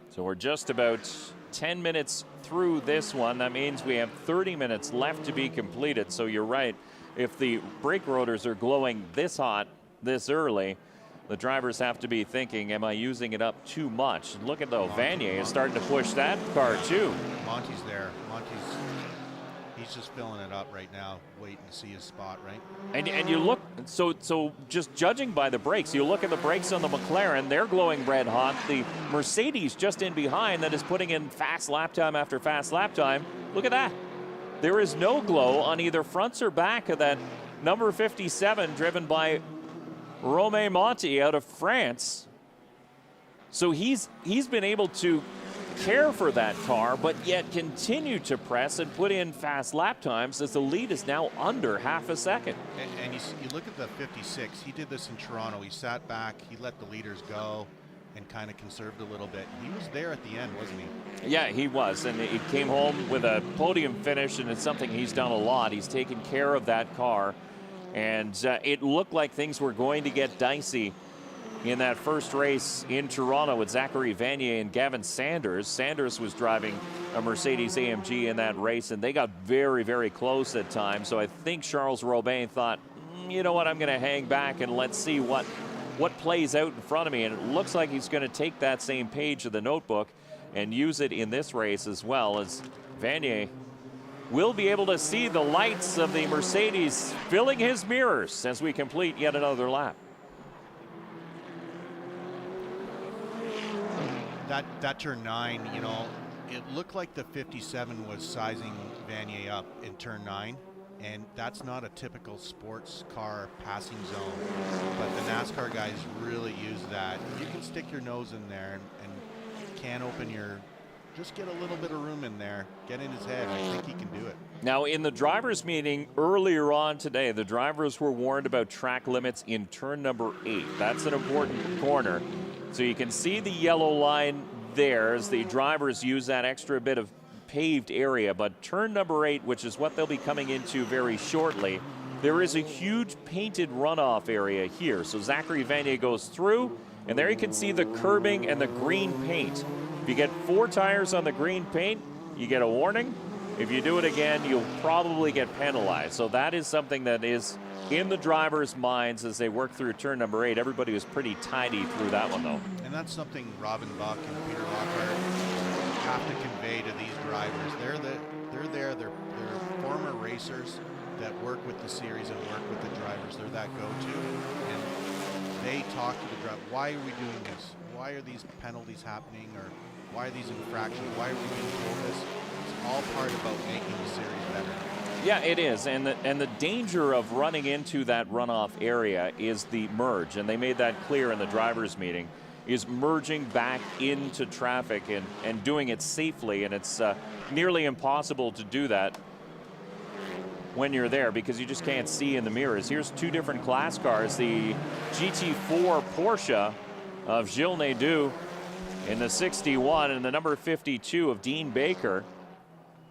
D: So we're just about 10 minutes through this one. That means we have 30 minutes left to be completed. So you're right. If the brake rotors are glowing this hot, this early, the drivers have to be thinking, am I using it up too much? Look at though, Vanier is starting to push that car too.
M: Monty's there. He's just filling it up right now, waiting to see his spot, right?
D: And you look, so just judging by the brakes, you look at the brakes on the McLaren, they're glowing red hot. The Mercedes just in behind that is putting in fast lap time after fast lap time. Look at that. There is no glow on either fronts or back of that number 57 driven by Romain Monti out of France. So he's been able to care for that car, but yet continue to press and put in fast lap times as the lead is now under half a second.
M: And you look at the 56, he did this in Toronto. He sat back, he let the leaders go and kind of conserved a little bit. He was there at the end, wasn't he?
D: Yeah, he was, and he came home with a podium finish, and it's something he's done a lot. He's taken care of that car, and it looked like things were going to get dicey in that first race in Toronto with Zachary Vanier and Gavin Sanders. Sanders was driving a Mercedes AMG in that race, and they got very, very close at times. So I think Charles Robin thought, you know what, I'm going to hang back and let's see what plays out in front of me. And it looks like he's going to take that same page of the notebook and use it in this race as well, as Vanier will be able to see the lights of the Mercedes filling his mirrors as we complete yet another lap.
M: That turn 9, you know, it looked like the 57 was sizing Vanier up in turn 9, and that's not a typical sports car passing zone. But the NASCAR guys really use that. You can stick your nose in there and can open your, just get a little bit of room in there, get in his head. I think he can do it.
D: Now, in the drivers' meeting earlier on today, the drivers were warned about track limits in turn number 8. That's an important corner. So you can see the yellow line there as the drivers use that extra bit of paved area. But turn number 8, which is what they'll be coming into very shortly, there is a huge painted runoff area here. So Zachary Vanier goes through, and there you can see the curbing and the green paint. If you get 4 tires on the green paint, you get a warning. If you do it again, you'll probably get penalized. So that is something that is in the drivers' minds as they work through turn number 8. Everybody was pretty tidy through that one, though.
M: And that's something Robin Buck and Peter Lockhart have to convey to these drivers. They're former racers that work with the series and work with the drivers. They're that go-to, and they talk to the driver. Why are we doing this? Why are these penalties happening, or why are these infractions? Why are we being told this? It's all part about making the series better.
D: Yeah, it is, and the danger of running into that runoff area is the merge, and they made that clear in the drivers' meeting, is merging back into traffic and doing it safely, and it's nearly impossible to do that when you're there because you just can't see in the mirrors. Here's 2 different class cars, the GT4 Porsche of Gilles Nadeau in the 61 and the number 52 of Dean Baker.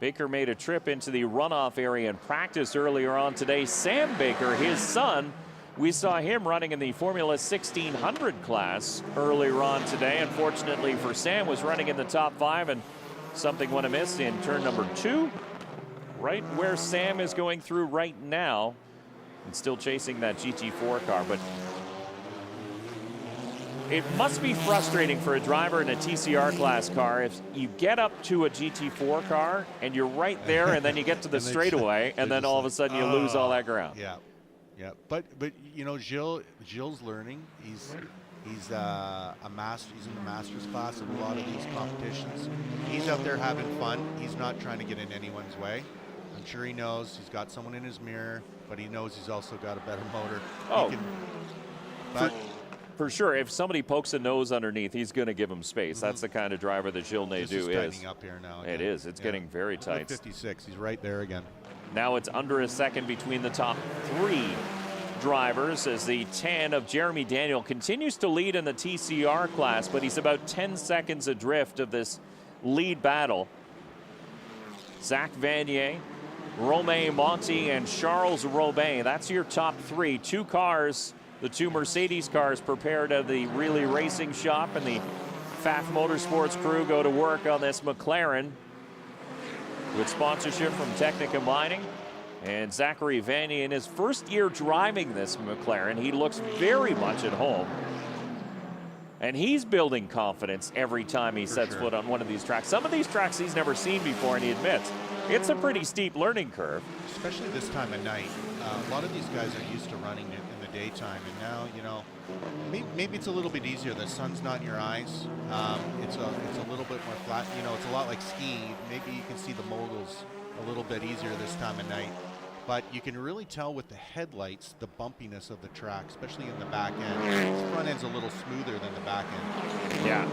D: Baker made a trip into the runoff area in practice earlier on today. Sam Baker, his son, we saw him running in the Formula 1600 class earlier on today. Unfortunately for Sam, was running in the top 5 and something went amiss in turn number 2, right where Sam is going through right now and still chasing that GT4 car. But it must be frustrating for a driver in a TCR class car if you get up to a GT4 car and you're right there and then you get to the straightaway and then all of a sudden you lose all that ground.
M: Yeah. But you know, Gilles learning. He's a master. He's in the masters class in a lot of these competitions. He's out there having fun. He's not trying to get in anyone's way. I'm sure he knows he's got someone in his mirror, but he knows he's also got a better motor.
D: For sure, if somebody pokes a nose underneath, he's going to give him space. That's the kind of driver that Gilles Nadeau is.
M: Tightening up here now.
D: It is. It's getting very tight.
M: 56. He's right there again.
D: Now it's under a second between the top 3 drivers as the 10 of Jeremy Daniel continues to lead in the TCR class, but he's about 10 seconds adrift of this lead battle. Zach Vanier, Romain Monti, and Charles Robin. That's your top 3. 2 cars. The 2 Mercedes cars prepared at the Really Racing Shop, and the Pfaff Motorsports crew go to work on this McLaren with sponsorship from Technica Mining. And Zachary Vanier, in his first year driving this McLaren, he looks very much at home. And he's building confidence every time he sets foot on one of these tracks. Some of these tracks he's never seen before, and he admits it's a pretty steep learning curve.
M: Especially this time of night. A lot of these guys are used to running in the daytime, and now, you know, maybe it's a little bit easier. The sun's not in your eyes. It's a little bit more flat. You know, it's a lot like skiing. Maybe you can see the moguls a little bit easier this time of night. But you can really tell with the headlights the bumpiness of the track, especially in the back end. The front end's a little smoother than the back end.
D: Yeah,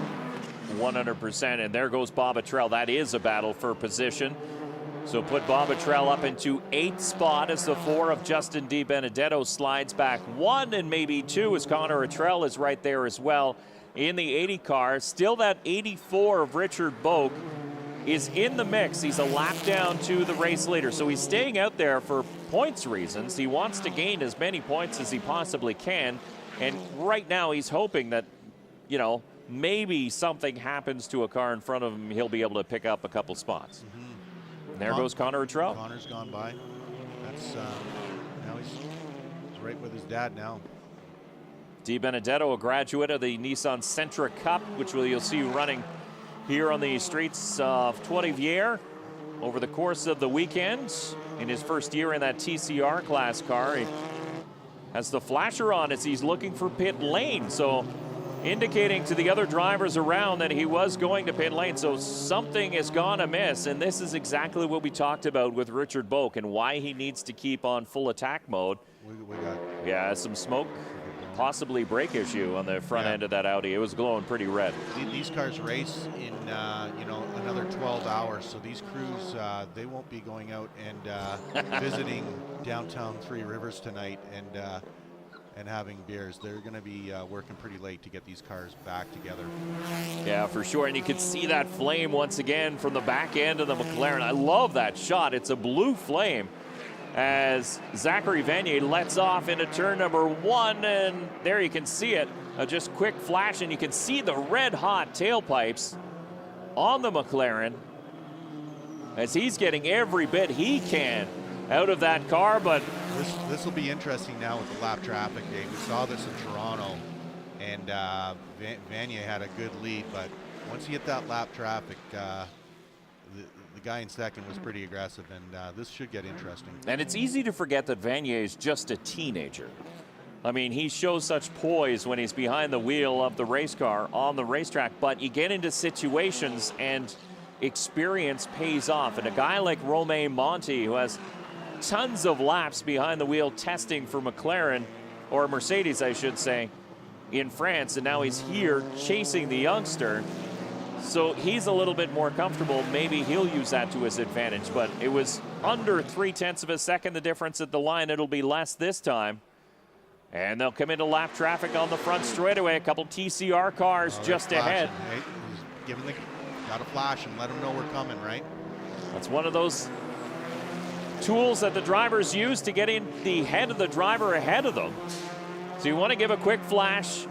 D: 100%. And there goes Bob Attrell. That is a battle for position. So put Bob Attrell up into 8th spot as the 4 of Justin DiBenedetto slides back 1 and maybe 2 as Connor Attrell is right there as well in the 80 car. Still that 84 of Richard Boak is in the mix. He's a lap down to the race leader. So he's staying out there for points reasons. He wants to gain as many points as he possibly can. And right now he's hoping that, you know, maybe something happens to a car in front of him. He'll be able to pick up a couple spots. And there goes Connor Attrell.
M: Connor's gone by. That's now he's right with his dad now.
D: DiBenedetto, a graduate of the Nissan Sentra Cup, which you'll see running here on the streets of Trois-Rivières over the course of the weekend. In his first year in that TCR class car, he has the flasher on as he's looking for pit lane. So indicating to the other drivers around that he was going to pit lane. So something has gone amiss, and this is exactly what we talked about with Richard Boak and why he needs to keep on full attack mode. Yeah, some smoke, possibly brake issue on the front end of that Audi. It was glowing pretty red.
M: These cars race in you know, another 12 hours, so these crews they won't be going out and visiting downtown Three Rivers tonight and having beers. They're going to be working pretty late to get these cars back together.
D: Yeah, for sure. And you can see that flame once again from the back end of the McLaren. I love that shot. It's a blue flame as Zachary Vanier lets off into turn number 1. And there you can see it. Just quick flash, and you can see the red-hot tailpipes on the McLaren as he's getting every bit he can out of that car. But
M: this will be interesting now with the lap traffic, Dave. We saw this in Toronto, and Vanier had a good lead, but once he hit that lap traffic, the guy in second was pretty aggressive, and this should get interesting.
D: And it's easy to forget that Vanier is just a teenager. I mean, he shows such poise when he's behind the wheel of the race car on the racetrack, but you get into situations and experience pays off. And a guy like Romain Monti, who has tons of laps behind the wheel testing for McLaren, or Mercedes, I should say, in France, and now he's here chasing the youngster. So he's a little bit more comfortable. Maybe he'll use that to his advantage, but it was under 0.3 of a second, the difference at the line. It'll be less this time. And they'll come into lap traffic on the front straightaway. A couple TCR cars just ahead.
M: Right? He's got to flash and let them know we're coming, right?
D: That's one of those tools that the drivers use to get in the head of the driver ahead of them. So you want to give a quick flash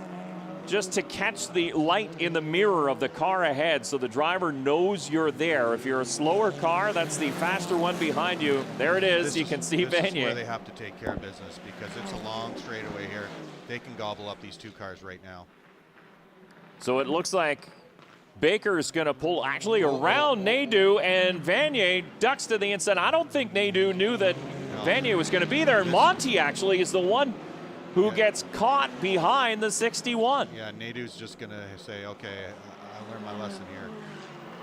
D: just to catch the light in the mirror of the car ahead so the driver knows you're there. If you're a slower car, that's the faster one behind you. There it is. You can see Vanier.
M: This is where they have to take care of business because it's a long straightaway here. They can gobble up these two cars right now.
D: So it looks like Baker's going to pull actually around Nadeau, and Vanier ducks to the inside. I don't think Nadeau knew that Vanier was going to be there. And Monty actually is the one who gets caught behind the 61.
M: Yeah, Nadeau's just going to say, okay, I learned my lesson here.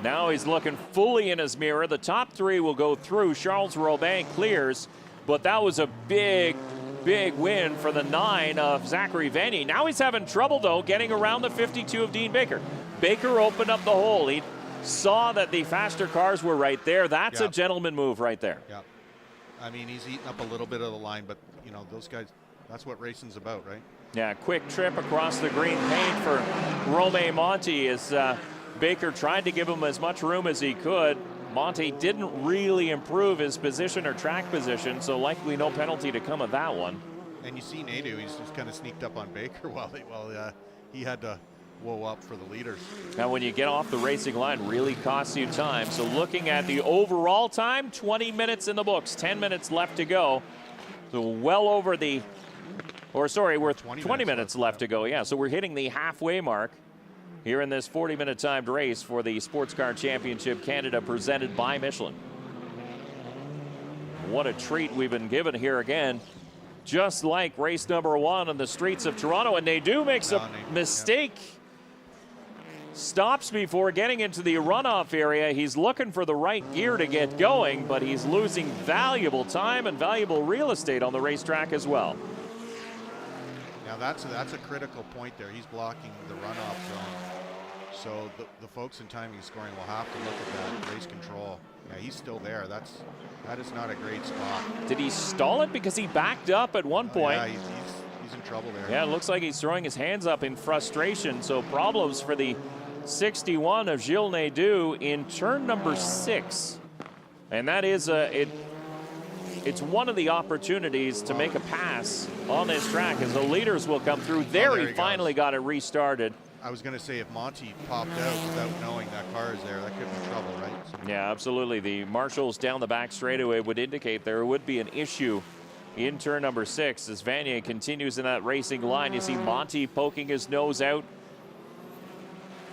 D: Now he's looking fully in his mirror. The top 3 will go through. Charles Robin clears, but that was a big win for the 9 of Zachary Vanier. Now he's having trouble, though, getting around the 52 of Dean Baker. Baker opened up the hole. He saw that the faster cars were right there. That's a gentleman move right there.
M: Yeah. I mean, he's eating up a little bit of the line, but, you know, those guys, that's what racing's about, right?
D: Yeah, quick trip across the green paint for Romain Monti as Baker tried to give him as much room as he could. Monti didn't really improve his position or track position, so likely no penalty to come of that one.
M: And you see Nadeau, he's just kind of sneaked up on Baker while he had to whoa up for the leaders.
D: Now when you get off the racing line, really costs you time. So looking at the overall time, 20 minutes in the books, 10 minutes left to go. So well over the, or sorry, we're 20 minutes left to go. Yeah, so we're hitting the halfway mark. here in this 40-minute timed race for the Sports Car Championship Canada presented by Michelin. What a treat we've been given here again. Just like race number 1 on the streets of Toronto, and Nadeau makes a mistake. Stops before getting into the runoff area. He's looking for the right gear to get going, but he's losing valuable time and valuable real estate on the racetrack as well.
M: Now that's a critical point there. He's blocking the runoff zone. So the folks in timing scoring will have to look at that race control. Yeah, he's still there. That is not a great spot.
D: Did he stall it because he backed up at one point?
M: Yeah, he's in trouble there.
D: Yeah, it looks like he's throwing his hands up in frustration. So problems for the 61 of Gilles Nadeau in turn number 6. And that is it's one of the opportunities to make a pass on this track as the leaders will come through. There he finally got it restarted.
M: I was going to say, if Monty popped out without knowing that car is there, that could be trouble, right? So
D: yeah, absolutely. The marshals down the back straightaway would indicate there would be an issue in turn number 6 as Vanier continues in that racing line. You see Monty poking his nose out,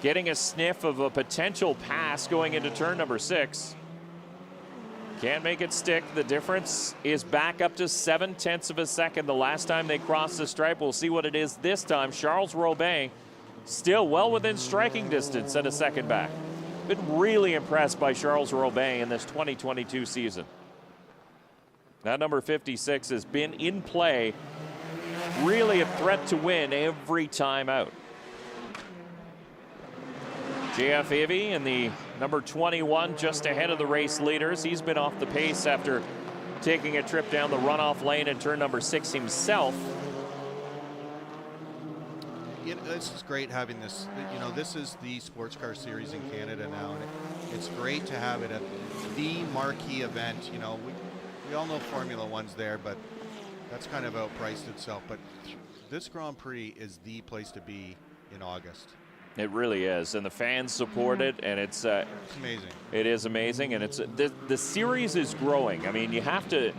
D: getting a sniff of a potential pass going into turn number 6. Can't make it stick. The difference is back up to 0.7 of a second. The last time they crossed the stripe, we'll see what it is this time. Charles Robin still well within striking distance at a second back. Been really impressed by Charles Robin in this 2022 season. That number 56 has been in play, really a threat to win every time out. JF Avey in the number 21 just ahead of the race leaders. He's been off the pace after taking a trip down the runoff lane in turn number 6 himself.
M: You know, this is great having this. You know, this is the Sports Car Series in Canada now, and it's great to have it at the marquee event. You know, we all know Formula One's there, but that's kind of outpriced itself. But this Grand Prix is the place to be in August.
D: It really is, and the fans support it, and it's
M: amazing.
D: It is amazing, and it's the series is growing. I mean, you have to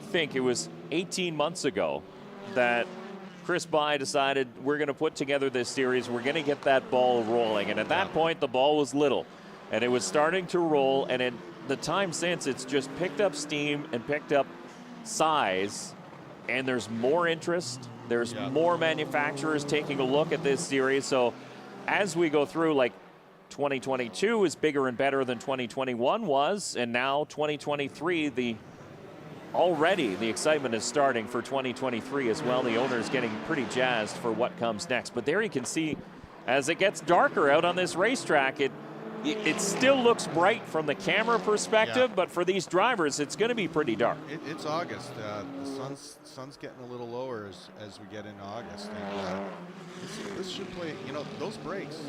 D: think it was 18 months ago that Chris Bye decided we're going to put together this series. We're going to get that ball rolling, and at that point, the ball was little, and it was starting to roll. And in the time since, it's just picked up steam and picked up size, and there's more interest. There's more manufacturers taking a look at this series. So as we go through, like 2022 is bigger and better than 2021 was, and now 2023, already the excitement is starting for 2023 as well. The owner is getting pretty jazzed for what comes next. But there you can see, as it gets darker out on this racetrack, it still looks bright from the camera perspective, but for these drivers, it's going to be pretty dark.
M: It's August. The sun's getting a little lower as we get into August. And this should play, you know, those brakes.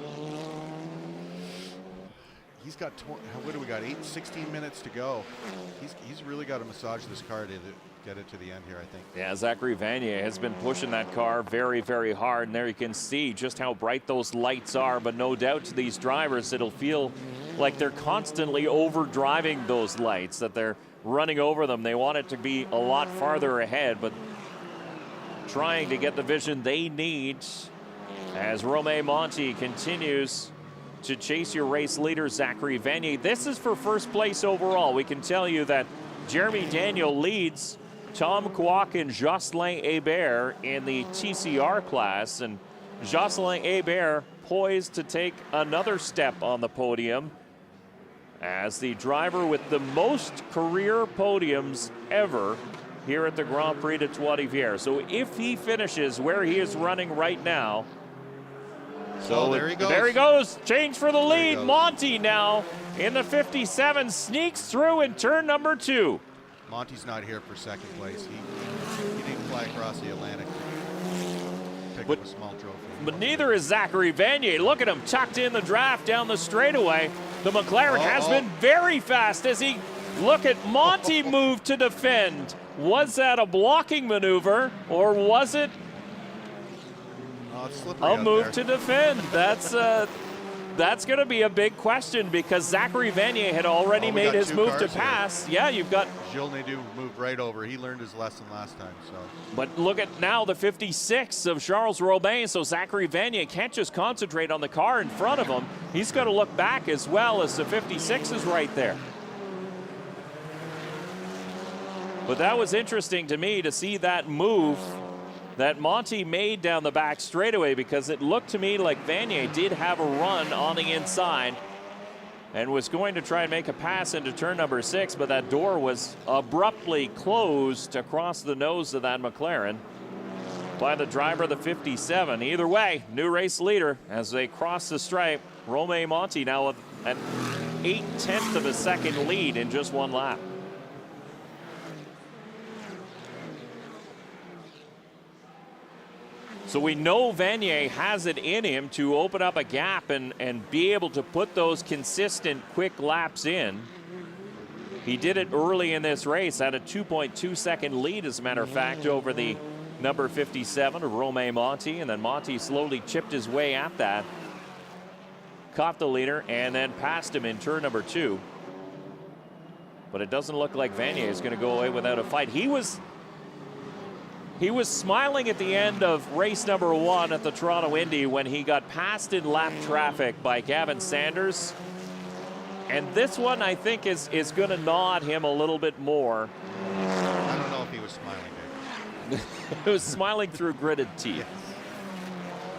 M: He's got, what do we got, 16 minutes to go. He's really got to massage this car to get it to the end here, I think.
D: Yeah, Zachary Vanier has been pushing that car very, very hard, and there you can see just how bright those lights are, but no doubt to these drivers, it'll feel like they're constantly overdriving those lights, that they're running over them. They want it to be a lot farther ahead, but trying to get the vision they need as Romain Monti continues to chase your race leader, Zachary Vanier. This is for first place overall. We can tell you that Jeremy Daniel leads Tom Kwok and Jocelyn Hébert in the TCR class, and Jocelyn Hébert poised to take another step on the podium as the driver with the most career podiums ever here at the Grand Prix de Trois-Rivières. So if he finishes where he is running right now, so
M: there he goes.
D: There he goes. Change for the lead. Monty now in the 57 sneaks through in turn number 2.
M: Monty's not here for second place. He didn't fly across the Atlantic to pick up a small trophy.
D: But neither is Zachary Vanier. Look at him tucked in the draft down the straightaway. The McLaren has been very fast as he, look at Monty move to defend. Was that a blocking maneuver or was it
M: a
D: move to defend? That's That's going to be a big question because Zachary Vanier had already made his move to pass. Yeah, you've got
M: Journée moved right over. He learned his lesson last time. So,
D: but look at now the 56 of Charles Romain. So Zachary Vanier can't just concentrate on the car in front of him. He's got to look back as well as the 56 is right there. But that was interesting to me to see that move that Monty made down the back straightaway, because it looked to me like Vanier did have a run on the inside and was going to try and make a pass into turn number 6, but that door was abruptly closed across the nose of that McLaren by the driver of the 57. Either way, new race leader as they cross the stripe. Romain Monty now with an 0.8 of a second lead in just one lap. So we know Vanier has it in him to open up a gap and be able to put those consistent quick laps in. He did it early in this race, had a 2.2 second lead, as a matter of fact, over the number 57 of Romain Monty, and then Monty slowly chipped his way at that, caught the leader, and then passed him in turn number 2. But it doesn't look like Vanier is going to go away without a fight. He was smiling at the end of race number 1 at the Toronto Indy when he got passed in lap traffic by Gavin Sanders. And this one, I think, is going to nod him a little bit more.
M: I don't know if he was smiling, Dave.
D: He was smiling through gritted teeth.
M: Yes.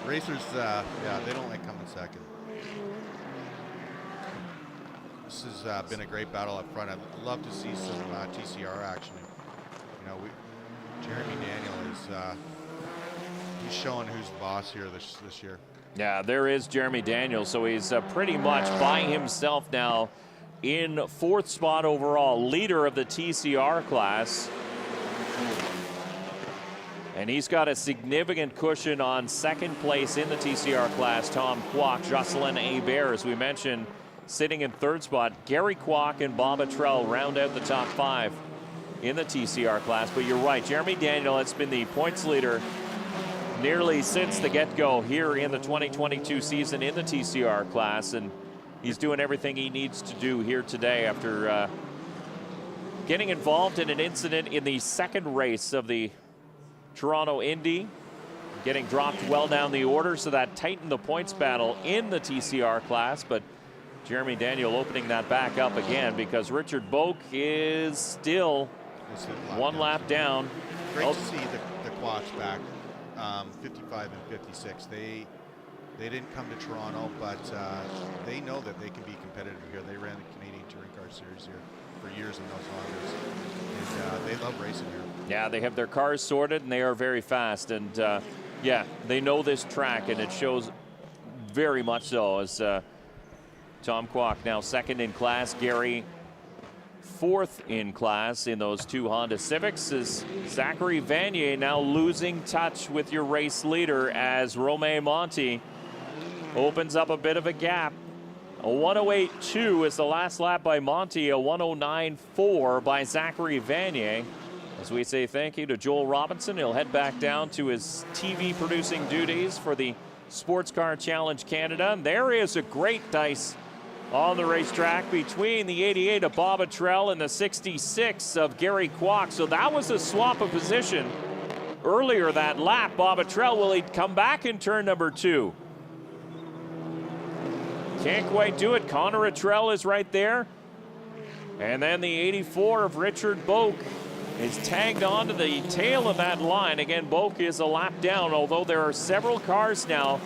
M: Racers, yeah, they don't like coming second. This has been a great battle up front. I'd love to see some TCR action. You know, Jeremy Daniel is he's showing who's the boss here this year.
D: Yeah, there is Jeremy Daniel, so he's pretty much by himself now in 4th spot overall, leader of the TCR class. And he's got a significant cushion on 2nd place in the TCR class. Tom Kwok, Jocelyn Hebert, as we mentioned, sitting in 3rd spot. Gary Kwok and Bob Attrell round out the top 5 in the TCR class. But you're right, Jeremy Daniel has been the points leader nearly since the get-go here in the 2022 season in the TCR class, and he's doing everything he needs to do here today after getting involved in an incident in the 2nd race of the Toronto Indy, getting dropped well down the order, so that tightened the points battle in the TCR class. But Jeremy Daniel opening that back up again because Richard Boak is still one lap down.
M: Great to see the quads back, 55 and 56. They didn't come to Toronto, but they know that they can be competitive here. They ran the Canadian Touring Car Series here for years in those Hondas, and they love racing here.
D: Yeah, they have their cars sorted and they are very fast, and yeah, they know this track, and it shows very much so. As Tom Kwok now 2nd in class, Gary 4th in class in those 2 Honda Civics, is Zachary Vanier now losing touch with your race leader as Romain Monty opens up a bit of a gap. A 108.2 is the last lap by Monty, a 109.4 by Zachary Vanier. As we say thank you to Joel Robinson, he'll head back down to his TV producing duties for the Sports Car Challenge Canada. And there is a great dice on the racetrack between the 88 of Bob Attrell and the 66 of Gary Kwok. So that was a swap of position earlier that lap. Bob Attrell, will he come back in turn number 2? Can't quite do it. Connor Attrell is right there. And then the 84 of Richard Boak is tagged onto the tail of that line. Again, Boak is a lap down, although there are several cars now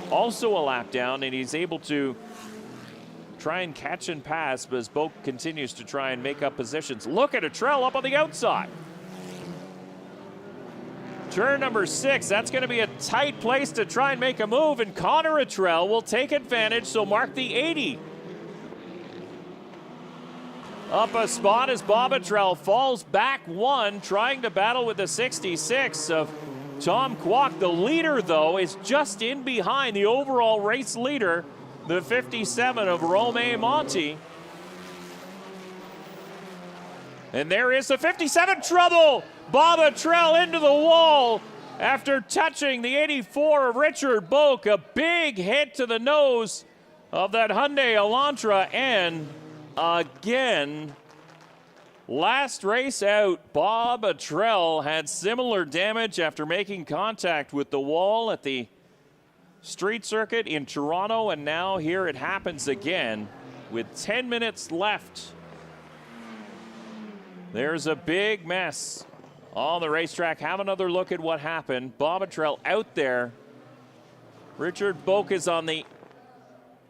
D: also a lap down, and he's able to try and catch and pass, but as Boak continues to try and make up positions. Look at Attrell up on the outside. Turn number 6, that's going to be a tight place to try and make a move, and Connor Attrell will take advantage, so mark the 80. Up a spot as Bob Attrell falls back 1, trying to battle with the 66 of Tom Kwok. The leader, though, is just in behind the overall race leader, the 57 of Romain Monty. And there is the 57, trouble! Bob Attrell into the wall after touching the 84 of Richard Boak. A big hit to the nose of that Hyundai Elantra. And again, last race out, Bob Atrell had similar damage after making contact with the wall at the street circuit in Toronto, and now here it happens again with 10 minutes left. There's a big mess on the racetrack. Have another look at what happened. Bob Atrell out there. Richard Boak is on the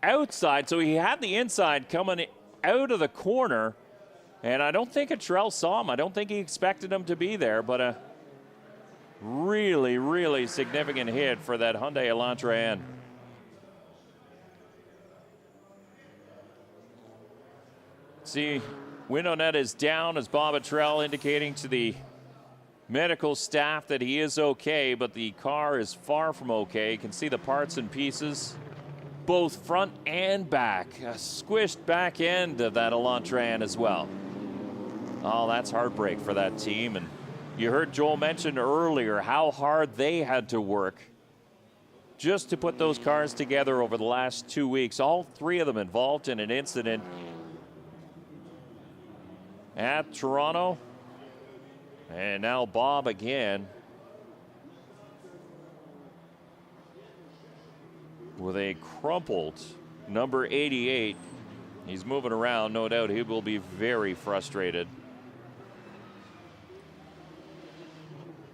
D: outside, so he had the inside coming out of the corner, and I don't think Atrell saw him. I don't think he expected him to be there, but a really, really significant hit for that Hyundai Elantra N. See, window net is down as Bob Atrell indicating to the medical staff that he is okay, but the car is far from okay. You can see the parts and pieces, both front and back. A squished back end of that Elantra N as well. Oh, that's heartbreak for that team. And you heard Joel mention earlier how hard they had to work just to put those cars together over the last 2 weeks. All three of them involved in an incident at Toronto. And now Bob again with a crumpled number 88. He's moving around. No doubt he will be very frustrated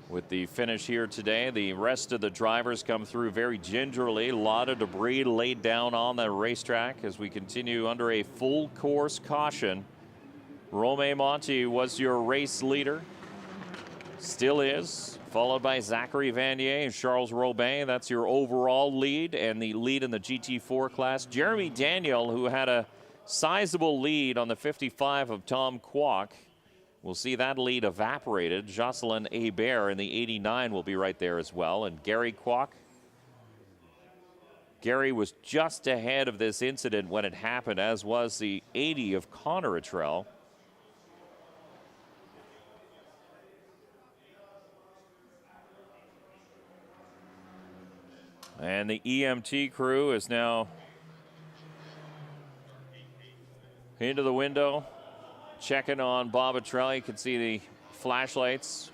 D: with the finish here today. The rest of the drivers come through very gingerly. A lot of debris laid down on the racetrack as we continue under a full course caution. Romain Monti was your race leader. Still is, followed by Zachary Vanier and Charles Robin. That's your overall lead, and the lead in the GT4 class. Jeremy Daniel, who had a sizable lead on the 55 of Tom Kwok. We'll see that lead evaporated. Jocelyn Hebert in the 89 will be right there as well. And Gary Kwok. Gary was just ahead of this incident when it happened, as was the 80 of Connor Atrell. And the EMT crew is now into the window, checking on Bob Atrell. You can see the flashlights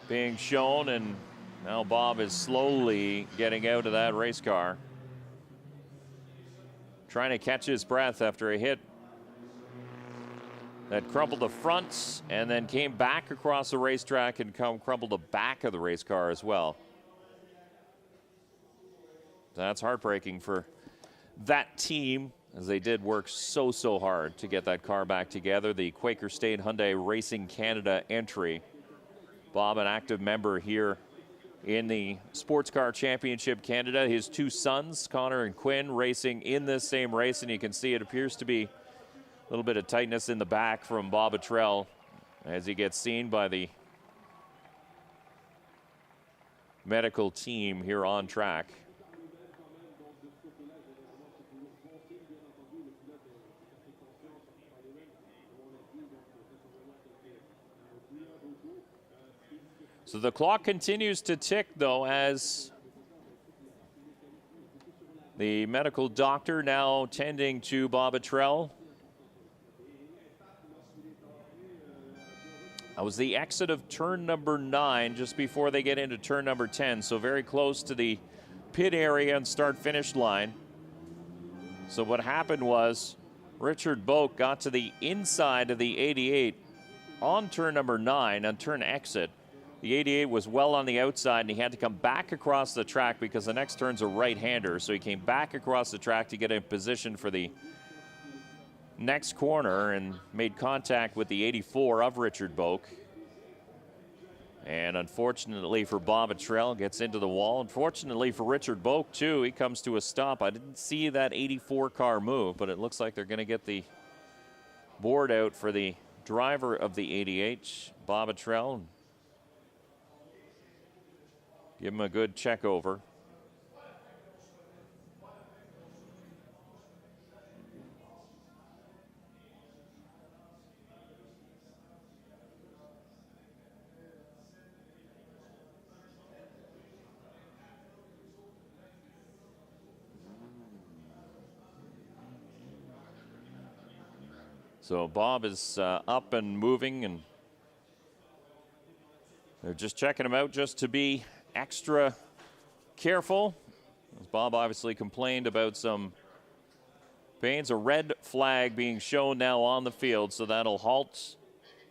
D: being shown, and now Bob is slowly getting out of that race car, trying to catch his breath after a hit that crumpled the front and then came back across the racetrack and crumpled the back of the race car as well. That's heartbreaking for that team, as they did work so hard to get that car back together. The Quaker State Hyundai Racing Canada entry. Bob, an active member here in the Sports Car Championship Canada. His two sons, Connor and Quinn, racing in this same race, and you can see it appears to be a little bit of tightness in the back from Bob Atrell as he gets seen by the medical team here on track. So the clock continues to tick, though, as the medical doctor now tending to Bob Atrell. That was the exit of turn number 9 just before they get into turn number 10. So very close to the pit area and start-finish line. So what happened was Richard Boak got to the inside of the 88 on turn number 9, on turn exit. The 88 was well on the outside, and he had to come back across the track because the next turn's a right-hander. So he came back across the track to get in position for the next corner and made contact with the 84 of Richard Boak. And unfortunately for Bob Atrell, gets into the wall. Unfortunately for Richard Boak, too, he comes to a stop. I didn't see that 84 car move, but it looks like they're going to get the board out for the driver of the 88, Bob Atrell. Give him a good check over. So Bob is up and moving, and they're just checking him out just to be extra careful. As Bob obviously complained about some pains. A red flag being shown now on the field, so that'll halt